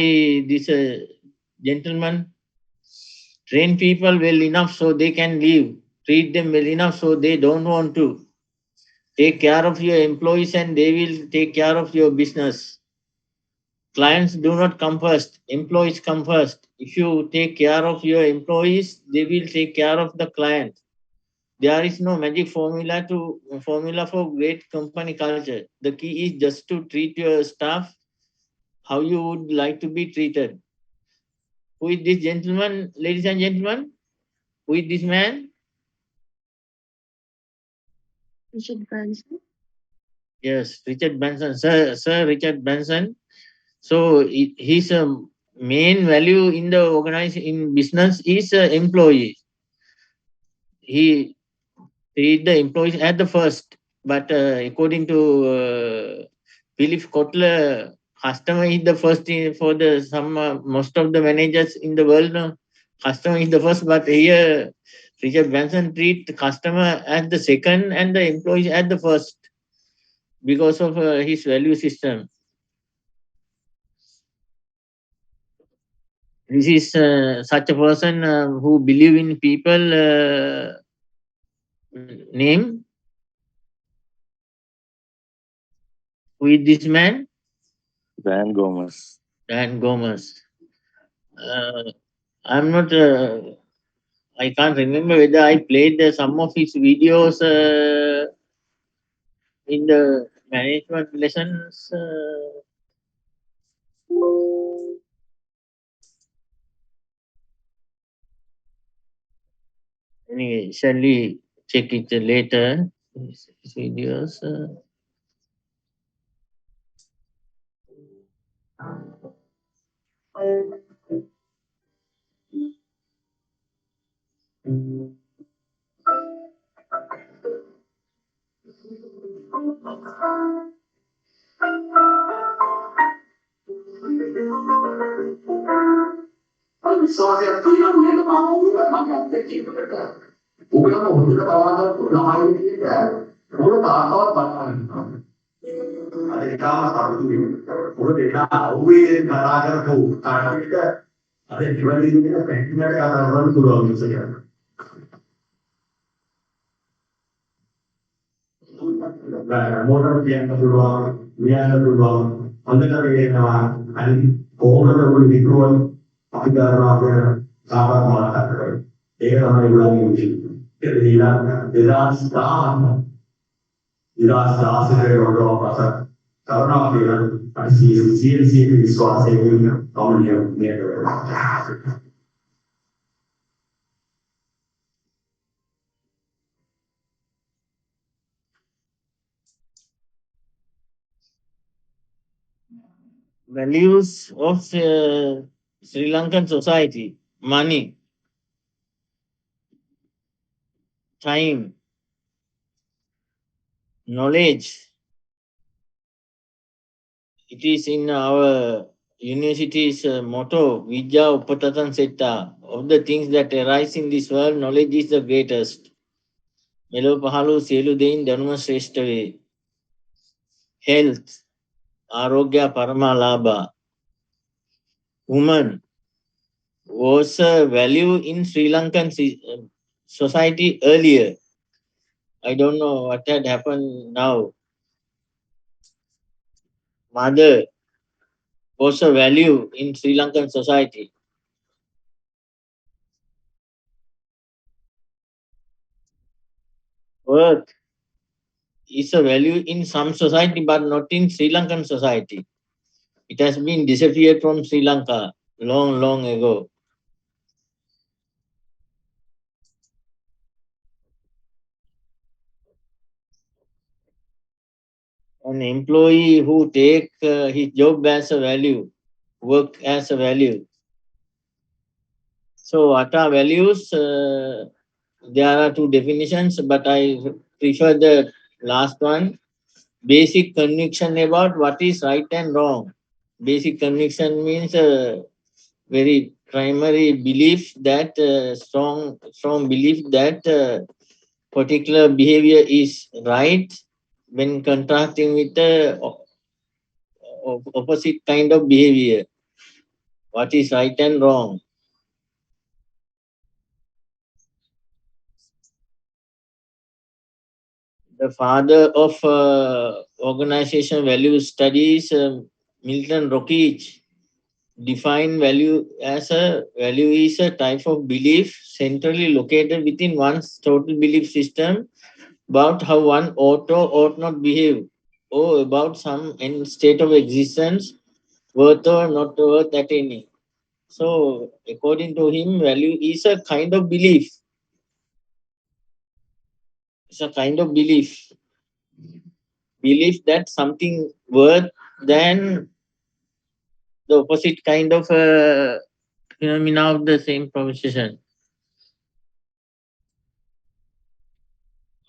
this gentleman. Train people well enough so they can leave. Treat them well enough so they don't want to. Take care of your employees and they will take care of your business. Clients do not come first, employees come first. If you take care of your employees, they will take care of the client. There is no magic formula for great company culture. The key is just to treat your staff how you would like to be treated. Who is this gentleman, ladies and gentlemen? Who is this man? Richard Branson. Yes, Richard Branson, Sir Richard Branson. So his main value in the in business is employee. He treat the employees at the first, but according to Philip Kotler, customer is the first for the some most of the managers in the world. Customer is the first, but here Richard Branson treat the customer as the second and the employees at the first because of his value system. This is such a person who believe in people name. Who is this man? Dan Gomez. Dan Gomez. I'm not. I can't remember whether I played some of his videos in the management lessons. Anyway, shall we check it later? His videos. motor yang kedua, yang kedua, antara yang nama, ani komer pun dikruan, kita ramai sahabat mata kerja, dia ramai ulang uji, kita tidak sesuai dengan pasar, karena kita CNC visual saving, komunikasi network. Values of Sri Lankan society: money, time, knowledge. It is in our university's motto, Vidya Upatatan Setta. Of the things that arise in this world, knowledge is the greatest. Melo Pahalu Selu Dein Dhanuma Shrestha. Health, Arogya Paramalabha. Woman was a value in Sri Lankan society earlier. I don't know what had happened now. Mother was a value in Sri Lankan society. Work is a value in some society but not in Sri Lankan society. It has been disappeared from Sri Lanka long, long ago. An employee who take his job as a value, work as a value. So what are values? There are two definitions, but I prefer the last one. Basic conviction about what is right and wrong. Basic conviction means a very primary belief that strong belief that particular behavior is right when contrasting with the opposite kind of behavior. What is right and wrong? The father of organization value studies, Milton Rockich, define value as a value is a type of belief centrally located within one's total belief system about how one ought or ought not behave, or about some end state of existence, worth or not worth at any. So, according to him, value is a kind of belief. It's a kind of belief. Belief that something worth than the opposite kind of phenomena of the same proposition.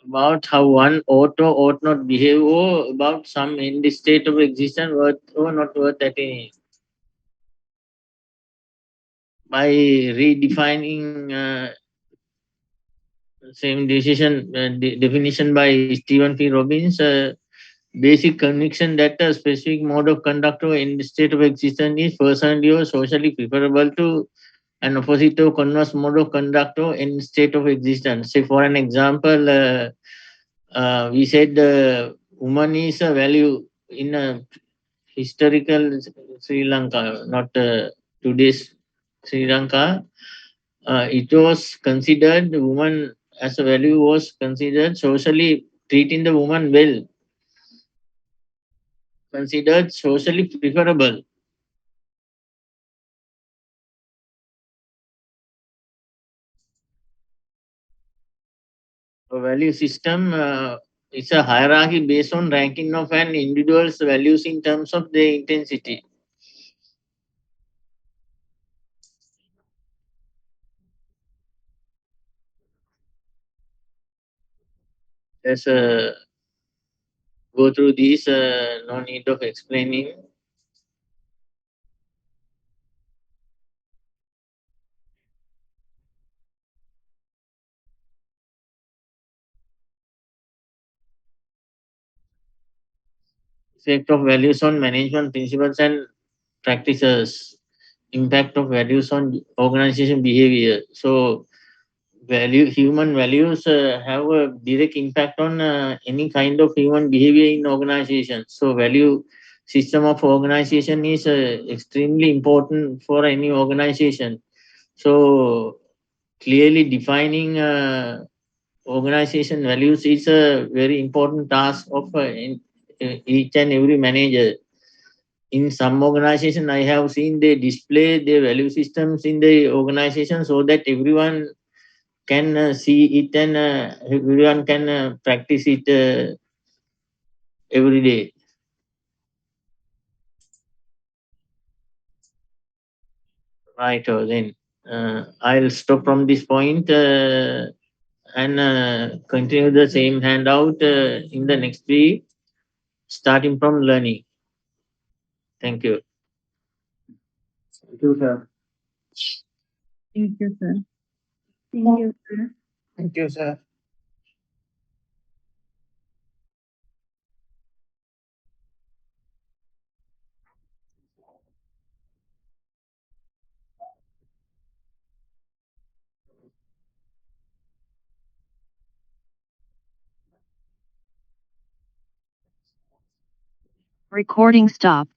About how one ought or ought not behave, or about some end state of existence worth or not worth at any. By redefining same decision definition by Stephen P. Robbins, basic conviction that a specific mode of conduct or end state of existence is personally or socially preferable to an opposite or converse mode of conduct or end state of existence. Say, for an example, we said woman is a value in a historical Sri Lanka, not today's Sri Lanka. It was considered the woman as a value was considered socially treating the woman well, considered socially preferable. A value system is a hierarchy based on ranking of an individual's values in terms of their intensity. Let's go through these, no need of explaining. effect of values on management principles and practices, impact of values on organization behavior. So human values have a direct impact on any kind of human behavior in organization. So value system of organization is extremely important for any organization. So clearly defining organization values is a very important task of each and every manager. In some organization, I have seen they display their value systems in the organization so that everyone can see it and everyone can practice it every day. Right, then I'll stop from this point and continue the same handout in the next week, starting from learning. Thank you. Thank you, sir. Thank you, sir. Thank you, sir. Thank you, sir. Recording stopped.